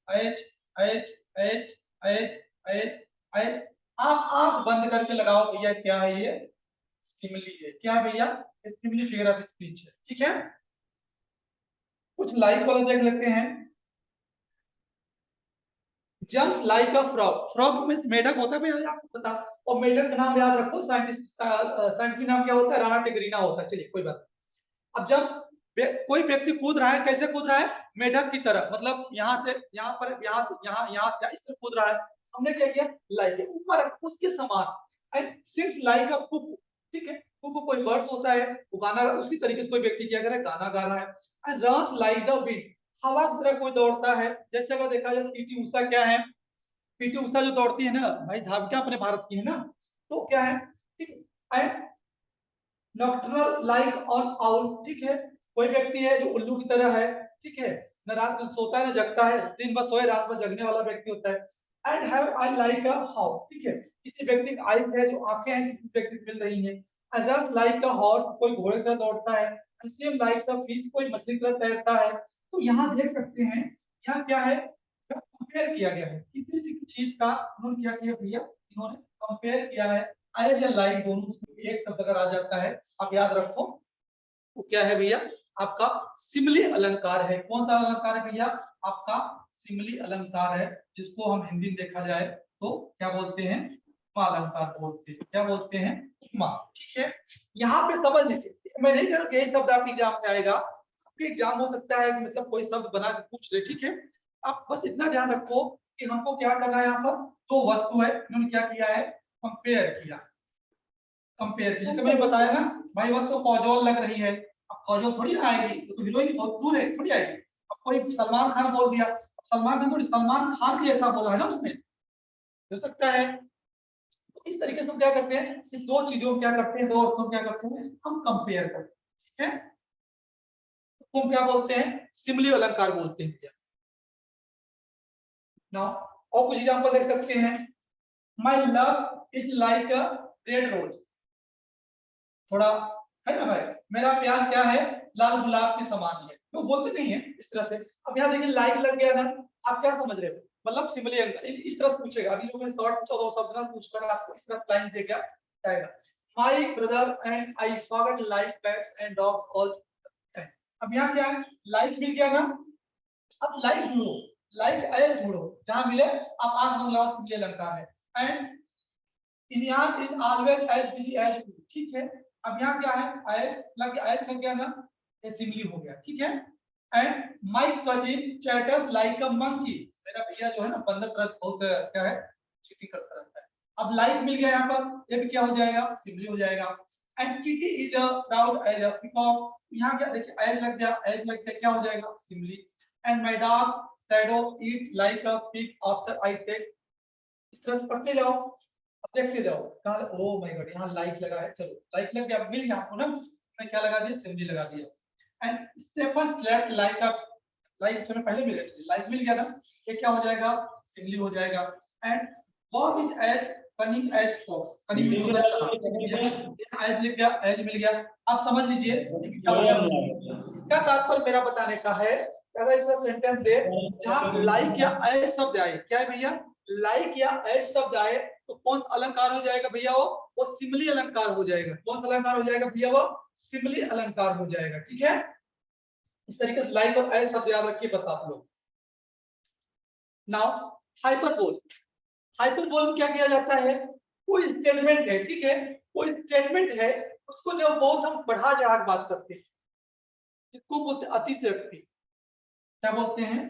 as as as as as as. आप आंख बंद करके लगाओ भैया, क्या है ये? सिमिली है। क्या है भैया? सिमिली फिगर ऑफ स्पीच है, ठीक है। कुछ लाइक वाला देख लेते हैं। Jumps like a frog. Frog means मेढक होता है भैया, आपको पता। और मेढक का नाम याद रखो, साइंटिस्ट साइंटिफिक नाम क्या होता है? राणा टिगरीना होता है। चलिए कोई बात। अब जब कोई व्यक्ति कूद रहा है, कैसे कूद रहा है? मेढक की तरह, मतलब यहाँ से यहाँ पर, यहाँ से यहाँ, यहाँ से इस तरह कूद रहा है। हमने क्या किया? लाइक ऊपर उसके समान। And sings like a cuckoo, ठीक है, कुकू कोई बर्ड्स होता है, वो गाना, उसी तरीके से कोई व्यक्ति क्या कर रहा है? गाना गा रहा है। And runs like the wind, हवा की तरह कोई दौड़ता है। जैसे अगर देखा जाए पीटी उषा क्या है, पीटी उषा जो दौड़ती है ना भाई, धाविका अपने भारत की है ना, तो क्या है, ठीक है। नॉक्टर्नल लाइक ऑन आउल, ठीक है, कोई व्यक्ति है जो उल्लू की तरह है, ठीक है, न रात में सोता है न जगता है, दिन भर सोए रात में जगने वाला व्यक्ति होता है। And have I like a how, ठीक है, किसी व्यक्ति की आईज है, जो आंखें हैं, किसी व्यक्ति को मिल रही हैं। And run like a horse, कोई घोड़े की तरह दौड़ता है। And swim like a fish, कोई मछली की तरह तैरता है। तो यहाँ देख सकते हैं, यहाँ क्या है? कंपेयर किया गया है किसी भी चीज का। उन्होंने क्या किया भैया? इन्होंने कंपेयर किया है। एज या लाइक दोनों एक शब्द अगर आ जाता है, आप याद रखो वो क्या है भैया? आपका सिमली अलंकार है। कौन सा अलंकार है भैया? आपका सिमली अलंकार है, जिसको हम हिंदी में देखा जाए तो क्या बोलते हैं? उपमा अलंकार बोलते हैं। क्या बोलते हैं? उपमा, ठीक है। यहाँ पे समझ लीजिए, मैं नहीं कह रहा यही शब्द आपके एग्जाम में आएगा। आपके एग्जाम हो सकता है कि मतलब कोई शब्द बना के पूछ ले, ठीक है। आप बस इतना ध्यान रखो कि हमको क्या करना है, यहाँ पर दो वस्तु है, इन्होंने क्या किया है? कंपेयर किया। कंपेयर किया, जैसे मैंने बताया ना भाई, वक्त तो कौजोल लग रही है। अब कौजोल थोड़ी आएगी, तो हीरोइन बहुत दूर है, थोड़ी आएगी। अब कोई सलमान खान बोल दिया, सलमान खान थोड़ी सलमान खान के जैसा बोला है ना उसने, हो सकता है। तो इस तरीके से हम क्या करते हैं? सिर्फ दो चीजों को क्या करते हैं, दो वस्तुओं को क्या करते हैं? हम कंपेयर करते हैं, ठीक है। तो हम क्या बोलते हैं? सिमली अलंकार बोलते हैं। नाउ और कुछ एग्जांपल देख सकते हैं। My love is like a red rose, थोड़ा है ना भाई, मेरा प्यार क्या है? लाल गुलाब के समान है। तो बोलते नहीं है इस तरह से। अब यहाँ देखिए लाइक लग गया ना, आप क्या समझ रहे हो? मतलब सिमिली इस तरह से पूछेगा। अभी जो मैंने शॉर्ट पूछा दो शब्द ना पूछकर आपको इस तरह लाइन देगा जाएगा। My brother and I forgot like pets and dogs all time. अब यहाँ क्या है? लाइक मिल गया ना, अब लाइक ढूंढो, लाइक एज ढूंढो, जहां मिले आप आंख बंद लगाओ, सिमिली अलंकार है। एंड इनियान is always as busy as you, ठीक है। अब यहाँ क्या है? एज लग गया ना, ये सिमली हो गया, ठीक है। And my cousin chatters like a monkey, मेरा भैया जो है ना बंदर तरह बहुत क्या है? चीटिंग करता रहता है। अब लाइक मिल गया यहाँ पर, ये भी क्या हो जाएगा? सिमली हो जाएगा। And Kitty is a proud as a peacock, यहाँ क्या देखिए एज लग गया, एज लग गया, क्या हो जाएगा? Simile. And my dog shadow eat like a pig after I take. इस तरह से पढ़ते जाओ, अब देखते जाओ कहाँ। ओ माय गॉड, यहाँ लाइक लगा है, चलो लाइक लग गया, मिल गया आपको ना। मैं क्या लगा दिया? सिमली लगा दिया। And Stefan slept like a, like चलो पहले मिल गया, लाइक मिल गया ना, ये क्या हो जाएगा? सिमली हो जाएगा। And Bob is as cunning as fox, cunning में सोचा चला, एज लिख गया, एज मिल गया। अब समझ लीजिए क्या हो गया। इसका तात्पर्य मेरा बताने का है कि अगर इसका सेंटेंस दे जहां लाइक या एज शब्द आए, क्या है भैया? लाइक या एज शब्द आए, तो कौन सा अलंकार हो जाएगा भैया? वो सिमली अलंकार हो जाएगा। कौन सा अलंकार हो जाएगा भैया? वो सिमली अलंकार हो जाएगा, ठीक है। इस तरीके से लाइक और एज शब्द याद रखिए बस आप लोग। नाउ हाइपरबोल, हाइपरबोल में क्या किया जाता है? कोई स्टेटमेंट है, ठीक है, कोई स्टेटमेंट है, उसको जब बहुत हम बढ़ा चढ़ा के बात करते हैं, जिसको बोलते हैं अतिशयोक्ति, क्या बोलते हैं?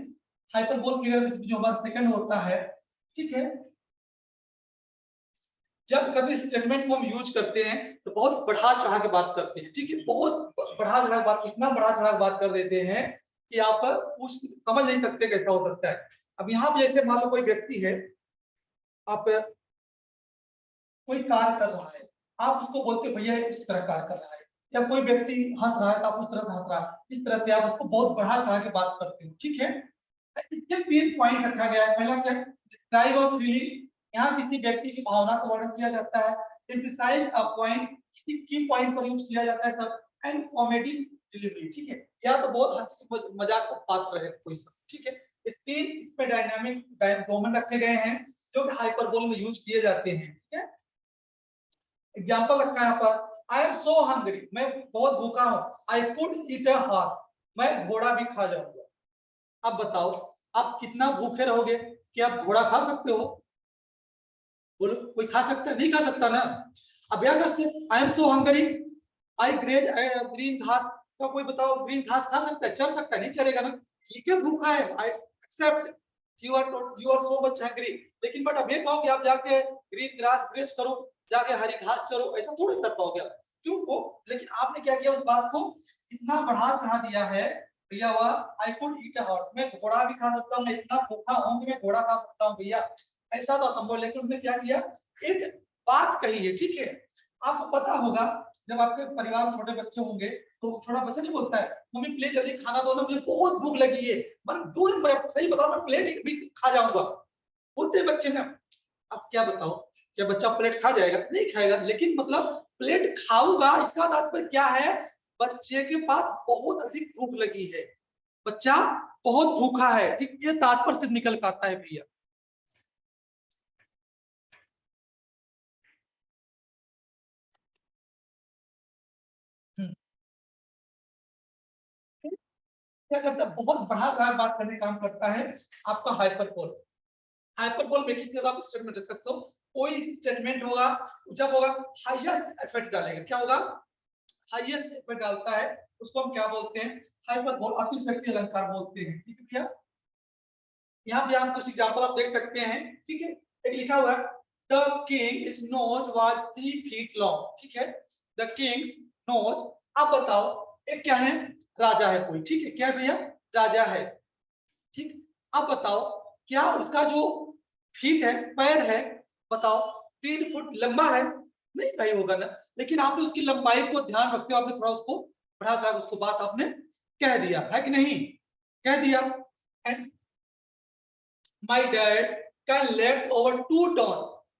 हाइपरबोल फिगर जो हमारा सेकंड होता है, ठीक है। जब कभी स्टेटमेंट को हम यूज करते हैं तो बहुत बढ़ा चढ़ा के बात करते हैं, ठीक है, बहुत बढ़ा चढ़ा बात, इतना बढ़ा चढ़ा बात कर देते हैं कि आप कुछ समझ नहीं सकते कैसा हो सकता है। अब यहाँ पे जैसे मान लो कोई व्यक्ति है, आप कोई कार्य कर रहा है, आप उसको बोलते भैया इस तरह कार्य कर रहा है, या कोई व्यक्ति हंस रहा है तो आप उस तरह से हंस रहा है, इस तरह से आप उसको बहुत बढ़ा चढ़ा के बात करते हो, ठीक है। इसके 3 पॉइंट रखा गया है। पहला क्या, डिस्क्राइब ऑफ फीलिंग, यहाँ किसी व्यक्ति की भावना का वर्णन किया जाता है। एम्फसाइज अ पॉइंट, किसी की पॉइंट पर यूज किया जाता है तब। एंड कॉमेडी डिलीवरी, ठीक है, या तो बहुत हंसी मजाक का पात्र है कोई सब, ठीक है। ये 3 इसमें डायनामिक डोमेन रखे गए हैं जो कि हाइपरबोल में यूज किए जाते हैं, ठीक है। एग्जांपल रखा है यहाँ पर, आई एम सो हंग्री, मैं बहुत भूखा हूं। I could eat a horse, मैं घोड़ा भी खा जाऊंगा। अब बताओ, आप कितना भूखे रहोगे कि आप घोड़ा खा सकते हो? बोलो, कोई खा सकता है? नहीं खा सकता ना। अब यह I am so hungry, I graze green घास, तो कोई बताओ ग्रीन घास खा सकता है? चल सकता है? नहीं चलेगा ना। ठीक है, भूखा है, I accept, you are so much hungry, लेकिन बट अब ये कहो कि आप जाके ग्रीन ग्रास ग्रेज करो, जाके हरी घास चरो, ऐसा थोड़ी कर पाओगे आप। क्यों को? लेकिन आपने क्या किया, उस बात को इतना बढ़ा चढ़ा दिया है भैया। वह I could eat a horse, मैं घोड़ा भी खा सकता हूँ, मैं इतना भूखा हूँ कि मैं घोड़ा खा सकता हूँ भैया, ऐसा तो असंभव। लेकिन उसने क्या किया, एक बात कही है, ठीक है। आपको पता होगा, जब आपके परिवार में छोटे बच्चे होंगे तो छोटा बच्चा नहीं बोलता है, मम्मी प्लीज जल्दी खाना दो ना, मुझे बहुत भूख लगी है, मैं दो, मैं सही बताओ, मैं प्लेट भी खा जाऊंगा, बोलते बच्चे ना। अब क्या बताओ, क्या बच्चा प्लेट खा जाएगा? नहीं खाएगा। लेकिन मतलब प्लेट खाऊंगा, इसका तात्पर्य क्या है, बच्चे के पास बहुत अधिक भूख लगी है, बच्चा बहुत भूखा है, ठीक, ये तात्पर्य सिर्फ निकल के आता है भैया। क्या करता है, बहुत बढ़ा चढ़ा बात करने का काम करता है आपका हाइपरबोल। हाइपरबोल में किस तरह आप स्टेटमेंट रख सकते हो, कोई स्टेटमेंट होगा, जब होगा हाईएस्ट इफेक्ट डालेगा, क्या होगा, हाईएस्ट इफेक्ट डालता है, उसको हम क्या बोलते हैं, हाइपरबोल, अतिशयोक्ति अलंकार बोलते हैं, ठीक है भैया। यहाँ पे हम कुछ एग्जांपल आप देख सकते हैं, ठीक है। एक लिखा हुआ है, the king is nose was 3 feet long, ठीक है। द किंग्स नोज, अब बताओ, एक क्या है, राजा है कोई, ठीक है, क्या है भैया, राजा है, ठीक। अब बताओ, क्या उसका जो फीट है, पैर है, बताओ 3 फुट लंबा है? नहीं भाई, होगा ना। लेकिन आपने उसकी लंबाई को ध्यान रखते हो, आपने थोड़ा उसको बढ़ा चढ़ा उसको बात आपने कह दिया है कि नहीं, कह दिया। And my dad can lift over 2 ton,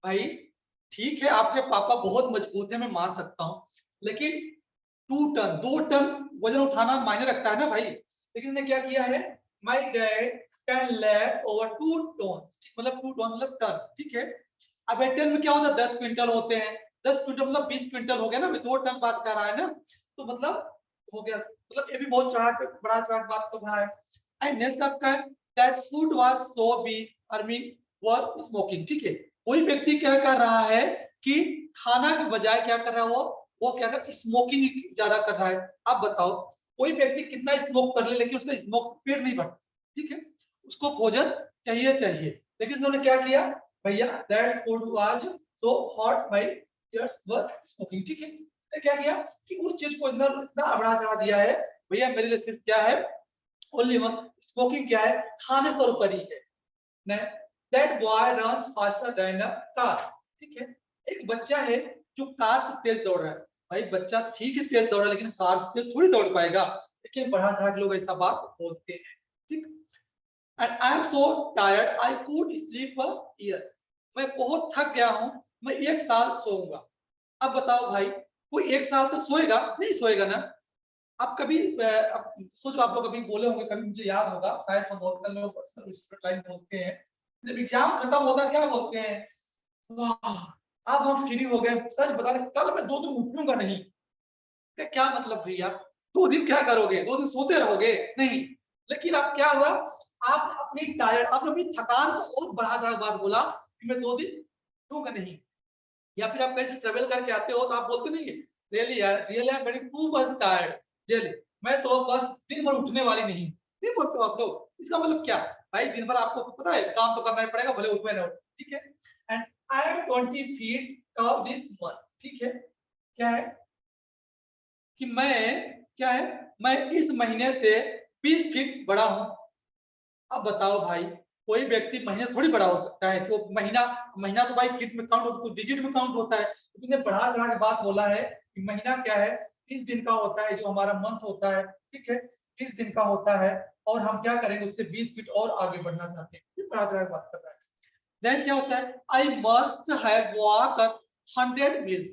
भाई ठीक है, आपके पापा बहुत मजबूत है, मैं मान सकता हूँ, लेकिन 2 टन, 2 टन वजन उठाना मायने रखता है ना भाई। लेकिन इसने क्या किया है, my dad can lift over 2 ton, मतलब 2 टन मतलब टन, ठीक है। अब एक टन में क्या होता है, 10 क्विंटल होते हैं, 10 क्विंटल मतलब 20 क्विंटल हो गया ना, 2 टन बात कर रहा है ना, तो मतलब हो गया, मतलब ये भी बहुत चढ़ा बड़ा चढ़ा बात कर रहा है। एंड नेक्स्ट आपका है, that food was so be, army were smoking, ठीक है। कोई व्यक्ति क्या कर रहा है कि खाना के बजाय क्या कर रहा है, वो क्या कर, स्मोकिंग ज्यादा कर रहा है। अब बताओ, कोई व्यक्ति कितना स्मोक कर ले, लेकिन उसका स्मोक पेट नहीं भरता, ठीक है, उसको भोजन चाहिए चाहिए। लेकिन उन्होंने क्या किया, भैया that food was so hot, my years were smoking, ठीक है। तो क्या किया कि उस चीज को इतना इतना बढ़ा चढ़ा दिया है, भैया मेरे लिए सिर्फ क्या है, ओनली वन, स्मोकिंग क्या है, खाने से ऊपर ही है। That boy runs faster than a car, ठीक है। एक बच्चा है जो कार से तेज दौड़ रहा है, भाई बच्चा ठीक है तेज दौड़ रहा है, लेकिन कार से तेज थोड़ी दौड़ पाएगा। लेकिन बढ़ा चढ़ा के लोग ऐसा बात बोलते हैं, ठीक। And I am so tired I could sleep a year, मैं बहुत थक गया हूं, मैं 1 साल सोऊंगा। अब बताओ भाई, कोई 1 साल तो सोएगा नहीं, सोएगा ना। आप कभी अब सोचो, आप लोग कभी बोले होंगे, कभी मुझे याद होगा शायद, हम बहुत सारे लोग अक्सर स्टूडेंट लाइफ बोलते हैं, जब एग्जाम खत्म होता है क्या बोलते हैं, वाह अब हम फ्री हो गए, सच बता रहे कल मैं 2 दिन उठूंगा नहीं। क्या मतलब भैया, 2 दिन क्या करोगे, 2 दिन सोते रहोगे? नहीं। लेकिन अब क्या हुआ, आप अपनी टायर्ड, आपने अपनी थकान को और बढ़ा चढ़ा बात बोला कि मैं 2 दिन उठूंगा नहीं। या फिर आप कहीं से ट्रेवल करके आते हो तो आप बोलते नहीं, रियली यार, really I am very too much tired, really मैं तो बस दिन भर उठने वाली नहीं, नहीं बोलते हो आप लोग। इसका मतलब क्या, भाई दिन भर आपको पता है काम तो करना ही पड़ेगा, भले उठे ना उठे, ठीक है। And I am 20 feet of this month, ठीक है, क्या है कि मैं क्या है, मैं इस महीने से 20 फीट बड़ा हूं। अब बताओ भाई, कोई व्यक्ति महीने थोड़ी बड़ा हो सकता है, तो महीना, महीना तो भाई फीट में काउंट होता है, डिजिट में काउंट होता है। तुमने बढ़ा चढ़ा के बात बोला है कि महीना क्या है, 30 दिन का होता है, जो हमारा मंथ होता है, ठीक है, 30 दिन का होता है। और हम क्या करेंगे उससे 20 फीट और आगे बढ़ना चाहते हैं, ये पैराग्राफ बात कर रहा है। देन क्या होता है, I must have walk 100 meals.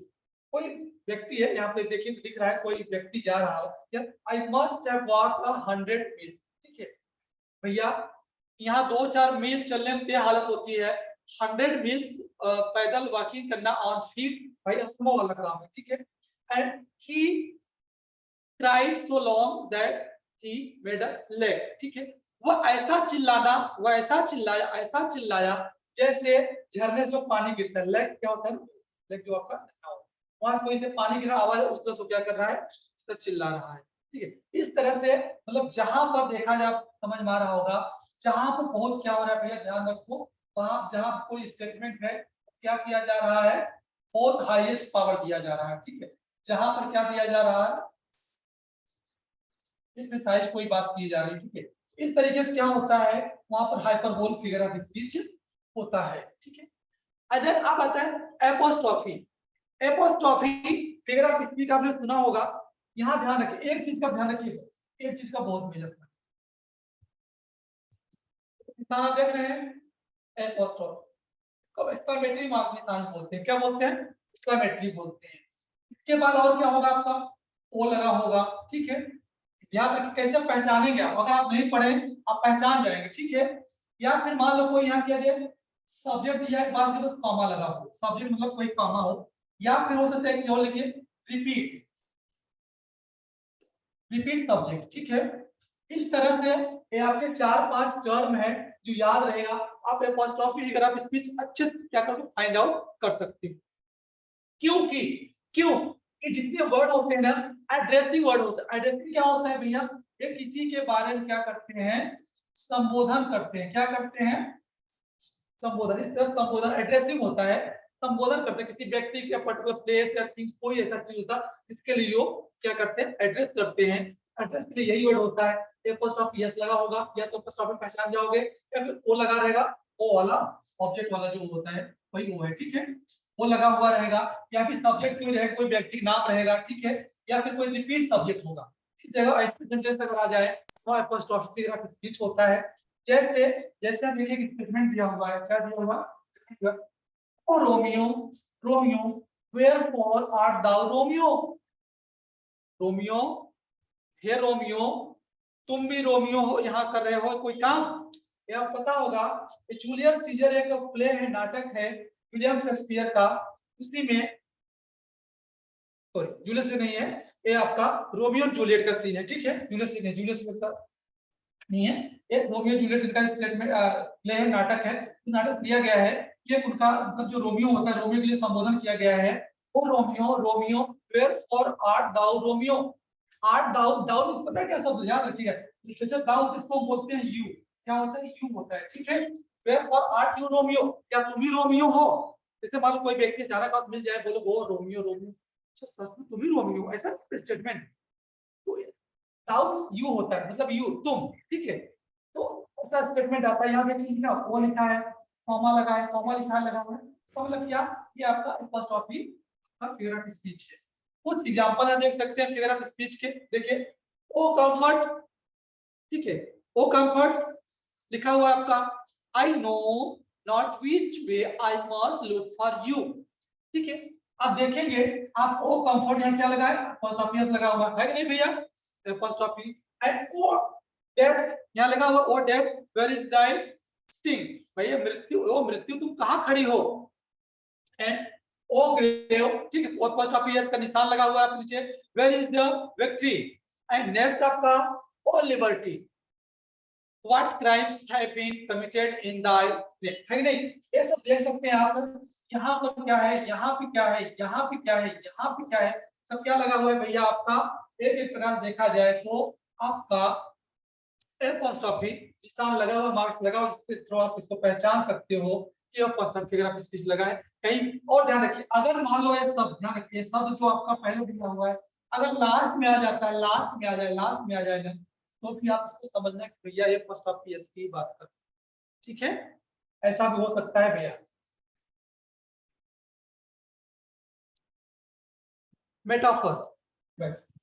कोई व्यक्ति है, यहाँ पे देखिए दिख रहा है कोई व्यक्ति जा रहा है, I must have walk 100 meals, ठीक है भैया। यहाँ 2-4 मील चलने में क्या हालत होती है, 100 मील्स पैदल वॉकिंग करना ऑन फीट भाई असंभव वाला काम है, ठीक है। And he cried so long that he made a leg, ठीक है। वह ऐसा चिल्लाना, वह ऐसा चिल्लाया जैसे झरने से पानी गिरता है। लेग क्या होता है, लेग जो आपका वहां से कोई से पानी गिरा आवाज उस तरह से क्या कर रहा है, इस तरह चिल्ला रहा है, ठीक है। इस तरह से मतलब जहां पर देखा जाए समझ में आ रहा होगा, जहां पर बहुत क्या हो रहा है भैया ध्यान रखो, वहां जहां कोई स्टेटमेंट है क्या किया जा रहा है, फोर्थ हाईएस्ट पावर दिया जा रहा है, ठीक है। जहां पर क्या दिया जा रहा है, इसमें साइज कोई बात की जा रही है, ठीक है। इस तरीके से क्या होता है, वहां पर हाइपरबोल फिगर ऑफ स्पीच होता है, ठीक है। अगर अब आता है apostrophe. Apostrophe figure of speech आपने सुना होगा। यहां ध्यान रखिए, एक चीज का ध्यान रखिएगा, एक चीज का बहुत मेजर है, निशान आप देख रहे हैं एपोस्ट्रोफी को एक्सक्लेमेटरी मार्क निशान बोलते हैं, क्या बोलते हैं, एक्सक्लेमेटरी बोलते हैं। इसके बाद और क्या होगा, आपका ओ लगा होगा, ठीक है। याद रखिए कैसे पहचानेंगे आप, अगर आप नहीं पढ़े आप पहचान जाएंगे, ठीक है। या फिर मान लो कोई यहाँ क्या दे सब्जेक्ट दिया है, बात से बस कॉमा लगा हो, सब्जेक्ट मतलब कोई कॉमा हो, या फिर हो सकता है कि और लिखिए रिपीट, रिपीट सब्जेक्ट, ठीक है। इस तरह से ये आपके 4-5 टर्म है जो याद रहेगा, आप एपोस्ट्रोफी अगर आप स्पीच अच्छे से क्या करोगे फाइंड आउट कर सकते हो। क्योंकि क्यों कि जितने वर्ड होते हैं ना, एड्रेसिंग वर्ड होता है। एड्रेसिंग क्या होता है भैया, ये किसी के बारे में क्या करते हैं, संबोधन करते हैं, क्या करते हैं, संबोधन। इस तरह संबोधन एड्रेसिंग होता है, संबोधन करते हैं किसी व्यक्ति के पर्टिकुलर प्लेस या थिंग्स, कोई ऐसा चीज होता है इसके लिए वो क्या करते हैं, एड्रेस करते हैं। एड्रेस के लिए यही वर्ड होता है। ए फर्स्ट ऑफ यस लगा होगा, या तो फर्स्ट ऑफ पहचान जाओगे, या फिर ओ लगा रहेगा, ओ वाला ऑब्जेक्ट वाला जो होता है वही वो है, ठीक है। वो लगा हुआ रहेगा, या फिर सब्जेक्ट कोई रहेगा, कोई व्यक्ति नाम रहेगा, ठीक है। या फिर कोई रिपीट सब्जेक्ट होगा। इस जगह ऐसे सेंटेंस अगर आ जाए तो फर्स्ट ऑफ स्पीच होता है। जैसे जैसे देखिए कि स्टेटमेंट दिया हुआ है, क्या दिया हुआ है, ओ Romeo, Romeo wherefore art thou Romeo, Romeo हे रोमियो, तुम भी रोमियो हो, यहाँ कर रहे हो कोई काम। ये आपको पता होगा जूलियस सीजर एक प्ले है, नाटक है विलियम शेक्सपियर का, उसी में सॉरी जूलियस नहीं है, ये आपका रोमियो जूलियट का सीन है, ठीक है। जूलियस नहीं है, जूलियस का नहीं है, एक रोमियो जूलियट का स्टेटमेंट प्ले है, नाटक है। नाटक दिया गया है कि उनका मतलब जो रोमियो होता है, रोमियो के लिए संबोधन किया गया है, ओ Romeo Romeo where for art thou Romeo. Art thou, thou means पता है क्या शब्द, याद रखिएगा लिटरेचर दाउ किसको बोलते हैं, यू, क्या होता है, यू होता है, ठीक है। Where for art you Romeo, क्या तुम ही रोमियो हो। जैसे मान लो कोई व्यक्ति अचानक आप मिल जाए, बोलो वो रोमियो रोमियो, अच्छा सच में तुम ही रोमियो हो, ऐसा स्टेटमेंट। तो दाउ यू होता है, मतलब यू तुम, ठीक है। तो ऐसा स्टेटमेंट आता है, यहाँ देखिए ना वो लिखा है, कॉमा लगा है, कॉमा लिखा है लगा हुआ है, तो मतलब क्या, ये आपका फर्स्ट टॉपिक का फिगर ऑफ स्पीच है। कुछ एग्जांपल है देख सकते हैं फिगर ऑफ स्पीच के, देखिए ओ कंफर्ट, ठीक है। ओ कंफर्ट लिखा हुआ है आपका, I know not which way I must look for you, ठीक है। आप देखेंगे आप ओ कंफर्ट यहाँ क्या लगा है, फर्स्ट ऑफ लगा हुआ है कि नहीं भैया, first off and O death यहाँ लगा हुआ, O death where is thy sting, भैया मृत्यु, ओ मृत्यु तुम कहाँ खड़ी हो। एंड ओ ग्रेव, ठीक है, फोर्थ फर्स्ट ऑफ यस का निशान लगा हुआ है नीचे, where is the victory. And next आपका O liberty, what crimes have been committed in thy name, है कि नहीं। ये सब देख सकते हैं आप, यहाँ पर क्या है, यहाँ पे क्या है, यहाँ पे क्या है, यहाँ पे क्या है, सब क्या लगा हुआ है भैया आपका। एक एक प्रकार देखा जाए तो आपका एपोस्ट्रोफी निशान लगा हुआ, मार्क्स लगा हुआ, जिससे थ्रू आप इसको पहचान सकते हो कि एपोस्ट्रोफी फिगर ऑफ स्पीच लगा है कहीं। और ध्यान रखिए अगर मान लो ये शब्द, ध्यान रखिए शब्द जो आपका पहले दिया हुआ है अगर लास्ट में आ जाता है, लास्ट में आ जाए, लास्ट में आ जाए ना, तो फिर आप इसको समझना कि भैया ये फर्स्ट ऑफ एस की बात कर, ठीक है। ऐसा भी हो सकता है भैया। मेटाफर,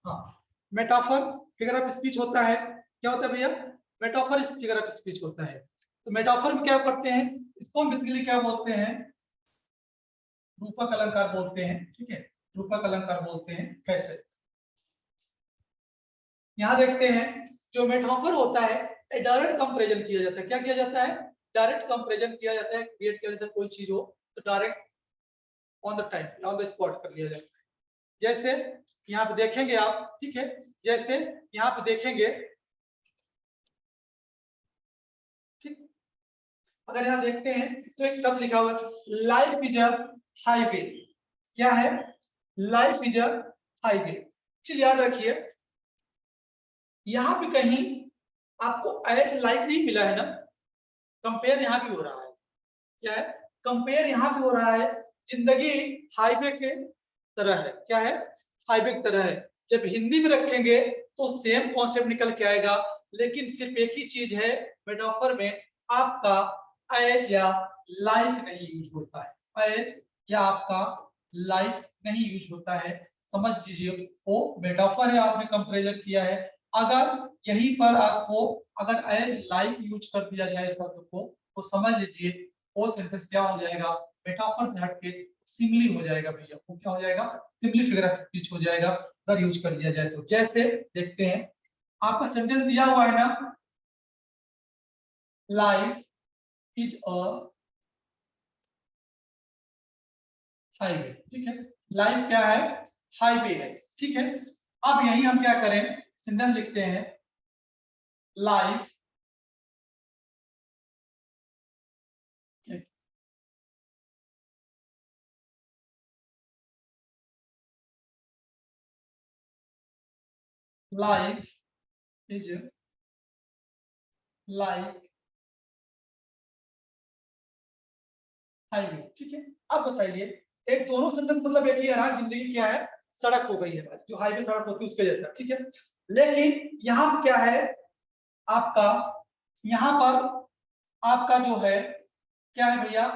हाँ मेटाफर फिगर ऑफ स्पीच होता है, क्या होता है भैया, मेटाफर इस फिगर ऑफ स्पीच होता है। तो मेटाफर में क्या करते हैं, इसको हम बेसिकली क्या बोलते हैं, रूपक अलंकार बोलते हैं, ठीक है, रूपक अलंकार बोलते हैं। कैसे, यहाँ देखते हैं जो मेटाफर होता है डायरेक्ट कंपैरिजन किया जाता है। क्या किया जाता है, डायरेक्ट कंपैरिजन किया जाता है, क्रिएट किया जाता है। कोई चीज हो तो direct on the time, on the spot कर लिया जाता है। जैसे यहाँ पे देखेंगे आप, ठीक है, जैसे यहाँ पे देखेंगे, ठीक, अगर यहाँ देखते हैं तो एक शब्द लिखा हुआ है, लाइफ इज अ हाईवे। क्या है, लाइफ इज अ हाईवे। चीज याद रखिए, यहाँ पे कहीं आपको एज लाइक नहीं मिला है ना, कंपेयर यहाँ भी हो रहा है। क्या है, कंपेयर यहाँ भी हो रहा है। जिंदगी हाईवे के तरह है। क्या है, हाईवे की तरह है। जब हिंदी में रखेंगे तो सेम कॉन्सेप्ट निकल के आएगा, लेकिन सिर्फ एक ही चीज है, मेटाफर में आपका एज या लाइक नहीं यूज होता है। एज या आपका लाइक नहीं यूज होता है, समझ लीजिए वो मेटाफर है, आपने कंपैरिजन किया है। अगर यहीं पर आपको अगर एज लाइक यूज कर दिया जाए शब्द को, तो समझ लीजिए वो सेंटेंस क्या हो जाएगा, मेटाफर से हटके सिमिली हो जाएगा भैया। वो क्या हो जाएगा, सिमिली फिगर ऑफ स्पीच हो जाएगा अगर यूज कर दिया जाए तो। जैसे देखते हैं, आपका सेंटेंस दिया हुआ है ना, लाइफ इज अ हाईवे, ठीक है, लाइफ क्या है, हाईवे है, ठीक है। अब यही हम क्या करें, सेंटेंस लिखते हैं, life life is like highway, ठीक है। अब बताइए, एक दोनों सेंटेंस मतलब एक ही है ना, जिंदगी क्या है, सड़क हो गई है, जो हाईवे सड़क होती है उसके जैसा, ठीक है। लेकिन यहाँ क्या है आपका, यहाँ पर आपका जो है क्या है भैया,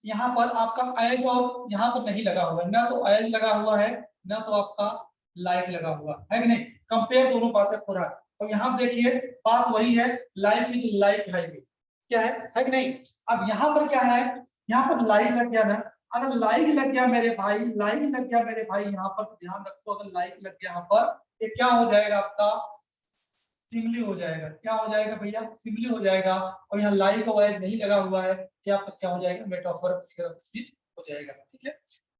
यहाँ पर आपका एज और यहाँ पर नहीं लगा हुआ है ना, तो एज लगा हुआ है ना, तो आपका लाइक लगा हुआ है कि नहीं। कंपेयर दोनों बातें हो रहा है। और यहाँ देखिए बात वही है, लाइफ इज लाइक हाईवे, क्या है कि नहीं। अब यहाँ पर क्या है, यहाँ पर लाइक लग गया ना, अगर लाइक लग गया मेरे भाई, लाइक लग गया मेरे भाई, यहाँ पर ध्यान रखो, अगर लाइक लग गया यहाँ पर, ये क्या हो जाएगा आपका, सिमली हो जाएगा। क्या हो जाएगा भैया, सिमली हो जाएगा। और यहाँ लाइक और एज नहीं लगा हुआ है, यहाँ पर क्या हो जाएगा, मेटाफर स्पीच हो जाएगा, ठीक है।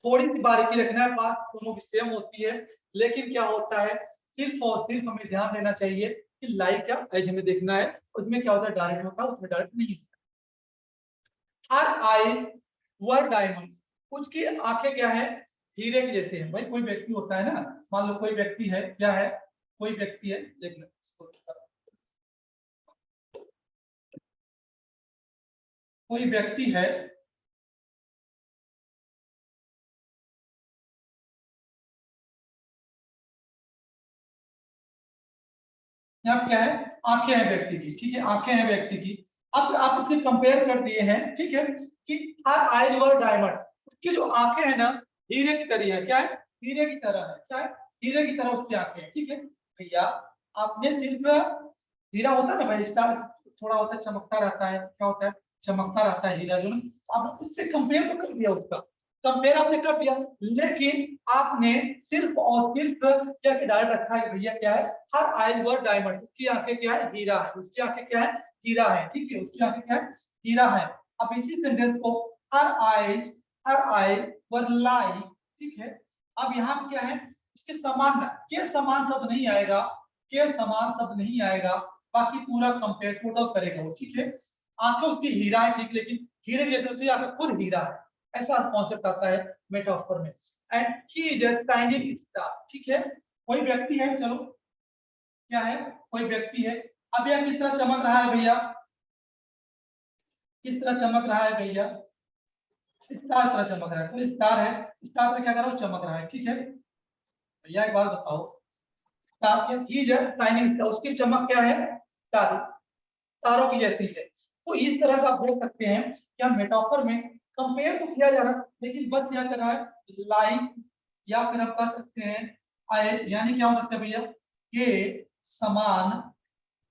थोड़ी सी बारीकी रखना है, बात दोनों की सेम होती है, लेकिन क्या होता है, सिर्फ और सिर्फ हमें ध्यान देना चाहिए कि लाइक क्या एज हमें देखना है, उसमें क्या होता है डायरेक्ट होता है, उसमें डायरेक्ट नहीं होता। हर आईज वर डायमंड, उसकी आंखें क्या है, हीरे के जैसे है। भाई कोई व्यक्ति होता है ना, मान लो कोई व्यक्ति है, क्या है, कोई व्यक्ति है, देखना, कोई व्यक्ति है, यहाँ क्या है, आंखें हैं व्यक्ति की, ठीक है, आंखें हैं व्यक्ति की। अब आप उससे कंपेयर कर दिए हैं, ठीक है, कि हर आइज वर डायमंड, उसकी जो आंखें हैं ना, हीरे की तरह है। क्या है, हीरे की तरह है। क्या है, हीरे की तरह उसकी आंखें हैं, ठीक है भैया। आपने सिर्फ हीरा होता है ना भाई, स्टार थोड़ा होता है, चमकता रहता है, क्या होता है, चमकता रहता है हीरा जो ना। आप उससे कंपेयर तो कर दिया, उसका कंपेयर आपने कर दिया, लेकिन आपने सिर्फ और सिर्फ क्या डाल रखा है भैया, क्या है, हर आइज वर डायमंड, उसकी आंखें क्या है, हीरा है, उसकी आंखें क्या है, हीरा है, ठीक है, उसकी आंखें क्या है, हीरा है। अब इसी सेंटेंस को, हर आइज वर लाइक, ठीक है। अब यहाँ क्या है, इसके समान के समान शब्द नहीं आएगा, के समान शब्द नहीं आएगा, बाकी पूरा कंपेयर टोटल करेगा वो, ठीक है। आंखें उसकी हीरा है, ठीक, लेकिन हीरे की जैसे उसकी आंखें खुद हीरा है, ऐसा कॉन्सेप्ट आता है मेटाफर में। And he is a shining star, ठीक है, कोई व्यक्ति है, चलो क्या है, कोई व्यक्ति है। अब यह किस तरह चमक रहा है भैया, किस तरह चमक रहा है भैया, स्टार तरह चमक रहा है। कोई स्टार है, स्टार तरह क्या कर रहा है, चमक रहा है, ठीक है भैया। एक बात बताओ, स्टार क्या चीज है, शाइनिंग स्टार, उसकी चमक क्या है, तारे, तारों की जैसी है। तो इस तरह का आप बोल सकते हैं कि मेटाफर में कंपेयर तो किया जा रहा है, लेकिन बस क्या कर रहा है, लाइक, या फिर आप कह सकते हैं एज, यानी क्या हो सकता है भैया, के समान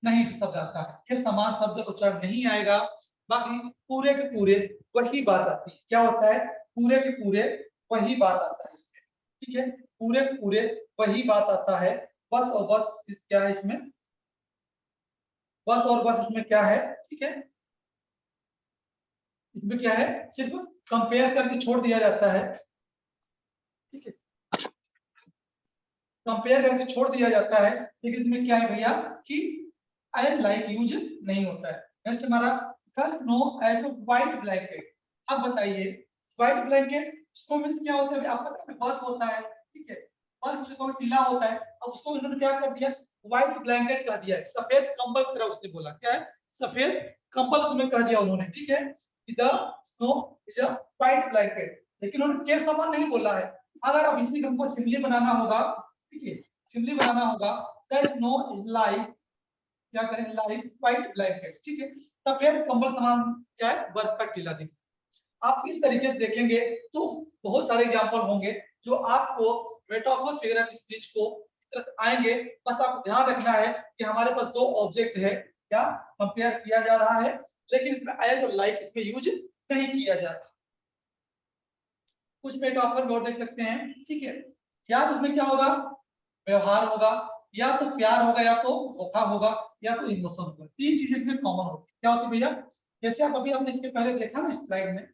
नहीं शब्द आता है, ये समान शब्द उच्चारण नहीं आएगा, बाकी पूरे के पूरे वही बात आती है। क्या होता है? पूरे के पूरे वही बात आता है इसमें, ठीक है, पूरे के पूरे वही बात आता है। बस और बस क्या है इसमें, बस और बस इसमें क्या है, ठीक है, इसमें क्या है, सिर्फ कंपेयर करके छोड़ दिया जाता है, ठीक है, कंपेयर करके छोड़ दिया जाता है, लेकिन इसमें क्या है भैया कि एज लाइक यूज नहीं होता है। नेक्स्ट हमारा first no as white blanket. अब बताइए व्हाइट ब्लैंकेट इसको मींस क्या होता है? आपको पता है बर्फ होता है, ठीक है, बर्फ से थोड़ा ढीला होता है, अब उसको इन्होंने क्या कर दिया, व्हाइट ब्लैंकेट कह दिया है, सफेद कंबल की तरह उसने बोला, क्या है, सफेद कंबल उसमें कह दिया उन्होंने, ठीक है, the snow is a white blanket, लेकिन उन्होंने के समान नहीं बोला है। अगर अब इसी को हमको सिंपली बनाना होगा, ठीक है, सिंपली बनाना होगा, द स्नो इज लाइक, क्या करें, लाइक व्हाइट ब्लैंकेट, ठीक है, सफेद कंबल समान क्या है, बर्फ का टीला दिख। आप इस तरीके से देखेंगे तो बहुत सारे एग्जांपल होंगे जो आपको मेटाफर फिगर ऑफ स्पीच को इस तरह आएंगे। बस आपको ध्यान रखना है कि हमारे पास दो ऑब्जेक्ट है, क्या कंपेयर किया जा रहा है, लेकिन इसमें एज और लाइक इसमें यूज नहीं किया जा रहा। कुछ मेटाफर और देख सकते हैं, ठीक है, या तो उसमें क्या होगा, व्यवहार होगा, या तो प्यार होगा, या तो धोखा होगा, या तो इमोशन होगा। तीन चीजें इसमें कॉमन होती है। क्या होती है भैया? जैसे आप अभी आपने इसके पहले देखा ना स्लाइड में,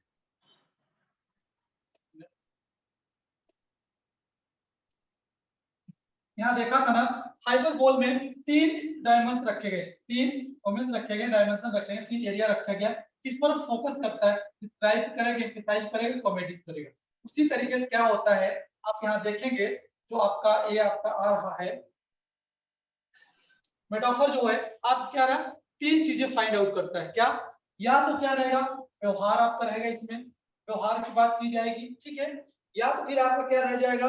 यहाँ देखा था ना, हाइपरबोल में तीन डायमेंशन रखे गए, तीन डोमेन रखे गए, डायमेंशन रखे गए, तीन एरिया रखा गया, किस पर फोकस करता है, डिस्क्राइब करेगा, एम्फसाइज करेगा, कॉमेडी करेगा। उसी तरीके से क्या होता है, आप यहाँ देखेंगे जो आपका ये आपका आ रहा है मेटाफर जो है, आप क्या रहा, तीन चीजें फाइंड आउट करता है। क्या? या तो क्या रहेगा, व्यवहार आपका रहेगा, इसमें व्यवहार की बात की जाएगी, ठीक है, या तो फिर आपका क्या रह जाएगा,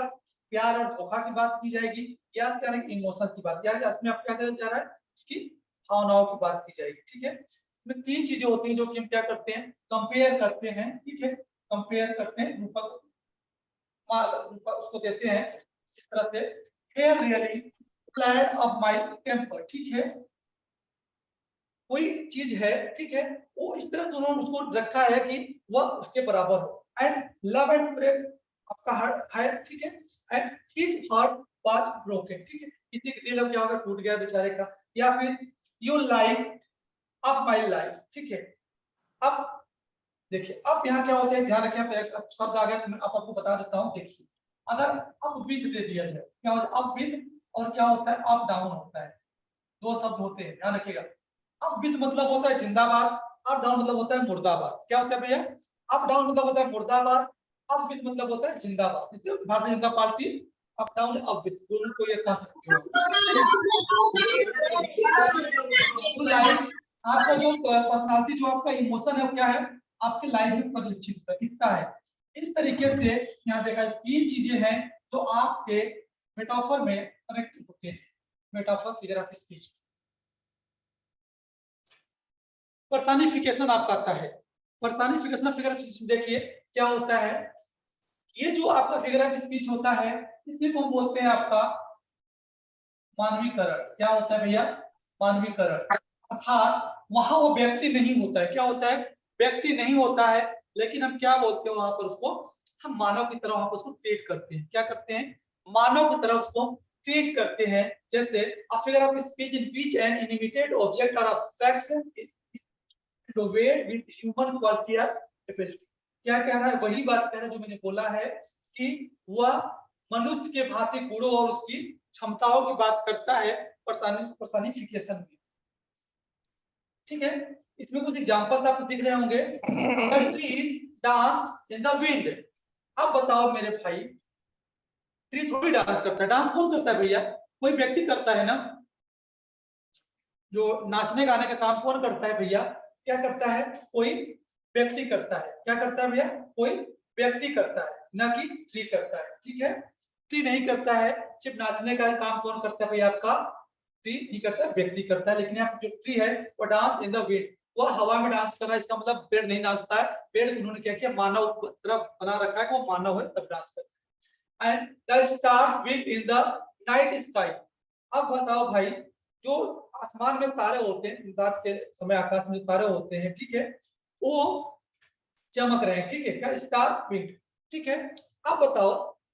प्यार और धोखा की बात की जाएगी, या क्या रहेगी, इमोशन की बात, या इसमें आप क्या करने जा रहा है, उसकी भावनाओं की बात की जाएगी, ठीक है। इसमें तीन चीजें होती हैं जो कि हम क्या करते हैं, कंपेयर करते हैं, ठीक है, कंपेयर करते हैं, रूपक उसको देते हैं इस तरह से, here really flat of my temper, ठीक है, कोई चीज है, ठीक है, वो इस तरह से उन्होंने उसको रखा है कि वह उसके बराबर हो। एंड लव एंड ब्रेक आपका हार्ट है, ठीक है, and his heart was broken, ठीक है, किसी का दिल अब क्या होगा, टूट गया बेचारे का। या फिर you like up my life, ठीक है। अब देखिए अब यहाँ क्या होता है, ध्यान रखें, आप शब्द आ गया तो मैं आपको बता देता हूँ। देखिए अगर अप विथ दे दिया जाए, क्या होता है, अप विथ, और क्या होता है, अप डाउन होता है, दो शब्द होते हैं, ध्यान रखिएगा। अप विथ मतलब होता है जिंदाबाद, अप डाउन मतलब होता है मुर्दाबाद। क्या होता है भैया? अप डाउन मतलब होता है मुर्दाबाद, अप विथ मतलब होता है जिंदाबाद। इसलिए Bharatiya Janata party up down up with दोनों को ये कह सकते हो। तो लाइफ आपका जो पर्सनालिटी, जो आपका इमोशन है, क्या है, आपके लाइफ में परिलक्षित दिखता है। इस तरीके से यहाँ देखा तीन चीजें हैं जो आपके मेटाफर में कनेक्ट होते हैं, metaphor figure of speech. Personification आपका आता है, personification of figure of speech देखिए क्या होता है, ये जो आपका फिगर ऑफ स्पीच होता है इसी को बोलते हैं आपका मानवीकरण। क्या होता है भैया? मानवीकरण, अर्थात वहां वो व्यक्ति नहीं होता है। क्या होता है? व्यक्ति नहीं होता है, लेकिन हम क्या बोलते हैं वहां पर उसको, हम मानव की तरह वहां पर उसको ट्रीट करते हैं। क्या करते हैं? मानव की तरह उसको ट्रीट करते हैं। जैसे a figure of speech in which an inanimate object or abstraction is conveyed with human quality or ability। क्या कह रहा है? वही बात कह रहा है जो मैंने बोला है कि वह मनुष्य के भांति गुणों और उसकी क्षमताओं की बात करता है पर्सनिफिकेशन में, ठीक है। इसमें कुछ एग्जांपल्स आपको दिख रहे होंगे, the trees dance in the wind. अब बताओ मेरे भाई, ट्री थोड़ी डांस करता है, डांस कौन करता है भैया? कोई व्यक्ति करता है ना। जो नाचने गाने का काम कौन करता है भैया? क्या करता है? कोई व्यक्ति करता है। क्या करता है भैया? कोई व्यक्ति करता है, ना कि ट्री करता है, ठीक है। ट्री नहीं करता है। सिर्फ नाचने का काम कौन करता है भैया? आपका ट्री नहीं करता, व्यक्ति करता है। लेकिन यहाँ जो ट्री है वो डांस इन द विंड, वो हवा में डांस कर रहा है। इसका मतलब पेड़ नहीं नाचता है, पेड़ उन्होंने क्या किया, मानव तरफ बना रखा है, वो मानव है तब डांस करता है। And the stars win in the night sky. अब बताओ भाई, जो आसमान में तारे होते हैं, रात के समय आकाश में तारे होते हैं, ठीक है, वो चमक रहे हैं, ठीक है, क्या स्टार विंड, ठीक है। अब बताओ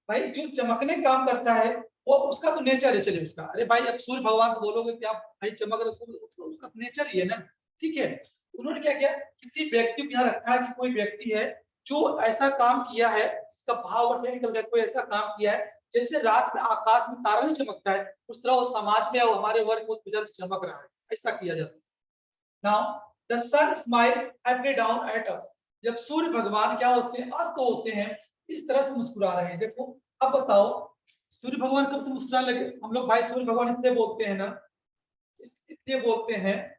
भाई, जो चमकने का काम करता है वो उसका तो नेचर है, चलिए उसका, अरे भाई अब सूर्य भगवान से बोलोगे कि आप भाई चमक रहे, उसका नेचर ही है ना, ठीक है। उन्होंने क्या किया, किसी व्यक्ति को यहाँ रखा है कि कोई व्यक्ति है जो ऐसा काम किया है, इसका भाव वर्णन निकल गया, कोई ऐसा काम किया है जैसे रात में आकाश में तारा नहीं चमकता है, उस तरह वो समाज में और हमारे वर्ग को चमक रहा है, ऐसा किया जाता है। Now the sun smile happy down at us, जब सूर्य भगवान क्या होते हैं, अस्त होते हैं, इस तरह मुस्कुरा रहे हैं। देखो अब बताओ, सूर्य भगवान कब से मुस्कुराने लगे हम लोग भाई? सूर्य भगवान इसलिए बोलते हैं ना, इसलिए बोलते हैं,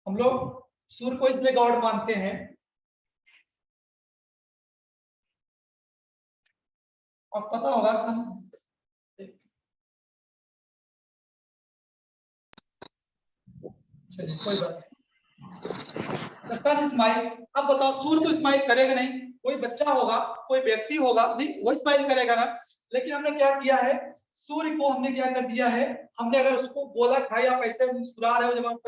हम लोग सूर्य को इसलिए गॉड मानते हैं, और पता होगा चलिए कोई बात नहीं। स्माइल, अब बताओ सूर्य तो स्माइल करेगा नहीं, कोई बच्चा होगा, कोई व्यक्ति होगा, नहीं वो स्माइल करेगा ना। लेकिन हमने क्या किया है, सूर्य को हमने क्या कर दिया है, हमने अगर उसको बोला भाई आप ऐसे मुस्कुरा रहे हो जब आप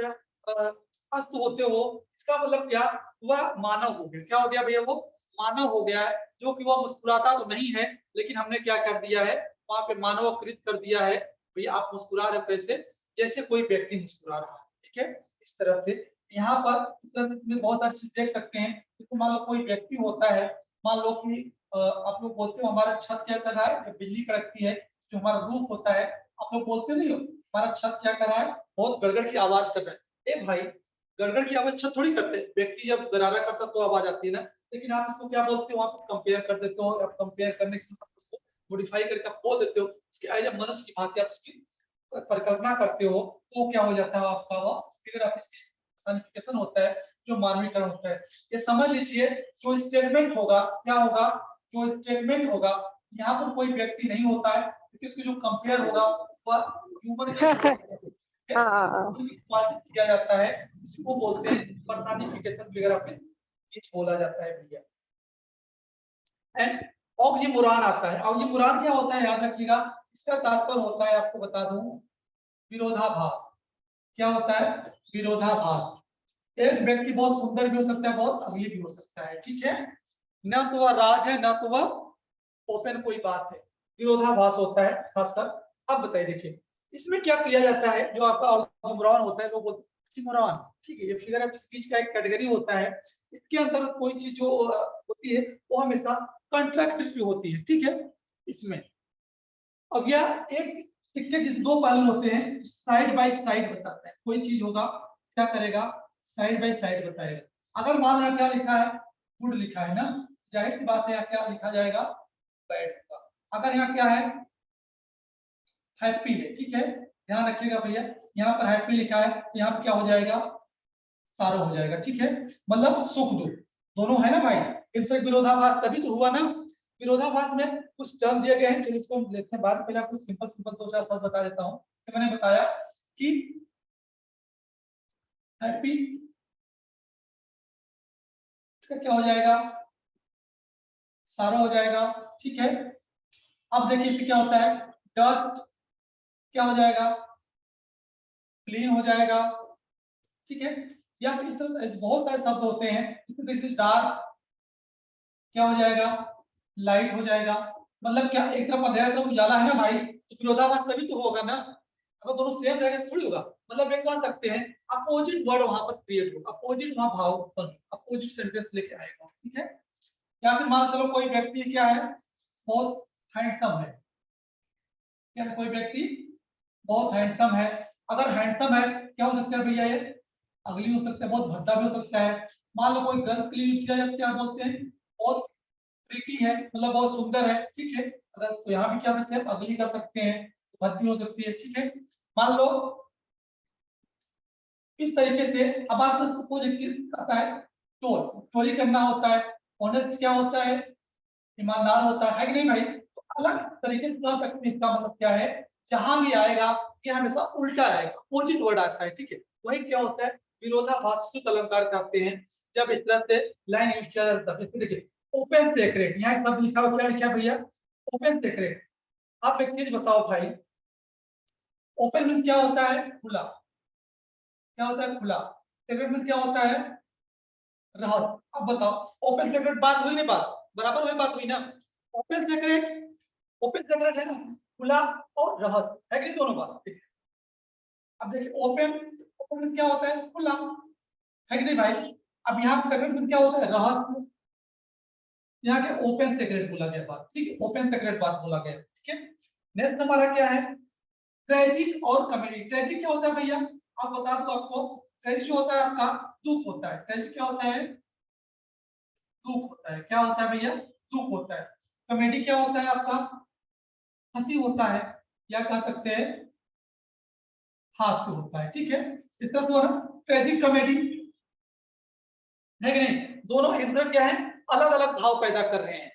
अस्त होते हो, इसका मतलब क्या, वह मानव हो गया। क्या हो गया भैया? वो मानव हो गया है, जो कि वह मुस्कुराता तो नहीं है, लेकिन हमने क्या कर दिया है, वहां पे मानवकृत कर दिया है, भैया आप मुस्कुरा रहे हो कैसे, जैसे कोई व्यक्ति मुस्कुरा रहा है, ठीक है, इस तरह से। यहाँ पर इस तरह से इसमें बहुत सारी चीज देख सकते हैं। तो मान लो कोई व्यक्ति होता है, मान लो कि आप लोग बोलते हो हमारा छत क्या कर रहा है, जब बिजली कड़कती है, जो हमारा रूफ होता है, आप लोग बोलते नहीं हो हमारा छत क्या कर रहा है, बहुत गड़गड़ की आवाज कर रहा है। ए भाई, गड़गड़ की आवाज छत थोड़ी करते हैं, व्यक्ति जब गरारा करता तो आवाज आती है ना। लेकिन आप इसको क्या बोलते हो, आप कंपेयर कर देते हो, आप कंपेयर करने के साथ उसको मॉडिफाई करके आप बोल देते हो, इसके एज ए मनुष्य की भांति आप उसकी परिकल्पना करते हो, तो क्या हो जाता है आपका वो फिगर ऑफ पर्सनिफिकेशन होता है, जो मानवीकरण होता है। ये समझ लीजिए, जो स्टेटमेंट होगा क्या होगा, जो स्टेटमेंट होगा, यहाँ पर कोई व्यक्ति नहीं होता है, क्योंकि उसकी जो कंपेयर होगा वह ह्यूमन किया जाता है, इसको बोलते हैं पर्सनिफिकेशन फिगर ऑफ स्पीच बोला जाता है भैया। एंड ऑक्सीमोरॉन आता है। ऑक्सीमोरॉन क्या होता है याद रखिएगा, इसका तात्पर्य होता है, आपको बता दूं, विरोधाभास। क्या होता है? विरोधाभास। एक व्यक्ति बहुत सुंदर भी हो सकता है, बहुत अगली भी हो सकता है, ठीक है, ना तो वह राज है, ना तो वह ओपन कोई बात है, विरोधाभास होता है खासकर। अब बताइए, देखिए इसमें क्या किया जाता है, जो आपका ऑक्सीमोरॉन होता है, लोग बोलते हैं ऑक्सीमोरॉन, ठीक है, ये फिगर ऑफ स्पीच का एक कैटेगरी होता है। इसके अंदर कोई चीज जो होती है वो हमेशा कंट्राक्टिव होती है, ठीक है, इसमें। अब यह एक सिक्के जिस दो पहलू होते हैं, साइड बाय साइड बताता है, कोई चीज होगा क्या करेगा, साइड बाय साइड बताएगा। अगर मान लो क्या लिखा है, गुड लिखा है ना, जाहिर सी बात है यहाँ क्या लिखा जाएगा, बैड का। अगर यहाँ क्या है, हैप्पी है, ठीक है, ध्यान रखिएगा भैया, यहाँ पर हैप्पी लिखा है तो यहाँ पर क्या हो जाएगा, सारो हो जाएगा, ठीक है, मतलब सुख दुख दोनों है ना भाई। इनसे विरोधाभास तभी तो हुआ ना। विरोधाभास में कुछ टर्म दिए गए हैं, चलिए इसको हम लेते हैं बाद में, पहले आपको सिंपल सिंपल दो चार शब्द बता देता हूँ। तो मैंने बताया कि हैप्पी, इसका क्या हो जाएगा, सारा हो जाएगा, ठीक है। अब देखिए इससे क्या होता है, डस्ट क्या हो जाएगा, क्लीन हो जाएगा, ठीक है। या फिर इस तरह से बहुत सारे शब्द होते हैं, जैसे डार्क क्या हो जाएगा, लाइट हो जाएगा। मतलब क्या, एक तरफ अंधेरा तरफ उजाला है ना भाई, तो विरोधाभास तभी तो होगा ना, अगर दोनों सेम रहेगा तो थोड़ी होगा। मतलब एक कह सकते हैं अपोजिट वर्ड वहां पर क्रिएट होगा, अपोजिट वहां भाव उत्पन्न, अपोजिट सेंटेंस लेके आएगा, ठीक है। या फिर मान चलो कोई व्यक्ति क्या है, बहुत हैंडसम है, क्या कोई व्यक्ति बहुत हैंडसम है। अगर हैंडसम है क्या हो सकता है भैया, ये अगली हो सकता है, बहुत भद्दा भी हो सकता है। मान लो कोई गर्ल्स के लिए यूज किया जाता है, क्या बोलते हैं, बहुत प्रीटी है, मतलब बहुत सुंदर है, ठीक है। अगर तो यहाँ भी क्या सकते हैं, अगली कर सकते हैं, भद्दी हो सकती है, ठीक है। मान लो इस तरीके से। अब आप सपोज एक चीज आता है, चोरी करना होता है, ऑनेस्ट क्या होता है, ईमानदार होता है कि नहीं भाई? तो अलग तरीके से बता सकते हैं, इसका मतलब क्या है, जहां भी आएगा ये हमेशा उल्टा आएगा, अपोजिट वर्ड आता है, ठीक है। वही क्या होता है, विरोधाभास सूत्र अलंकार कहते हैं, जब इस तरह से लाइन यूज किया जाता है। देखिए ओपन सेक्रेट, यहाँ एक शब्द लिखा हुआ, क्या लिखा है भैया, ओपन सेक्रेट। आप एक चीज बताओ भाई, ओपन मीन्स क्या होता है? खुला। क्या होता है? खुला। सेक्रेट मीन्स क्या होता है? रहस्य। अब बताओ ओपन सेक्रेट बात हुई नहीं? बात बराबर हुई, बात हुई ना? ओपन सेक्रेट, ओपन सेक्रेट है ना, खुला और रहस्य है कि नहीं, दोनों बात ठीक है। अब देखिए ओपन, ओपन क्या होता है? खुला, है कि नहीं भाई? अब यहाँ सेक्रेट में क्या होता है? रहस्य। यहाँ के ओपन सेक्रेट बोला गया बात, ठीक है, ओपन सेक्रेट बात बोला गया, ठीक है। नेक्स्ट हमारा क्या है? ट्रेजिक और कॉमेडी। ट्रेजिक क्या होता है भैया? आप बता दो आपको। ट्रेजिक जो होता है आपका दुख होता है। ट्रेजिक क्या होता है? दुख होता है। क्या होता है भैया? दुख होता है। कॉमेडी क्या होता है आपका? हंसी होता है, या कह सकते हैं हास्य होता है, ठीक है। इतना तो है ट्रेजिक कॉमेडी, है कि नहीं? दोनों इधर क्या है? अलग अलग भाव पैदा कर रहे हैं।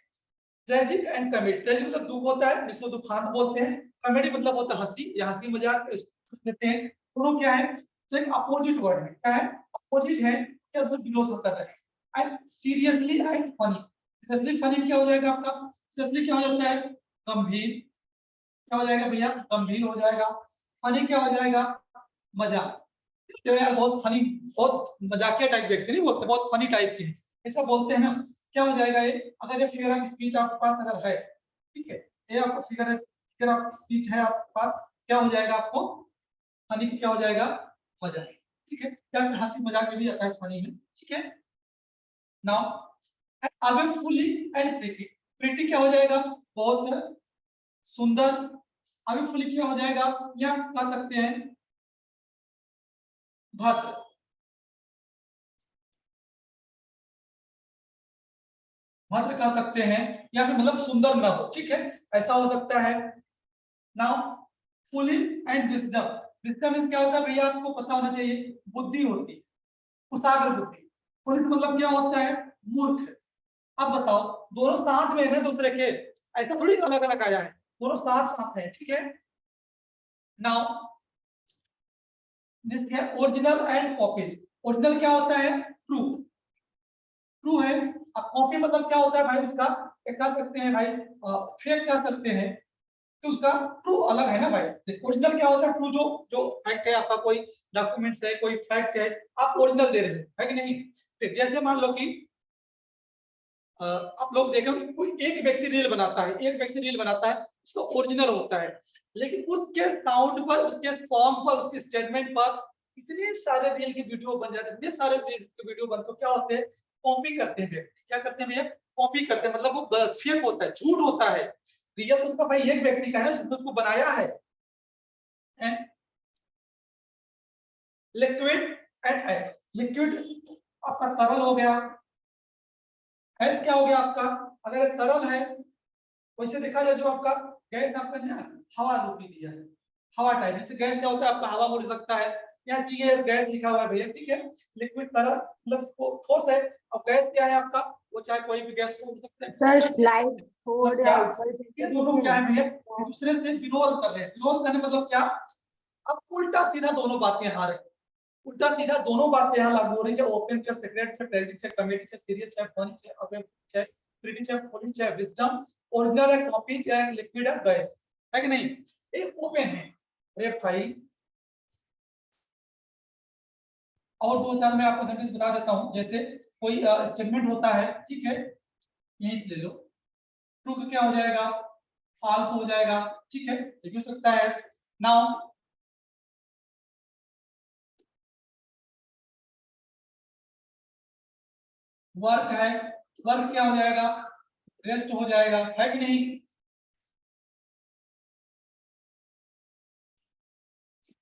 Tragic and comedy. ट्रेजिक मतलब दुख होता है, जिसको दुखांत बोलते हैं। कॉमेडी मतलब होता है हंसी या हंसी मजाक कुछ लेते हैं। दोनों क्या है? तो एक अपोजिट वर्ड है। क्या है? अपोजिट है, क्या उसमें विरोध कर रहे हैं। And seriously and funny. Seriously funny क्या हो जाएगा आपका? सीरियसली क्या हो जाता है? गंभीर। क्या हो जाएगा भैया? गंभीर हो जाएगा। फनी क्या हो जाएगा? मजाक। तो यार बहुत फनी, बहुत मजाकिया टाइप व्यक्ति नहीं बोलते, बहुत फनी टाइप के ऐसा बोलते हैं ना। क्या हो जाएगा ये? अगर ये फिगर ऑफ स्पीच आपके पास अगर है, ठीक है, ये आपका फिगर ऑफ स्पीच है आपके पास, क्या हो जाएगा आपको? फनी क्या हो जाएगा? मजाक, ठीक है, या फिर हंसी मजाक में भी आता है फनी में, ठीक है। Now away fully and pretty. Pretty क्या हो जाएगा? बहुत सुंदर। अवे फुली क्या हो जाएगा? या कह सकते हैं भद्र। भद्र कह सकते हैं, या फिर मतलब सुंदर न हो, ठीक है, ऐसा हो सकता है। Now foolish and wisdom. Wisdom क्या होता है भैया? आपको पता होना चाहिए, बुद्धि होती है, कुशाग्र बुद्धि। फुलिश मतलब क्या होता है? मूर्ख। अब बताओ, दोनों साथ में है ना दूसरे के, ऐसा थोड़ी अलग अलग आया है, दोनों साथ साथ है, ठीक है। नाउ दिस है ओरिजिनल एंड कॉपीज। ओरिजिनल क्या होता है? ट्रू। ट्रू है। अब कॉपी मतलब क्या होता है भाई? उसका एक कह सकते हैं भाई, फेक कह सकते हैं, तो उसका ट्रू अलग है ना भाई। ओरिजिनल क्या होता है? ट्रू, जो जो फैक्ट है आपका, कोई डॉक्यूमेंट्स है, कोई फैक्ट है, आप ओरिजिनल दे रहे हो, है कि नहीं? फिर जैसे मान लो कि आप लोग देखो कि कोई एक व्यक्ति रील बनाता है, एक व्यक्ति रील बनाता है, उसका ओरिजिनल होता है, लेकिन उसके साउंड पर, उसके सॉन्ग पर, उसके स्टेटमेंट पर इतने सारे रील के वीडियो बन जाते हैं, इतने सारे रील के वीडियो बनते, तो क्या होते हैं? कॉपी करते हैं व्यक्ति। क्या करते हैं भैया? कॉपी करते हैं, मतलब वो फेक होता है, झूठ होता है। रियल तो उनका भाई एक व्यक्ति का है ना, जिसने उसको बनाया है। Liquid and S. लिक्विड आपका तरल हो गया, एस क्या हो गया आपका? अगर तरल है, वैसे देखा जाए जो आपका गैस आपका ना, हवा रूपी दिया है, हवा टाइप। जैसे गैस क्या होता है आपका? हवा उड़ सकता है, यहाँ जीएस गैस लिखा हुआ है भैया, ठीक है। लिक्विड तरल मतलब ठोस है। और गैस क्या है आपका? वो चाहे कोई भी गैस हो सकता है। सर स्लाइड मतलब थोड़ा क्या? ऊपर से ये दोनों क्या दीजिए है भैया? ना। एक दूसरे से विरोध कर रहे हैं। विरोध करने मतलब क्या? अब उल्टा सीधा दोनों बातें यहाँ रही, उल्टा सीधा दोनों बातें यहाँ लागू हो रही है। ओपन चाहे सीक्रेट, चाहे ट्रेजिक, चाहे कॉमेडी, चाहे सीरियस, चाहे फनी, चाहे अवे, चाहे प्रीटी, चाहे फुली, चाहे विजडम, ओरिजिनल है, कॉपी, चाहे लिक्विड है, गैस, है कि नहीं? ये ओपन है। अरे भाई, और दो चार मैं आपको सेंटेंस बता देता हूँ। जैसे कोई स्टेटमेंट होता है, ठीक है, यहीं से ले लो। ट्रू तो क्या हो जाएगा? फॉल्स हो जाएगा, ठीक है, ये भी हो सकता है। नाउ वर्क है, वर्क क्या हो जाएगा? रेस्ट हो जाएगा, है कि नहीं?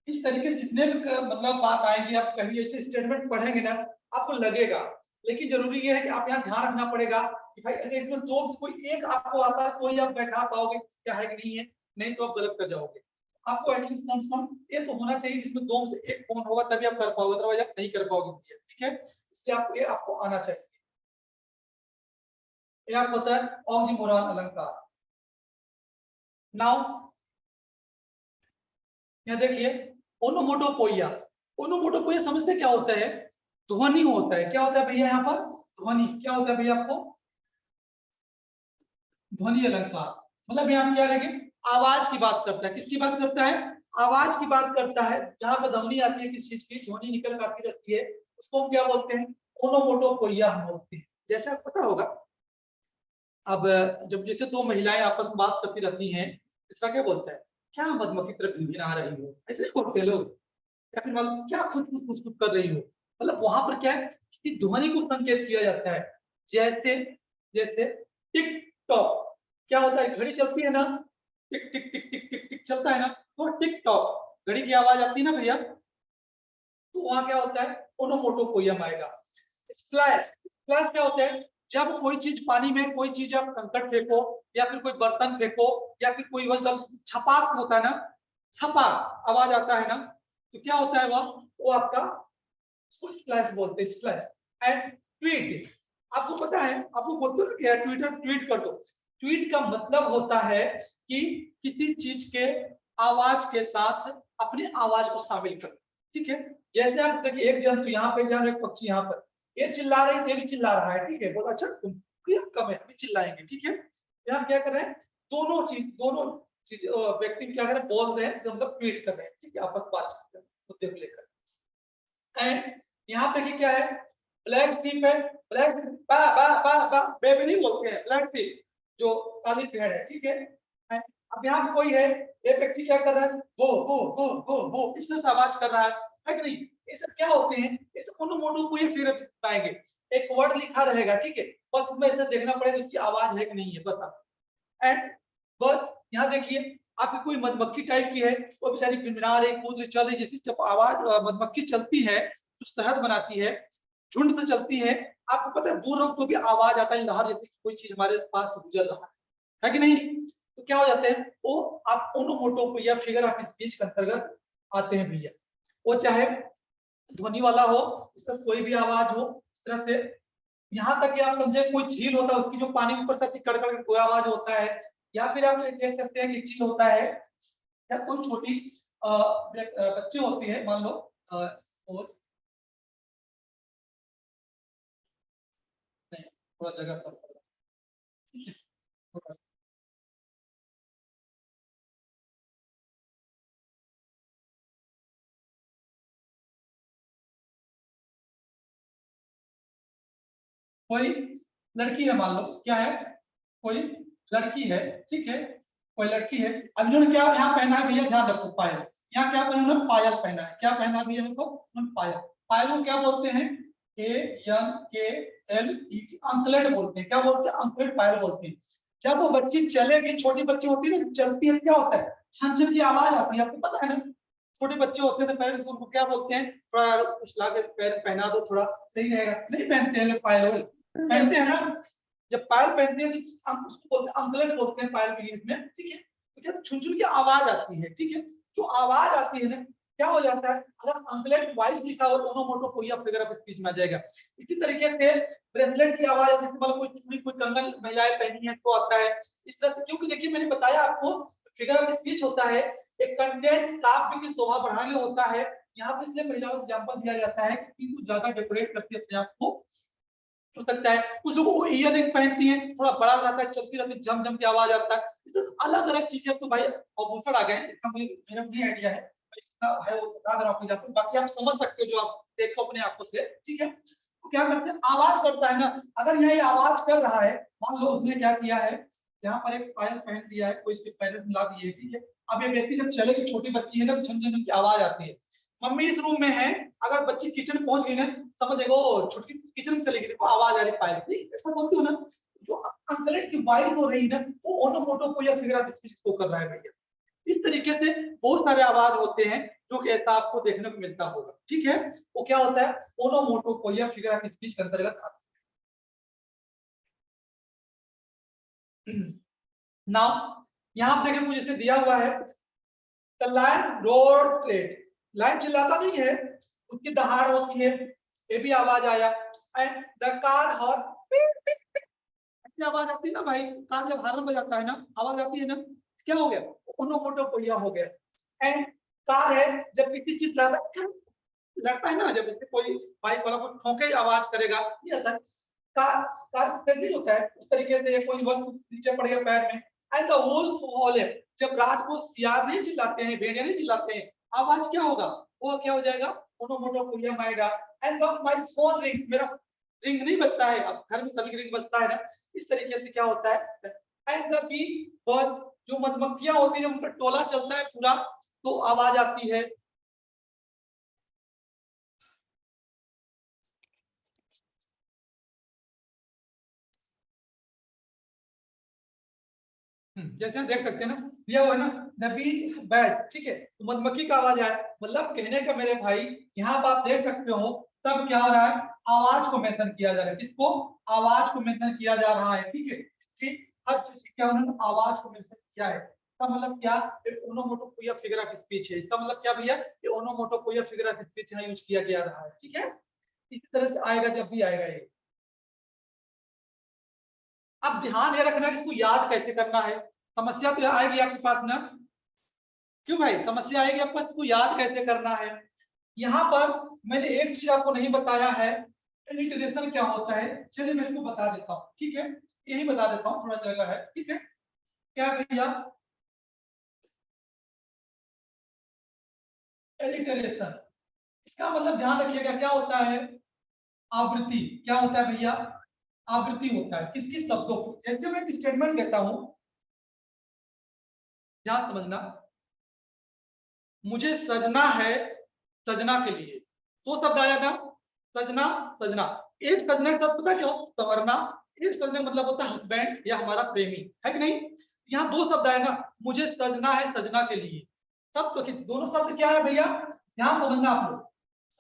इस तरीके से जितने भी मतलब बात आएंगी, आप कभी ऐसे स्टेटमेंट पढ़ेंगे ना, आपको लगेगा। लेकिन जरूरी ये है कि आप यहाँ ध्यान रखना पड़ेगा कि भाई अगर इसमें दो से कोई एक आपको आता है, कोई आप बैठा पाओगे क्या है कि नहीं है, नहीं तो आप गलत कर जाओगे। आपको एटलीस्ट कम से कम ये तो होना चाहिए, जिसमें दो से एक कौन होगा, तभी आप कर पाओगे, अदरवाइज आप नहीं कर पाओगे, ठीक है। इसलिए आप ये आपको आना चाहिए। ये आपको होता है ऑक्सीमोरॉन अलंकार। नाउ यहाँ देखिए, ओनोमोटोपोइया। ओनोमोटोपोइया समझते क्या होता है? ध्वनि होता है। क्या होता है भैया यहाँ पर? ध्वनि। क्या होता है भैया आपको? ध्वनि अलंकार। मतलब यहाँ क्या लेंगे, आवाज की बात करता है, किसकी बात करता है, आवाज की बात करता है, जहां पर ध्वनि आती है किसी चीज की, ध्वनि निकल कर आती रहती है, उसको हम क्या बोलते हैं, ओनोमोटोपोइया हम बोलते हैं। जैसे आपको पता होगा, अब जब जैसे दो महिलाएं आपस में बात करती रहती हैं, इसका क्या बोलता है, क्या मधुमक्खी तरफ भिनभिना रही हो, ऐसे ही बोलते हैं लोग। या फिर मतलब क्या खुद कर रही हो, मतलब वहां पर क्या है कि ध्वनि को संकेत किया जाता है। जैसे जैसे टिक टॉक, क्या होता है, घड़ी चलती है ना, टिक टिक टिक टिक टिक टिक चलता है ना, तो टिक टॉक घड़ी की आवाज आती है ना भैया, तो वहां क्या होता है, ओनोमोटोपोइयम आएगा। स्प्लैश, स्प्लैश क्या होता है, जब कोई चीज पानी में, कोई चीज आप कंकड़ फेंको या फिर कोई बर्तन फेंको या फिर कोई वस्तु, छपाक होता है ना, छपाक आवाज आता है ना, तो क्या होता है वह, वो आपका, उसको स्प्लैश बोलते हैं, स्प्लैश। एंड ट्वीट, आपको पता है, आपको बोलते हो ना कि ट्विटर ट्वीट कर दो, ट्वीट का मतलब होता है कि किसी चीज के आवाज के साथ अपनी आवाज को शामिल कर, ठीक है। जैसे आप देखिए, एक जंतु यहाँ पे, जहाँ एक पक्षी यहाँ पर, ये चिल्ला रही, ये भी चिल्ला रहा है, ठीक है, बोला अच्छा तुम कम है, अभी चिल्लाएंगे, ठीक है। यहाँ क्या कर रहे हैं, दोनों चीज व्यक्ति क्या कर रहे हैं, बोल रहे हैं, मतलब ट्वीट कर रहे हैं, ठीक है, आपस बातचीत कर रहे हैं मुद्दे को लेकर। एंड यहाँ पे क्या है, ब्लैक शीप है, ब्लैक बा बा बा बा बेबी नहीं बोलते हैं, ब्लैक शीप जो काली भेड़ है, ठीक है। अब यहाँ पे कोई है, ये व्यक्ति क्या कर रहा है, वो इस तरह से आवाज कर रहा है कि नहीं, ये सब क्या होते हैं, ये सब ओनोमोटो को ये फिर पाएंगे, एक वर्ड लिखा रहेगा, ठीक है, बस उसमें ऐसे देखना पड़ेगा उसकी आवाज है कि नहीं है, बस आप। एंड बस यहाँ देखिए, आपकी कोई मधुमक्खी टाइप की है, वो बेचारी भिनभिना रही, कूद रही, चल रही, जैसी जब आवाज मधुमक्खी चलती है तो शहद बनाती है, झुंड से चलती है, आपको पता है दूर रहो तो भी आवाज आता है, लहर जैसे कोई चीज हमारे पास गुजर रहा है कि नहीं, तो क्या हो जाते हैं वो, आप ओनोमोटो या फिगर ऑफ स्पीच के अंतर्गत आते हैं भैया। वो चाहे ध्वनि वाला हो, इसका कोई भी आवाज हो, इस तरह से, यहाँ तक कि आप समझे कोई झील होता है, उसकी जो पानी ऊपर से कड़कड़ कोई आवाज होता है, या फिर आप देख सकते हैं कि चीज होता है, या कोई छोटी बच्चे होती है, मान लो थोड़ा जगह पर, कोई लड़की है, मान लो क्या है, कोई लड़की है, ठीक है, कोई लड़की है, अब इन्होंने क्या यहाँ पहना है भैया, ध्यान रखो, पायल, यहाँ क्या पहना, उन्होंने पायल पहना है, क्या पहना भैया इनको, उन्होंने पायल, पायल को क्या बोलते हैं, ANKLET, अंकलेट बोलते हैं, क्या बोलते हैं, अंकलेट पायल बोलते हैं। जब वो बच्ची चलेगी, छोटी बच्ची होती है ना, चलती है, क्या होता है, छन छन की आवाज आती है, आपको पता है ना, छोटे बच्चे होते हैं तो पेरेंट्स उनको क्या बोलते हैं, थोड़ा उछला के पैर पहना दो, थोड़ा सही रहेगा, नहीं पहनते हैं लोग पायल, पहनते हैं ना, जब पायल पहनते हैं तो हम उसको बोलते हैं, अंकलेट बोलते हैं पायल के लिए में, ठीक है, तो क्या छुनछुन की आवाज आती है, ठीक है, जो आवाज आती है ना, क्या हो जाता है, अगर अंकलेट वॉइस लिखा हो तो ओनोमोटो कोई फिगर ऑफ स्पीच में आ जाएगा। इसी तरीके से ब्रेसलेट की आवाज आती है, मतलब कोई चूड़ी, कोई कंगन महिलाएं पहनी है तो आता है, इस तरह से, क्योंकि देखिए मैंने बताया आपको, फिगर ऑफ स्पीच होता है एक कंटेंट काव्य की शोभा बढ़ाने होता है। यहाँ पे इसलिए महिलाओं को एग्जाम्पल दिया जाता है कि ज्यादा डेकोरेट करती है अपने आप को, हो सकता है कुछ लोगों को ईयर रिंग पहनती है, थोड़ा बड़ा रहता है, चलती रहती है, झम झम की आवाज आता है, इससे अलग अलग चीजें, तो भाई आभूषण आ गए, इतना मुझे मेरा नहीं आइडिया है, इतना है वो बता दे रहा हूँ आपको, बाकी आप समझ सकते हो जो आप देखो अपने आंखों से, ठीक है। तो क्या करते हैं, आवाज करता है ना, अगर यह आवाज कर रहा है, मान लो उसने क्या किया है, यहाँ पर एक पायल पहन दिया है, कोई इसके पैरेंट्स मिला दिए, ठीक है, अब ये व्यक्ति जब चलेगी, छोटी बच्ची है ना, तो झन झन की आवाज आती है, मम्मी इस रूम में है, अगर बच्ची किचन पहुंच गई ना, समझेगा वो छुटकी किचन में चलेगी, देखो आवाज आ रही पायल की, ऐसा बोलते हो ना, जो अंकलेट की वाइस हो रही है ना, वो ओनोमोटो को या फिगर ऑफ स्पीच को कर रहा है भैया। इस तरीके से बहुत सारे आवाज होते हैं जो कि ऐसा आपको देखने को मिलता होगा, ठीक है, वो क्या होता है, ओनोमोटो को या फिगर ऑफ स्पीच के अंतर्गत आता है। नाउ यहाँ आप देखें, कुछ जैसे दिया हुआ है, the lion roared trade, lion चिल्लाता नहीं है, उसकी दहाड़ होती है, ये भी आवाज आया। एंड द कार हॉर्न, ऐसी आवाज आती है ना भाई, कार जब हॉर्न बजाता है ना, आवाज आती है ना, क्या हो गया, ओनोमोटोपोइया हो गया। एंड कार है, जब किसी चीज लगता है ना, जब कोई बाइक वाला को ठोके आवाज करेगा, ये आता है कार, कार नहीं होता है, उस तरीके से कोई वस्तु नीचे पड़ गया पैर में, एंड द वुल्फ हॉलेड, जब रात को सियार नहीं चिल्लाते हैं, भेड़िया नहीं चिल्लाते हैं, आवाज क्या होगा, वो क्या हो जाएगा, ओनोमोटोपोइयम आएगा। And the my phone rings, मेरा रिंग नहीं बजता है, अब घर में सभी रिंग बजता है ना, इस तरीके से क्या होता है। एंड द बी बज, जो मधुमक्खियां होती है उनका टोला चलता है पूरा, तो आवाज आती है। जैसे देख सकते हैं ना, दिया हुआ है ना, द बीज बैज, ठीक है, तो मधुमक्खी का आवाज आया, मतलब कहने का मेरे भाई, यहाँ पर आप देख सकते हो तब क्या हो रहा है, आवाज को मेंशन किया जा रहा है, किसको, आवाज को मेंशन किया जा रहा है, ठीक है, इसकी हर चीज की क्या उन्होंने आवाज को मेंशन किया है। इसका मतलब क्या, ओनोमोटोपोइया फिगर ऑफ स्पीच है, इसका मतलब क्या भैया, ये ओनोमोटोपोइया फिगर ऑफ स्पीच यहाँ यूज किया जा रहा है, ठीक है, इस तरह से आएगा जब भी आएगा ये। अब ध्यान ये रखना कि इसको याद कैसे करना है, समस्या तो आएगी आपके पास ना, क्यों भाई समस्या आएगी आपको, इसको याद कैसे करना है। यहाँ पर मैंने एक चीज आपको नहीं बताया है, इलिटरेशन क्या होता है, चलिए मैं इसको बता देता हूँ, ठीक है, यही बता देता हूँ, थोड़ा जगह है, ठीक है, क्या भैया, इलिटरेशन, इसका मतलब ध्यान रखिएगा क्या होता है, आवृत्ति, क्या होता है भैया, आवृत्ति होता है, किस किस शब्दों को, जैसे मैं एक स्टेटमेंट देता हूँ, ध्यान समझना, मुझे सजना है, सजना के लिए, तो शब्द आया ना, सजना, सजना, एक सजना का पता क्या हो, संवरना, एक सजना मतलब होता है हस्बैंड या हमारा प्रेमी, है कि नहीं, यहाँ दो शब्द आए ना, मुझे सजना है सजना के लिए, सब तो दोनों शब्द क्या है भैया, ध्यान समझना आप लोग,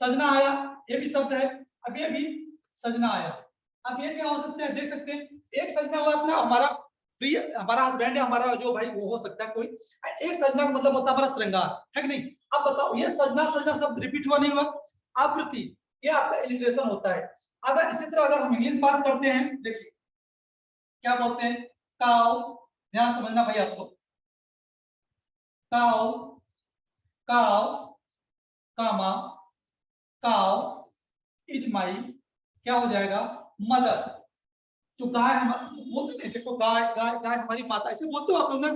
सजना आया, ये भी शब्द है, अब ये भी सजना आया, अब ये क्या हो सकता है, देख सकते हैं, एक सजना हुआ अपना हमारा प्रिय, हमारा हस्बैंड है, हमारा जो भाई वो हो सकता है कोई, एक सजना का मतलब होता है हमारा श्रृंगार, है कि नहीं, अब बताओ ये सजना सजना शब्द रिपीट हुआ नहीं हुआ, आवृत्ति, ये आपका इलिटरेशन होता है। अगर इसी तरह अगर हम इंग्लिश बात करते हैं, देखिए क्या बोलते हैं, काउ, ध्यान समझना भैया, आपको cow, cow, comma, cow is my, क्या हो जाएगा, मदर, जो गाय हम बोलते नहीं, देखो गाय गाय गाय हमारी माता, ऐसे बोलते हो आप लोग ना,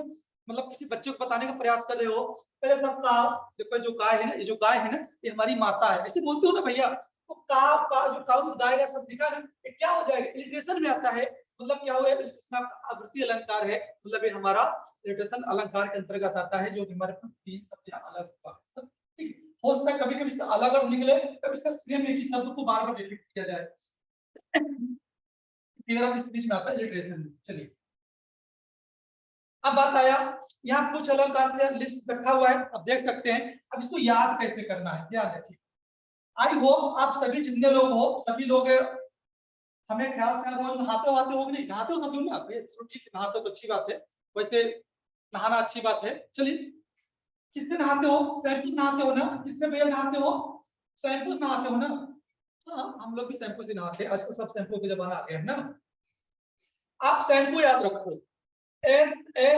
मतलब किसी बच्चे को बताने का प्रयास कर रहे हो, पहले तो काव, देखो जो गाय है ना, ये जो गाय है ना, ये हमारी माता है, ऐसे बोलते हो ना भैया, तो काव का जो काव गाय का सब दिखा ना, ये क्या हो जाएगा, इलिटरेशन में आता है, मतलब क्या हो, आवृत्ति अलंकार है, मतलब ये हमारा इलिटरेशन अलंकार के अंतर्गत आता है, जो कि हमारे पास तीन शब्द अलग होगा, ठीक है, हो सकता है कभी कभी इसका अलग अर्थ निकले, कभी इसका सेम एक ही शब्द को बार बार रिपीट किया जाए, फिगर ऑफ स्पीच में आता है लिटरेचर। चलिए अब बात आया, यहाँ कुछ अलंकार से लिस्ट रखा हुआ है, अब देख सकते हैं, अब इसको याद कैसे करना है, ध्यान रखिए, आई होप आप सभी जितने लोग हो, सभी लोग हमें ख्याल से रोज नहाते वहाते हो, नहीं नहाते हो सब लोग ना, ठीक है, नहाते तो अच्छी बात है, वैसे नहाना अच्छी बात है, चलिए किससे नहाते हो, शैम्पू से नहाते हो ना, किससे भैया नहाते हो, शैम्पू से नहाते हो ना, हाँ हम लोग भी शैम्पू से नहाते हैं, आजकल सब शैम्पू का जमाना आ गया है ना, आप शैम्पू याद रखो,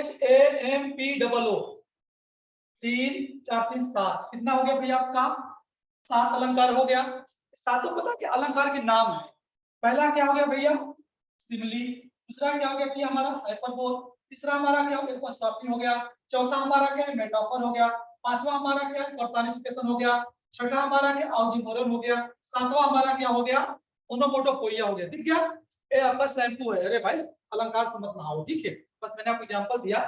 SHAMPOO, 3 4 3 7, कितना हो गया भैया आपका, 7 अलंकार हो गया, सातों पता क्या अलंकार के नाम है, पहला क्या हो गया भैया, सिमली, दूसरा क्या हो गया भैया हमारा हाइपरबोल, तीसरा हमारा क्या हो गया एपोस्ट्रोफी हो गया, चौथा हमारा क्या है मेटाफर हो गया, पांचवा हमारा क्या है पर्सनिफिकेशन हो गया, छठा हमारा क्या ऑक्सीमोरन हो गया, सातवां हमारा क्या हो गया ओनोमोटोपोइया हो गया, ठीक है, ये आपका शैम्पू है, अरे भाई अलंकार से मत नहाओ, ठीक है, बस मैंने आपको एग्जांपल दिया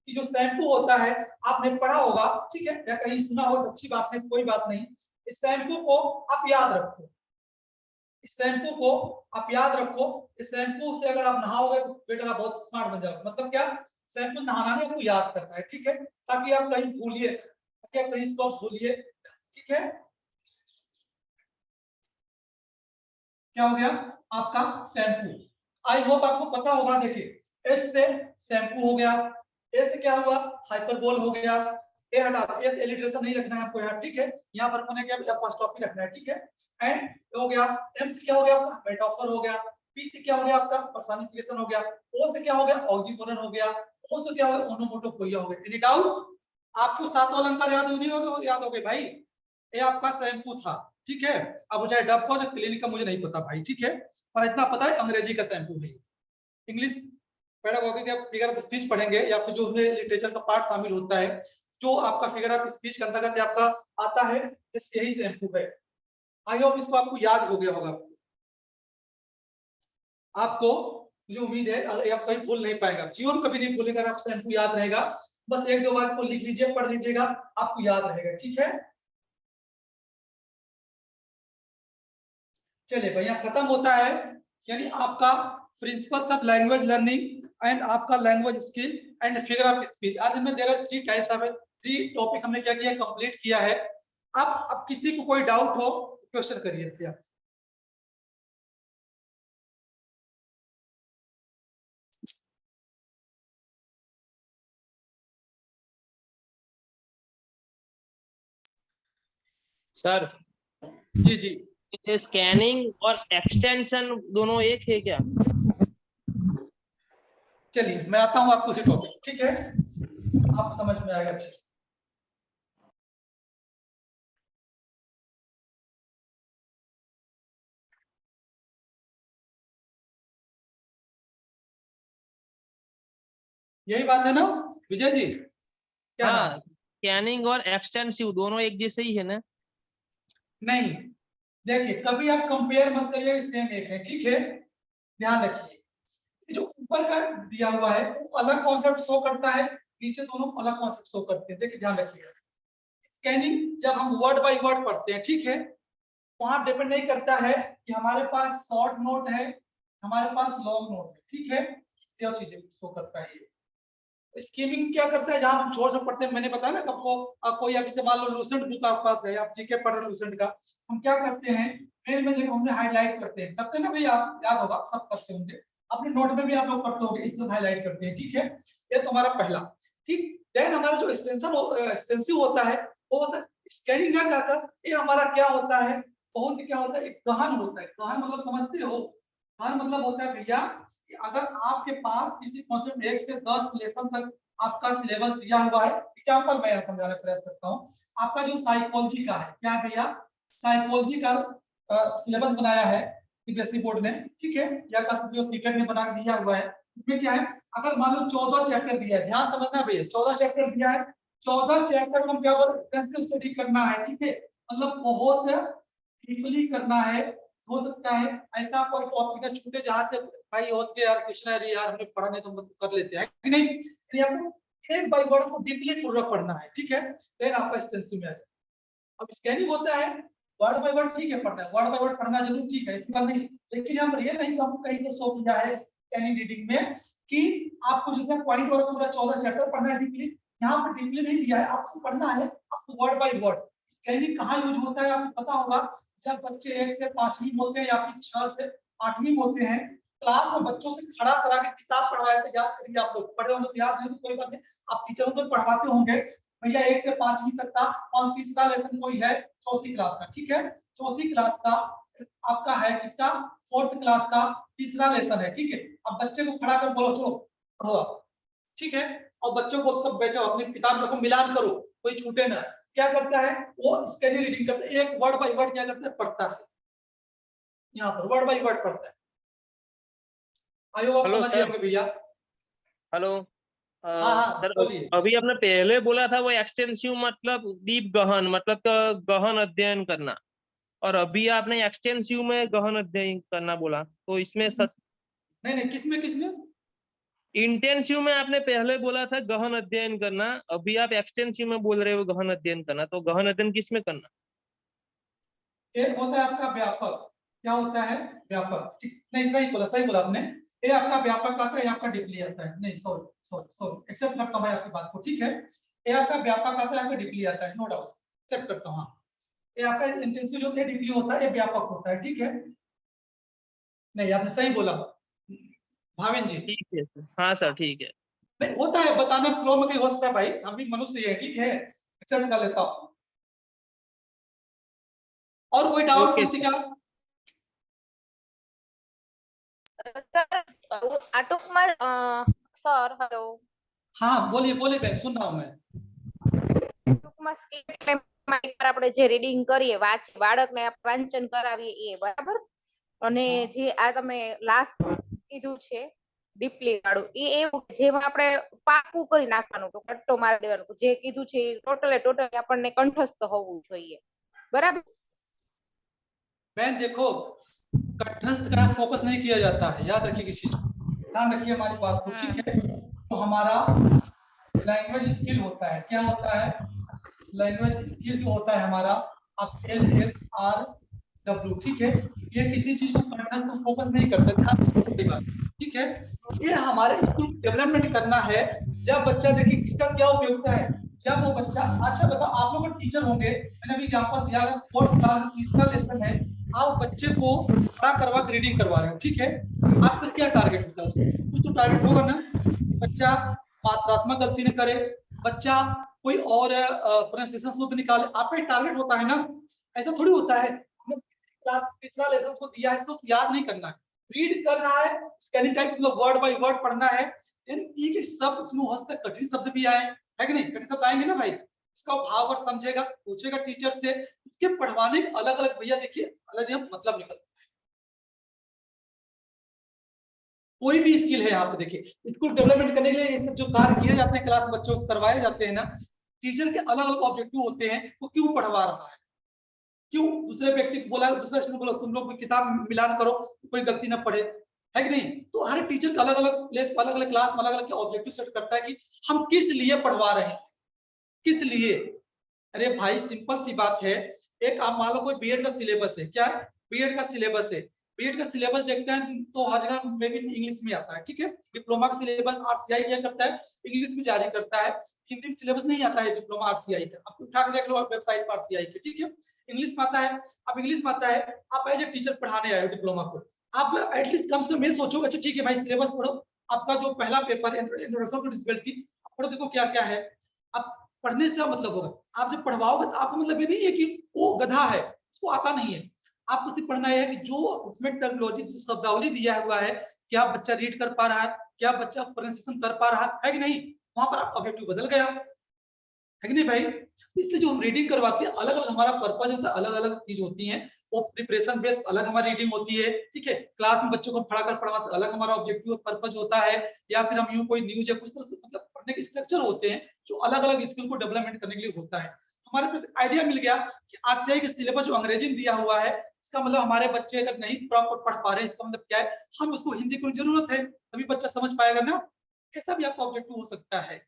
कि जो शैम्पू होता है आपने पढ़ा होगा, ठीक है, या कहीं सुना हो तो अच्छी बात नहीं, कोई बात नहीं, इस शैम्पू को आप याद रखो, इस शैम्पू को आप याद रखो, इस शैम्पू से अगर आप नहाओगे तो बेटा बहुत स्मार्ट बन जाओगे, मतलब क्या, शैम्पू नहाना नहीं आपको याद करना है, ठीक है, ताकि आप कहीं भूलिए, ताकि आप कहीं इसको भूलिए, ठीक है, क्या हो गया आपका शैम्पू, आई होप आपको पता होगा, देखिए एस से शैम्पू हो गया, ए से क्या हुआ हाइपरबोल हो गया, ए हटा दो, एस एलिट्रेशन नहीं रखना है आपको यहाँ, ठीक है, यहाँ पर मैंने क्या एपोस्ट्रोफी रखना है, ठीक है, एंड हो गया, एम से क्या हो गया आपका मेटाफर हो गया, पी से क्या हो गया आपका पर्सनिफिकेशन हो गया, ओ से क्या हो गया ऑक्सीमोरन हो गया, ओ से क्या हो गया ओनोमोटोपोइया हो गया, एनी डाउट, आपको सातों अलंकार याद नहीं होगा, याद हो गए भाई, ये आपका शैम्पू था, ठीक है, अब चाहे डब का हो क्लिनिक का मुझे नहीं पता भाई, ठीक है, पर इतना पता है अंग्रेजी का शैम्पू नहीं, इंग्लिश पेडागोगी के फिगर ऑफ स्पीच पढ़ेंगे या फिर जो उसमें लिटरेचर का पार्ट शामिल होता है, जो आपका फिगर ऑफ स्पीच के अंतर्गत आपका आता है, यही शैम्पू है। आई होप इसको आपको याद हो गया होगा। आपको मुझे उम्मीद है आप कहीं भूल नहीं पाएगा, जीवन कभी नहीं भूलेगा, आपको शैम्पू याद रहेगा। बस एक दो बार इसको लिख लीजिए, पढ़ लीजिएगा, आपको याद रहेगा। ठीक है, चलिए भैया खत्म होता है, यानी आपका principles of language learning and आपका language skill and figure of speech. आज में there are 3 types of 3 topic हमने क्या किया, कंप्लीट किया है। अब किसी को कोई डाउट हो क्वेश्चन करिए भैया। सर जी जी, स्कैनिंग और एक्सटेंशन दोनों एक है क्या? चलिए मैं आता हूं आपको उसी टॉपिक, ठीक है, आप समझ में आएगा अच्छे से। यही बात है ना विजय जी? क्या हाँ, नाम? स्कैनिंग और एक्सटेंसिव दोनों एक जैसे ही है ना? नहीं, देखिए कभी आप कंपेयर मत करिए, सेम एक है, ठीक है, ध्यान रखिए। जो ऊपर का दिया हुआ है वो अलग कॉन्सेप्ट शो करता है, नीचे दोनों अलग कॉन्सेप्ट शो करते हैं। देखिए ध्यान रखिएगा, स्कैनिंग जब हम वर्ड बाय वर्ड पढ़ते हैं, ठीक है, वहां डिपेंड नहीं करता है कि हमारे पास शॉर्ट नोट है, हमारे पास लॉन्ग नोट है, ठीक है, ये चीजें शो करता है। ये स्कीमिंग क्या करता है, जहां हम छोड़ से पढ़ते हैं, मैंने बताया ना आपको, कोई आप इसे मान लो लूसेंट बुक आपके पास है, आप जीके पढ़ रहे हैं लूसेंट का, हम क्या करते हैं फिर में जब हमने हाईलाइट करते हैं, करते हैं ना भैया, आप याद होगा, सब करते होंगे अपने नोट में भी, आप लोग करते होंगे, इस तरह हाईलाइट करते हैं, ठीक है, ये तो हमारा पहला। ठीक, देन हमारा जो एक्सटेंसिव होता है वो होता है स्कैनिंग ना कहकर, ये हमारा क्या होता है, बहुत क्या होता है, एक गहन होता है। गहन मतलब समझते हो, गहन मतलब होता है भैया कि अगर आपके पास किसी कॉन्सेप्ट 1 से 10 लेसन तक आपका सिलेबस दिया हुआ है, एग्जांपल मैं समझाने का प्रयास करता हूं, आपका जो साइकोलॉजी का है, क्या है भैया, साइकोलॉजी का सिलेबस बनाया है सीबीएसई बोर्ड ने, ठीक है, या जो सीटेट ने बना दिया हुआ है, उसमें क्या है, अगर मान लो 14 चैप्टर दिया है, ध्यान समझना भैया, 14 चैप्टर दिया है, 14 चैप्टर को हम क्या बोलते हैं, एक्सटेंसिव स्टडी करना है, ठीक है, मतलब बहुत डीपली करना है। हो सकता है ऐसा कोई टॉपिक ना छूटे जहां से भाई हो सके यार क्वेश्चन है यार हमने पढ़ा नहीं तो हम कर लेते हैं कि नहीं, तो आपको एक बाय वर्ड को डीपली पूरा पढ़ना है, ठीक है, देन आपका एक्सटेंसिव में आ जाए। अब स्कैनिंग होता है वर्ड बाय वर्ड, ठीक है, पढ़ना है वर्ड बाय वर्ड पढ़ना जरूर, ठीक है, ऐसी बात नहीं, लेकिन हम ये नहीं तो आपको कहीं पर शो किया है स्कैनिंग रीडिंग में कि आपको जिसमें पॉइंट और पूरा 14 चैप्टर पढ़ना है डीपली, यहाँ पर डीपली नहीं दिया है, आपको पढ़ना है आपको वर्ड बाय वर्ड। स्कैनिंग कहाँ यूज होता है आपको पता होगा, जब बच्चे 1 से 5वीं होते हैं या फिर 6 से 8वीं होते हैं, क्लास में बच्चों से खड़ा करा के किताब पढ़वाए थे, याद करिए, आप लोग पढ़े होंगे तो याद नहीं तो कोई बात नहीं, आप टीचरों को पढ़वाते होंगे भैया 1 से 5वीं तक का, और तीसरा लेसन कोई है चौथी क्लास का, ठीक है, चौथी क्लास का आपका है किसका, 4th क्लास का तीसरा लेसन है, ठीक है, अब बच्चे को खड़ा कर बोलो चलो पढ़ो आप, ठीक है, और बच्चों को सब बैठो अपनी किताब रखो, मिलान करो, कोई छूटे ना, क्या करता है वो स्कैनिंग रीडिंग करता है, एक वर्ड बाय वर्ड क्या करता है पढ़ता है, यहाँ पर वर्ड बाय वर्ड पढ़ता है। आयो आप हेलो समझिए सर। होंगे भैया। हेलो हाँ हाँ सर, बोलिए। अभी आपने पहले बोला था वो एक्सटेंसिव मतलब डीप गहन मतलब गहन अध्ययन करना, और अभी आपने एक्सटेंसिव में गहन अध्ययन करना बोला, तो इसमें नहीं नहीं, किसमें किसमें? इंटेंसिव में आपने पहले बोला था गहन अध्ययन करना, अभी आप एक्सटेंसिव में बोल रहे हो गहन अध्ययन करना, तो गहन अध्ययन किसमें करना? एक होता है आपका व्यापक, क्या होता है व्यापक, ठीक नहीं, सही बोला आपने, ये आपका व्यापक आता है, ये आपका डीपली आता है, नहीं सॉरी सॉरी सॉरी, एक्सेप्ट करता हूं मैं आपकी बात को, ठीक है, ये आपका व्यापक आता है, आपका डीपली आता है, नो डाउट, एक्सेप्ट करता हूं, हाँ, ये आपका इंटेंसिव जो है डीपली होता है, ये व्यापक होता है, ठीक है, नहीं आपने सही बोला भाविन जी। ठीक है सर, हाँ सर ठीक है। नहीं होता है, बताने फ्लो में कहीं हो सकता है भाई, हम भी मनुष्य ही है, ठीक है, एक्सेप्ट कर लेता हूं। और कोई डाउट ओके किसी सर। का? આ ટૂંકમાં સર હેલો हाँ बोलिए बोलिए बहन, सुन रहा हूं मैं। ટૂંકમાં આપણે જે રીડિંગ કરીએ વાંચે બાળકને વાંચન કરાવીએ એ બરાબર, અને જે આ તમે લાસ્ટ કીધું છે ડીપલી વાળું એ એવું કે જેમાં આપણે પાકું કરી નાખવાનું તો કટ્ટો મારી દેવાનું જે કીધું છે ટોટલી આપણને કંઠસ્થ હોવું જોઈએ બરાબર बहन देखो, कंठस्थ का फोकस नहीं किया जाता है, याद रखिए किसी चीज को, ध्यान रखिए हमारी बात को, ठीक है। तो हमारा लैंग्वेज स्किल होता है, क्या होता है, लैंग्वेज स्किल जो होता है हमारा, आप LLR W, ठीक है। ये किसी चीज को कंठस्थ को फोकस नहीं करता, ध्यान रखिए बात, ठीक है। ये हमारे इसको डेवलपमेंट करना है। जब बच्चा, देखिए इसका क्या उपयोगिता है, जब वो बच्चा, अच्छा बताओ आप लोग टीचर होंगे, मैंने अभी एग्जांपल दिया, 4th क्लास तीसरा लेसन है, आप बच्चे को खड़ा करवा के रीडिंग करवा रहे हो, ठीक है। आपका क्या टारगेट होता है उससे, कुछ तो टारगेट होगा ना, बच्चा मात्रात्मक गलती न करे, बच्चा कोई और प्रोनाउंसिएशन शुद्ध निकाले, आपका टारगेट होता है ना। ऐसा थोड़ी होता है क्लास तीसरा लेसन को दिया है, इसको याद नहीं करना है, रीड कर रहा है, स्कैनिंग टाइप मतलब वर्ड बाय वर्ड पढ़ना है। एक शब्द उसमें हो सकता है कठिन शब्द भी आए, है कि नहीं, कठिन शब्द आएंगे ना भाई, इसका भाव वर्ड समझेगा, पूछेगा टीचर से, उसके पढ़वाने के अलग अलग भैया देखिए अलग मतलब निकलता है। कोई भी स्किल है यहाँ पे देखिए, स्किल डेवलपमेंट करने के लिए ये सब जो कार्य किए जाते हैं क्लास बच्चों से करवाए जाते हैं ना, टीचर के अलग अलग ऑब्जेक्टिव होते हैं, वो क्यों पढ़वा रहा है, क्यों दूसरे व्यक्ति को बोला, दूसरा स्टूडेंट बोला तुम लोग किताब मिलान करो, कोई गलती ना पड़े, है कि नहीं। तो हर टीचर का अलग अलग प्लेस, अलग अलग क्लास में अलग अलग ऑब्जेक्टिव सेट करता है कि हम किस लिए पढ़वा रहे हैं, किस लिए। अरे भाई सिंपल सी बात है, एक आप मान लो कोई बीएड का सिलेबस है, क्या है, बीएड का सिलेबस है, बीएड का सिलेबस देखते हैं तो हर जगह में भी इंग्लिश में आता है, ठीक है। डिप्लोमा का सिलेबस आरसीआई क्या करता है, इंग्लिश में जारी करता है, हिंदी में सिलेबस नहीं आता है डिप्लोमा आरसीआई का, आप उठा के देख लो वेबसाइट पर आरसीआई के, ठीक है, इंग्लिश में आता है। अब इंग्लिश में आता है, आप एज ए टीचर पढ़ाने आए हो डिप्लोमा को, आप एटलीस्ट कम से कम ये सोचो, अच्छा ठीक है भाई सिलेबस पढ़ो, आपका जो पहला पेपर इंट्रोडक्शन टू डिसेबिलिटी पढ़ो, देखो क्या क्या है। अब पढ़ने से मतलब होगा, आप जब पढ़वाओगे तो आपका मतलब ये नहीं है कि वो गधा है, उसको आता नहीं है, आपको सिर्फ पढ़ना है कि जो उसमें टर्मिनोलॉजी शब्दावली दिया हुआ है, क्या बच्चा रीड कर पा रहा है, क्या बच्चा प्रोनाउंसिएशन कर पा रहा है कि नहीं, वहां पर आपका ऑब्जेक्टिव बदल गया, है कि नहीं भाई। इसलिए जो हम रीडिंग करवाते हैं अलग अलग हमारा पर्पज होता है, अलग अलग चीज होती है, वो प्रिपरेशन बेस्ड अलग हमारी रीडिंग होती है, ठीक है। क्लास में बच्चों को खड़ा कर पढ़वाते अलग हमारा ऑब्जेक्टिव पर्पज होता है, या फिर हम यूं कोई न्यूज या कुछ तरह से मतलब पढ़ने के स्ट्रक्चर होते हैं जो अलग अलग स्किल को डेवलपमेंट करने के लिए होता है। हमारे पास आइडिया मिल गया कि आरसीआई का सिलेबस जो अंग्रेजी में दिया हुआ है, इसका मतलब हमारे बच्चे जब नहीं प्रॉपर पढ़ पा रहे हैं, इसका मतलब क्या है, हम उसको हिंदी की जरूरत है, तभी बच्चा समझ पाएगा ना, ऐसा भी आपका ऑब्जेक्टिव हो सकता है।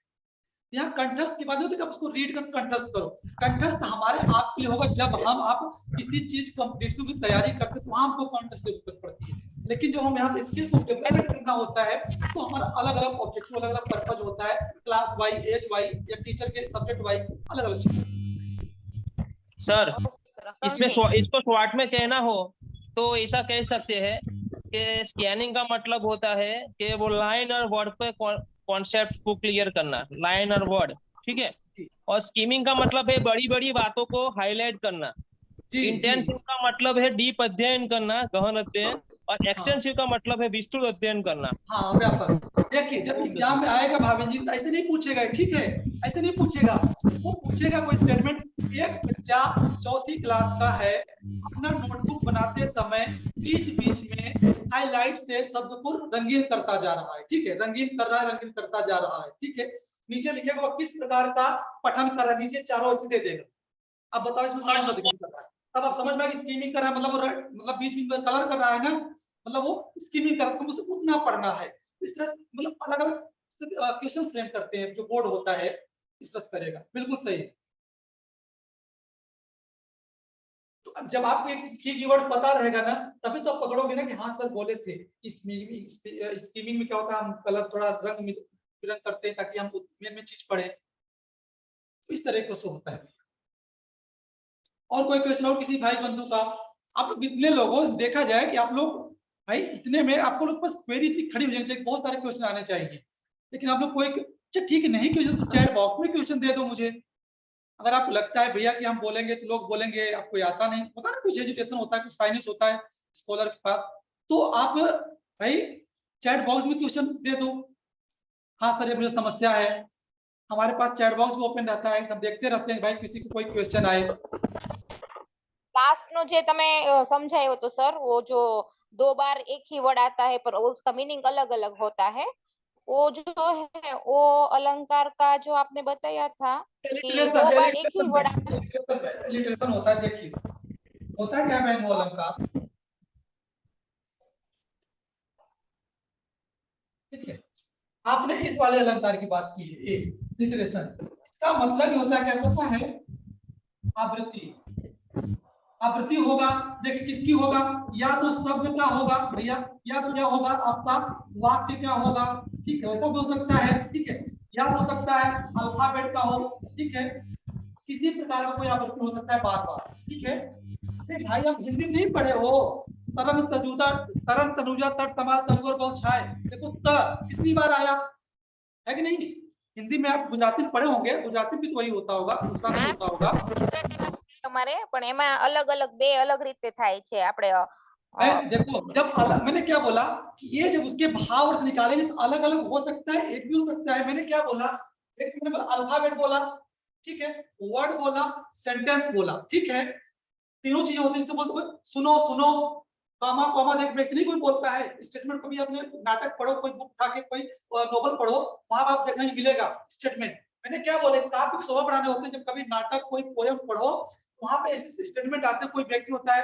यहाँ कंठस्थ की बात नहीं होती, जब उसको रीड कर कंठस्थ करो, कंठस्थ हमारे आप के लिए होगा जब हम आप किसी चीज कॉम्पिटिटिव की तैयारी करते हैं तो वहां हमको कंठस्थ की जरूरत पड़ती है, लेकिन जब हम यहाँ पे स्किल को डेवलपमेंट करना होता है तो हमारा अलग अलग ऑब्जेक्टिव अलग अलग पर्पज होता है, क्लास वाइज, एज वाइज या टीचर के सब्जेक्ट वाइज अलग अलग। सर इसमें समझे इसको शॉर्ट में कहना हो तो ऐसा कह सकते हैं कि स्कैनिंग का मतलब होता है कि वो लाइन और वर्ड पे कॉन्सेप्ट को क्लियर करना, लाइन और वर्ड, ठीक है। और स्कीमिंग का मतलब है बड़ी बड़ी बातों को हाईलाइट करना, जी इंटेंसिव का मतलब है डीप अध्ययन करना, गहन अध्ययन, और हाँ एक्सटेंसिव का मतलब है विस्तृत अध्ययन करना। हाँ व्यापक। देखिए जब एग्जाम में आएगा भाभी जी तो ऐसे नहीं पूछेगा, ठीक है, ऐसे नहीं पूछेगा, वो पूछेगा कोई स्टेटमेंट। एक बच्चा चौथी क्लास का है, अपना नोटबुक बनाते समय बीच बीच में हाईलाइट से शब्द को रंगीन करता जा रहा है, ठीक है, रंगीन कर रहा है, रंगीन करता जा रहा है, ठीक है। नीचे लिखेगा वो किस प्रकार का पठन कर रहा है, नीचे चारों ऐसे दे देगा। अब बताओ इसमें साइंस कर रहा है, तब आप समझ में आएगी स्कीमिंग कर रहा है मतलब बीच बीच में कलर कर रहा है ना, मतलब वो स्कीमिंग कर रहा है, उसे उतना पढ़ना है। इस तरह मतलब अलग अलग क्वेश्चन फ्रेम करते हैं, जो बोर्ड होता है इस तरह करेगा, बिल्कुल सही। तो अब जब आपको एक कीवर्ड पता रहेगा ना, तभी तो आप पकड़ोगे ना कि हाँ सर बोले थे स्कीमिंग में क्या होता है, हम कलर थोड़ा रंग बिरंग करते हैं ताकि हम में चीज पढ़े, तो इस तरह से होता है। और कोई क्वेश्चन और किसी भाई बंधु का, आप लोग इतने लोगों देखा जाए कि आप लोग भाई इतने में आपको लोग बस क्वेरी इतनी खड़ी हो जानी चाहिए, बहुत सारे क्वेश्चन आने चाहिए, लेकिन आप लोग कोई अच्छा ठीक है नहीं क्वेश्चन तो चैट बॉक्स में क्वेश्चन दे दो मुझे। अगर आपको लगता है भैया कि हम बोलेंगे तो लोग बोलेंगे आपको आता नहीं होता ना, कुछ एजुटेशन होता है, कुछ साइंस होता है स्कॉलर के पास, तो आप भाई चैट बॉक्स में क्वेश्चन दे दो, हाँ सर ये मुझे समस्या है, हमारे पास चैट बॉक्स भी ओपन रहता है, हम देखते रहते हैं भाई किसी को कोई क्वेश्चन आए। लास्ट नो जे तमे समझायो तो सर वो जो 2 बार एक ही वर्ड आता है पर उसका मीनिंग अलग अलग होता है, वो जो है वो अलंकार का जो आपने बताया था कि 2 बार एक ही वर्ड आता है। एलिट्रेशन होता है, देखिए होता है क्या बहन वो अलंकार, ठीक है। आपने इस वाले अलंकार की बात की है, एलिट्रेशन, इसका मतलब होता है क्या पता है, आवृत्ति। आवृत्ति होगा, देखिए किसकी होगा, या तो शब्द का होगा भैया, या तो क्या होगा आपका वाक्य क्या होगा, ठीक है, वैसा भी हो सकता है, ठीक है, या हो सकता है अल्फाबेट का हो, ठीक है, किसी प्रकार का कोई आवृत्ति हो सकता है बार बार, ठीक है। अरे भाई आप हिंदी नहीं पढ़े हो, तरंग तजुदा तरंग तनुजा तट तमाल तनुवर बहुछाए, देखो त कितनी बार आया है कि नहीं। हिंदी में आप गुजराती में पढ़े होंगे, गुजराती में भी तो वही होता होगा, दूसरा नहीं होता होगा। તમારે પણ એમાં अलग अलग બે अलग રીતે થાય છે આપણે देखो जब मैंने क्या बोला कि ये जब उसके भाव अर्थ निकालेंगे तो अलग अलग हो सकता है, एक भी हो सकता है। मैंने क्या बोला, एक मैंने बोला अल्फाबेट बोला, ठीक है, वर्ड बोला, सेंटेंस बोला, ठीक है, तीनों चीजें होती है। जैसे बोलते सुनो सुनो, कॉमा कॉमा, देख व्यक्ति नहीं कोई बोलता है स्टेटमेंट, कभी आपने नाटक पढ़ो, कोई बुक उठा के कोई नोवेल पढ़ो, वहां आप देखने को मिलेगा स्टेटमेंट। मैंने क्या बोले, काफी शोभा बढ़ाने होते हैं, जब कभी नाटक कोई पोयम पढ़ो वहां पे ऐसे स्टेटमेंट आते हैं, कोई व्यक्ति होता है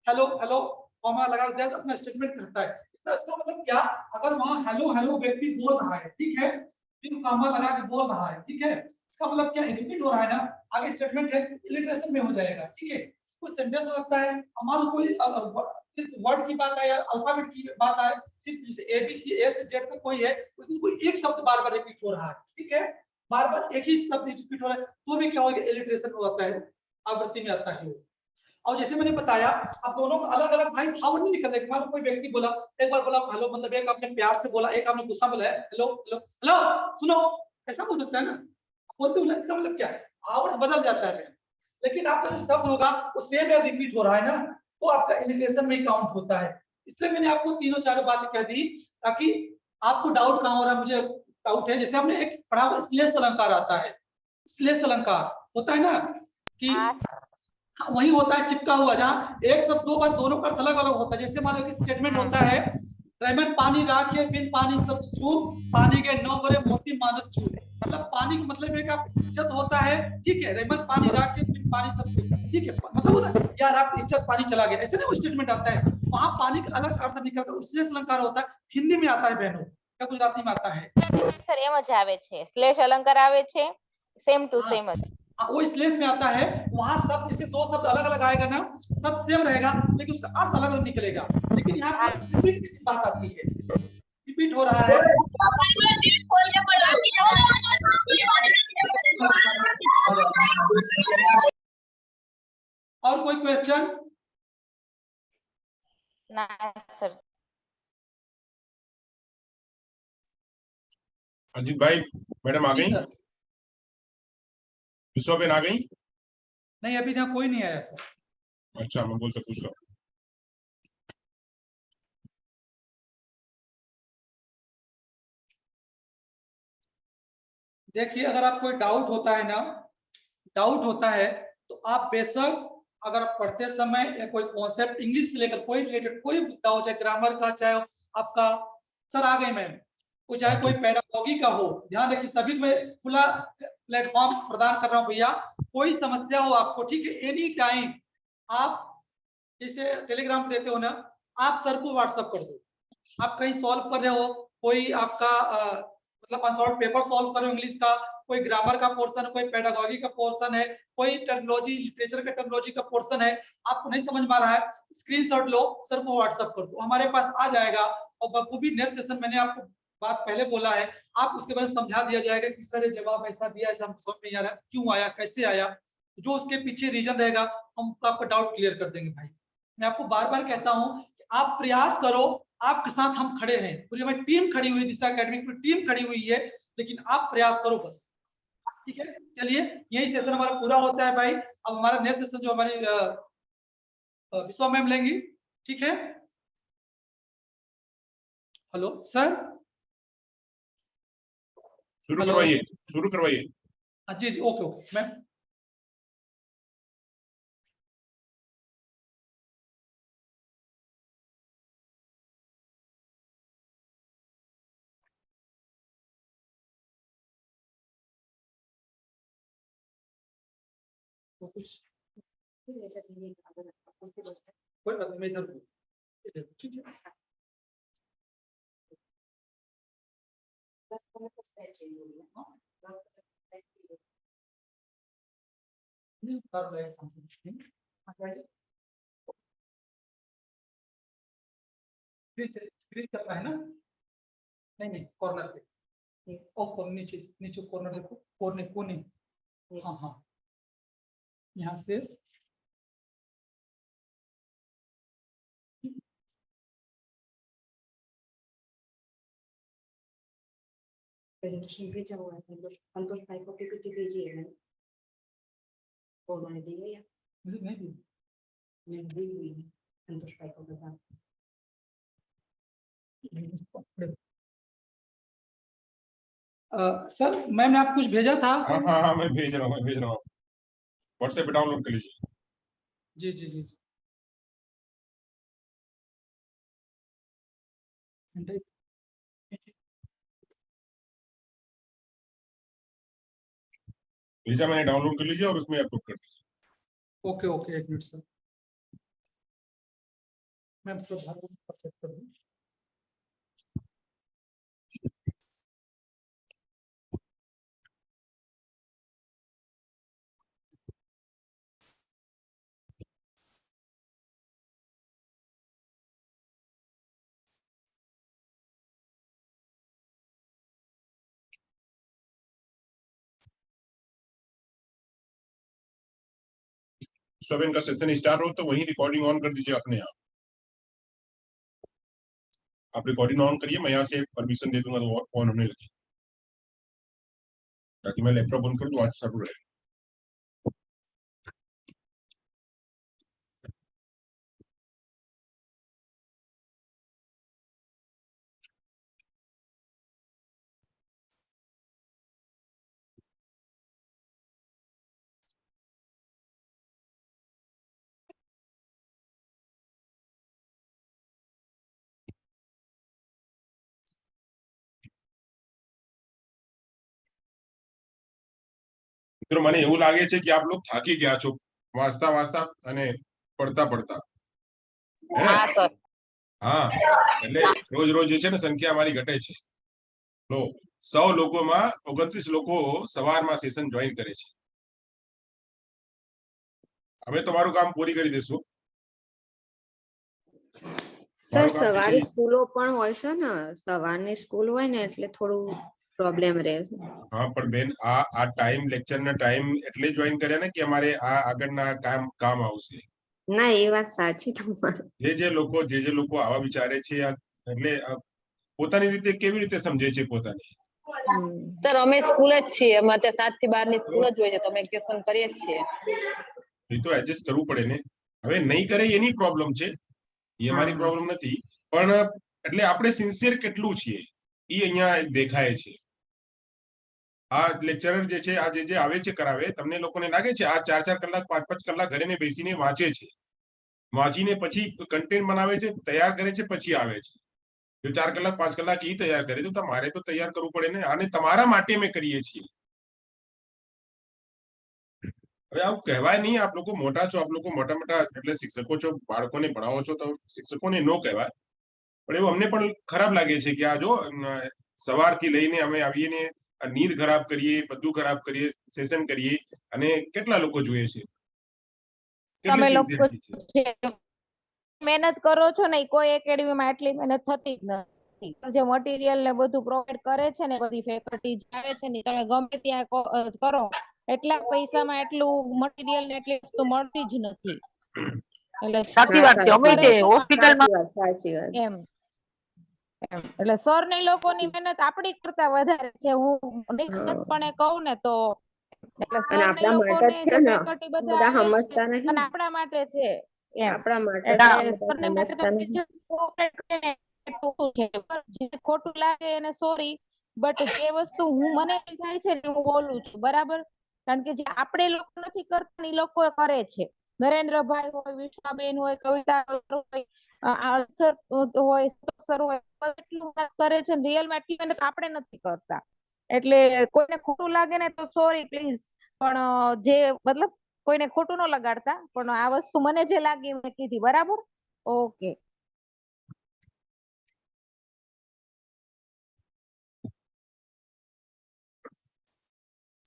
हेलो हेलो कॉमा लगा देता है तो अपना स्टेटमेंट करता है। तो इसका मतलब क्या, अगर वहां हेलो हेलो व्यक्ति बोल रहा है, ठीक है, फिर कॉमा लगा के बोल रहा है, ठीक है, इसका मतलब क्या रिपीट हो रहा है ना, आगे स्टेटमेंट है, इलिटरेशन में हो जाएगा, ठीक है। कुछ सेंटेंस हो सकता है, हमारा कोई सिर्फ वर्ड की बात है या अल्फाबेट की बात है, सिर्फ जैसे ए बी सी ए से जेड का कोई है, उसमें कोई एक शब्द बार बार रिपीट हो रहा है, ठीक है, बार बार एक ही शब्द रिपीट हो रहा है, तो भी क्या होगा, इलिटरेशन हो जाता है, आवृत्ति में आता है। और जैसे मैंने बताया, अब दोनों का अलग अलग भाई भाव नहीं निकलता। एक बार कोई व्यक्ति बोला, एक बार बोला हेलो, मतलब एक आपने प्यार से बोला, एक आपने गुस्सा बोला है, हेलो हेलो हेलो सुनो, ऐसा बोल सकता है ना, बोलते हो इसका मतलब क्या है, आवाज बदल जाता है। लेकिन आपका जो शब्द होगा वो सेम या रिपीट हो रहा है ना, तो आपका इमिटेशन में काउंट होता है। इसलिए मैंने आपको तीनों चारों बातें कह दी ताकि आपको डाउट कहां हो रहा है, मुझे डाउट है। जैसे हमने एक पढ़ा हुआ श्लेष अलंकार आता है, श्लेष अलंकार होता है ना कि वही होता है चिपका हुआ, जहां एक शब्द दो बार दोनों का अर्थ अलग अलग होता है। जैसे मान लो कि स्टेटमेंट होता है, रैमन पानी राखे बिन पानी सब चूर, पानी के 9 बड़े मोती मानस चूर, मतलब पानी का मतलब है कि आप इज्जत होता है, ठीक है, रैमन पानी राखे बिन पानी सब चूर, ठीक है, मतलब होता है यार आप इज्जत पानी चला गया, ऐसे ना वो स्टेटमेंट आता है, वहां पानी का अलग अर्थ निकलता है, उसलिए अलंकार होता है। हिंदी में आता है बहनों, क्या गुजराती में आता है? સર એમ જ આવે છે, સ્લેશ अलंकार આવે છે, सेम टू हाँ, सेम જ। वो स्लेश में आता है, वहां शब्द जैसे दो शब्द अलग अलग आएगा ना, सब सेम रहेगा लेकिन उसका अर्थ अलग अलग निकलेगा। लेकिन यहाँ पे रिपीट की बात आती है, रिपीट हो रहा है। और कोई क्वेश्चन? ના સર। अजीत भाई, मैडम आ जी गई, सर। विश्वाबेन आ गई? नहीं अभी यहाँ कोई नहीं आया सर। अच्छा, मैं बोलता पूछ रहा हूँ। देखिए अगर आप कोई डाउट होता है ना, डाउट होता है तो आप बेशक अगर आप पढ़ते समय या कोई कॉन्सेप्ट इंग्लिश से लेकर कोई रिलेटेड कोई मुद्दा हो, चाहे ग्रामर का, चाहे आपका सर आ गए मैम, तो चाहे कोई पेडागॉजी का हो, ध्यान रखिए सभी में खुला प्लेटफॉर्म प्रदान कर रहा हूँ भैया। कोई समस्या हो आपको, ठीक है, एनी टाइम आप जैसे टेलीग्राम देते हो ना, आप सर को व्हाट्सअप कर दो। आप कहीं सॉल्व कर रहे हो, कोई आपका मतलब अनसॉल्व पेपर सॉल्व कर रहे हो इंग्लिश का, कोई ग्रामर का पोर्शन है, कोई पेडागॉजी का पोर्शन है, कोई टर्मिनोलॉजी लिटरेचर का टर्मिनोलॉजी का पोर्शन है, आपको नहीं समझ में आ रहा है, स्क्रीनशॉट लो, सर को व्हाट्सएप कर दो, हमारे पास आ जाएगा। और बखूबी नेक्स्ट सेशन, मैंने आपको बात पहले बोला है, आप उसके बाद समझा दिया जाएगा कि सर ये जवाब ऐसा दिया, ऐसा हमको समझ नहीं आ रहा, क्यों आया, कैसे आया, जो उसके पीछे रीजन रहेगा हम आपका डाउट क्लियर कर देंगे भाई। मैं आपको बार बार कहता हूँ कि आप प्रयास करो, आपके साथ हम खड़े हैं, पूरी हमारी टीम खड़ी हुई, दिशा एकेडमी की टीम खड़ी हुई है, लेकिन आप प्रयास करो बस, ठीक है। चलिए यही सेशन हमारा पूरा होता है भाई। अब हमारा नेक्स्ट सेशन जो हमारी विश्वा मैम लेंगी, ठीक है। हेलो सर, शुरू करवाइए, शुरू करवाइए। जी जी, ओके ओके मैम। कोई बात नहीं, मैं इधर हूँ। इधर, ठीक है। कर रहे हैं। स्क्रीन चल रहा है ना? नहीं कॉर्नर पे, और कॉर्नर नीचे नीचे कॉर्नर देखो, कोने कोने। हाँ हाँ, यहाँ से प्रेजेंटेशन भेजा हुआ है, संतोष भाई को पीपीटी भेजी है मैंने, वो उन्होंने दी है या मुझे नहीं दी। नहीं दी हुई है, संतोष भाई को बता। सर मैम ने आप कुछ भेजा था? हाँ हाँ हाँ, मैं भेज रहा हूँ व्हाट्सएप पे डाउनलोड कर लीजिए। जी जी जी। भेजा मैंने, डाउनलोड कर लीजिए और उसमें अपलोड कर दीजिए। ओके ओके, एक मिनट सर, मैं चेक कर दूं। सब इनका सेशन स्टार्ट हो तो वही रिकॉर्डिंग ऑन कर दीजिए अपने आप। आप रिकॉर्डिंग ऑन करिए, मैं यहाँ से परमिशन दे दूंगा तो ऑन होने लगे, ताकि मैं लैपटॉप बंद कर दूं, आज चालू रहे। મિત્રો મને એવું લાગે છે કે આપ લોગ થાકી ગયા છો વાંચતા વાંચતા અને પડતા પડતા, હે ને? હા સર. હા, એટલે રોજ રોજ જે છે ને સંખ્યા અમારી ઘટે છે. લો 100 લોકોમાં 29 લોકો સવારમાં સેશન જોઈન કરે છે. હવે તમારું કામ પૂરી કરી દેશું. સર સવારે સ્કૂલો પણ હોય છે ને, સવારની સ્કૂલ હોય ને એટલે થોડું પ્રોબ્લેમ રહે છે. હા પણ બેન, આ ટાઈમ લેક્ચરના ટાઈમ એટલે જોઈન કર્યા ને કે અમારે આ આગળના કામ આવશે. ના એ વાત સાચી તમારી. જે લોકો આવા વિચારે છે, એટલે પોતાની રીતે કેવી રીતે સમજે છે પોતાને. સર અમે સ્કૂલ જ છીએ, અમારે 7 થી 12 ની સ્કૂલ જ હોય છે, તો અમે ટ્યુશન કરીએ જ છીએ. એ તો એડજસ્ટ કરવું પડે ને. હવે નહીં કરે એની પ્રોબ્લેમ છે, એ અમારી પ્રોબ્લેમ નથી, પણ એટલે આપણે સિન્સિયર કેટલું છીએ એ અહીંયા દેખાય છે. આ લેક્ચરર જે છે, આ જે આવે છે કરાવે, તમને લોકોને લાગે છે આ 4-4 કલાક 5-5 કલાક ઘરે બેસીને વાંચે છે, વાંચીને પછી કન્ટેન્ટ બનાવે છે, તૈયાર કરે છે, પછી આવે છે. જો 4 કલાક 5 કલાક એ તૈયાર કરે તો તમારે તો તૈયાર કરવું પડે ને, આને તમારા માટે મેં કરીએ છીએ. હવે આવું કહેવાય નહીં, આપ લોકો મોટા છો, આપ લોકો મોટા મોટા એટલે શિક્ષકો છો, બાળકોને ભણાવો છો, તો શિક્ષકોને ન કહેવાય, પણ એવું અમને પણ ખરાબ લાગે છે કે આ જો સવારથી લઈને અમે આવીએ ને નીંદ ખરાબ કરીએ, બધું ખરાબ કરીએ, સેશન કરીએ, અને કેટલા લોકો જોઈએ છે. તમે લોકો મહેનત કરો છો ને, કોઈ એકેડમીમાં એટલી મહેનત થતી જ નથી. જે મટીરિયલ ને બધું પ્રોવાઈડ કરે છે ને, બધી ફેકલ્ટી આવે છે ને, તમે ગમે ત્યાં કરો, એટલા પૈસામાં એટલું મટીરિયલ ને એટલી વસ્તુ મળતી જ નથી. એટલે સાચી વાત છે, અમે તે હોસ્પિટલમાં સાચી વાત એમ એટલે સર ને લોકોની મહેનત આપણી કરતા વધારે છે, હું નિખાસપણે કહું ને તો. એટલે સર ને લોકોને જે ફેકલ્ટી બધા આવે છે અને આપણા માટે છે એમ. આપણા માટે એટલે સર ને માટે તો કોઓપરેટ કરે ને એટલું છે, જે ખોટું લાગે એને સોરી, બટ જે વસ્તુ મને થાય છે ને હું બોલું છું, બરાબર? કારણ કે જે આપણે લોકો નથી કરતા એ લોકો કરે છે. નરેન્દ્રભાઈ હોય, વિશ્વાબેન હોય, કવિતા હોય, હોય, સર હોય, એટલું કરે છે, રિયલમાં એટલી મહેનત આપણે નથી કરતા. એટલે કોઈને ખોટું લાગે ને તો સોરી પ્લીઝ, પણ જે મતલબ કોઈને ખોટું ન લગાડતા, પણ આ વસ્તુ મને જે લાગી મેં કીધી, બરાબર? ઓકે.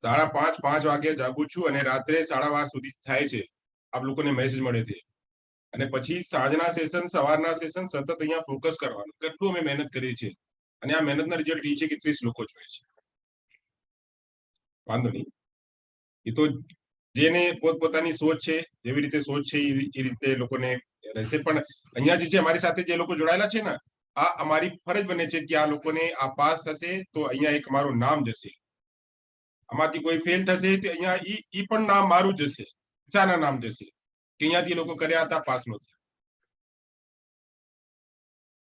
સાડા 5 વાગે જાગું છું અને રાત્રે 12:30 સુધી થાય છે. આપ લોકોને મેસેજ મળે છે અને પછી સાંજના સેશન, સવારના સેશન સતત અહીંયા ફોકસ કરવાનું. કેટલું અમે મહેનત કરીએ છીએ અને આ મહેનતના રિઝલ્ટ એ છે કે 30 લોકો જોઈએ છે. વાંધો નહીં, એ તો જેને પોતપોતાની સોચ છે, જેવી રીતે સોચ છે એ રીતે લોકોને રહેશે. પણ અહીંયા જે છે અમારી સાથે જે લોકો જોડાયેલા છે ને, આ અમારી ફરજ બને છે કે આ લોકોને આ પાસ થશે તો અહીંયા એક મારું નામ જશે. આમાંથી કોઈ ફેલ થશે તો અહીંયા ઈ પણ નામ મારું જશે, શાના નામ જશે કે અહીંયાથી લોકો કર્યા હતા, પાસ નથી.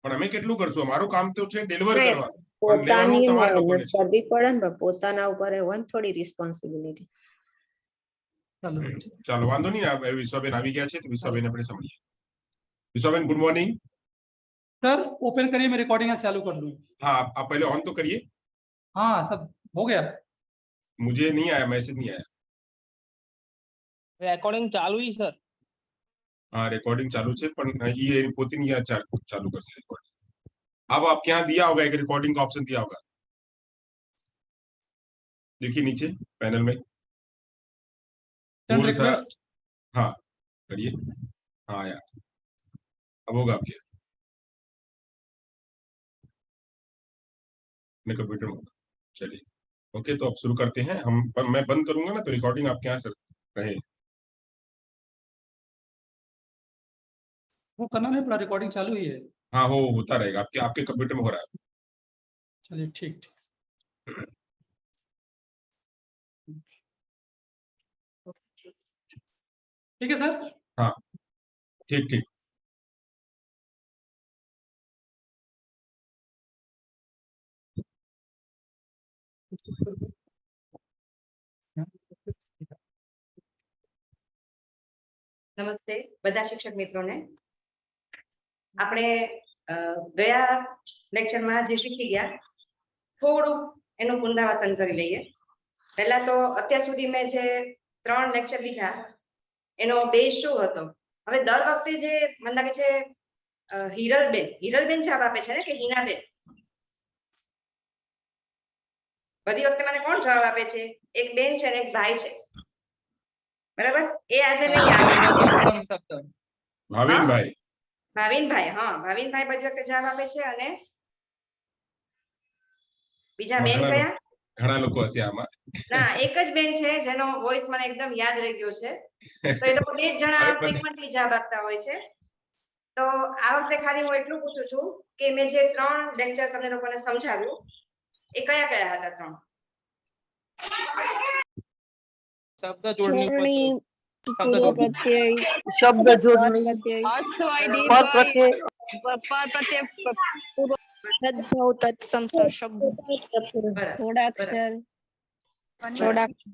પણ અમે કેટલું કરશું? અમારું કામ તો છે ડિલિવર કરવાનું. પોતાની મહેનત કરવી પડે ને, પોતાના ઉપર હોય ને થોડી રિસ્પોન્સિબિલિટી. ચાલો વાંધો નહીં. વિશ્વાબેન આવી ગયા છે તો વિશ્વાબેન આપણે સમજીએ. विश्वाबेन गुड मॉर्निंग सर। ओपन करिए, मैं रिकॉर्डिंग चालू कर लूँ। हाँ आप पहले ऑन तो करिए। हाँ सब हो गया। मुझे नहीं आया, मैसेज नहीं आया। રેકોર્ડિંગ ચાલુ છે સર। हाँ रिकॉर्डिंग चालू है पर ये पोती नहीं चालू कर से रिकॉर्डिंग। अब आपके यहाँ दिया होगा एक रिकॉर्डिंग का ऑप्शन दिया होगा, देखिए नीचे पैनल में। हाँ करिए। हाँ आया, अब होगा आपके अपने कंप्यूटर में होगा। चलिए ओके, तो अब शुरू करते हैं हम। मैं बंद करूंगा ना तो रिकॉर्डिंग आपके यहाँ रहे। वो करना नहीं पड़ा, रिकॉर्डिंग चालू ही है। हाँ वो होता रहेगा, आपके कंप्यूटर में हो रहा है। चलिए ठीक ठीक ठीक है सर। हाँ ठीक ठीक। નમસ્તે બધા શિક્ષક મિત્રોને। આપણે ગયા લેક્ચરમાં જે શીખી ગયા થોડું એનું પુનરાવર્તન કરી લઈએ। પહેલા તો અત્યાર સુધી મેં જે 3 લેક્ચર લીધા એનો બેઝ શું હતો। હવે દર વખતે જે મને લાગે છે હિરલબેન જવાબ આપે છે ને કે હિનાબેન, બધી વખતે મને કોણ જવાબ આપે છે? એક બેન છે ને એક ભાઈ છે, બરાબર? એ આજે નહીં આવે। ભાવિનભાઈ, હા ભાવિનભાઈ બધી વખતે જવાબ આપે છે। અને બીજા બેન કયા? ઘણા લોકો હશે આમાં। ના, એક જ બેન છે જેનો વોઇસ મને એકદમ યાદ રહી ગયો છે, તો એ લોકો 2 જણા ફ્રીક્વન્ટલી જવાબ આપતા હોય છે। તો આ વખતે ખાલી હું એટલું પૂછું છું કે મેં જે 3 લેક્ચર તમને લોકોને સમજાવ્યું એ કયા કયા હતા? 3 શબ્દ જોડણી, પૂર્વ પ્રત્યય, શબ્દ જોડણી, પદ પ્રત્યય, તદ્ભવ તત્સમ શબ્દ, જોડાક્ષર, જોડાક્ષર।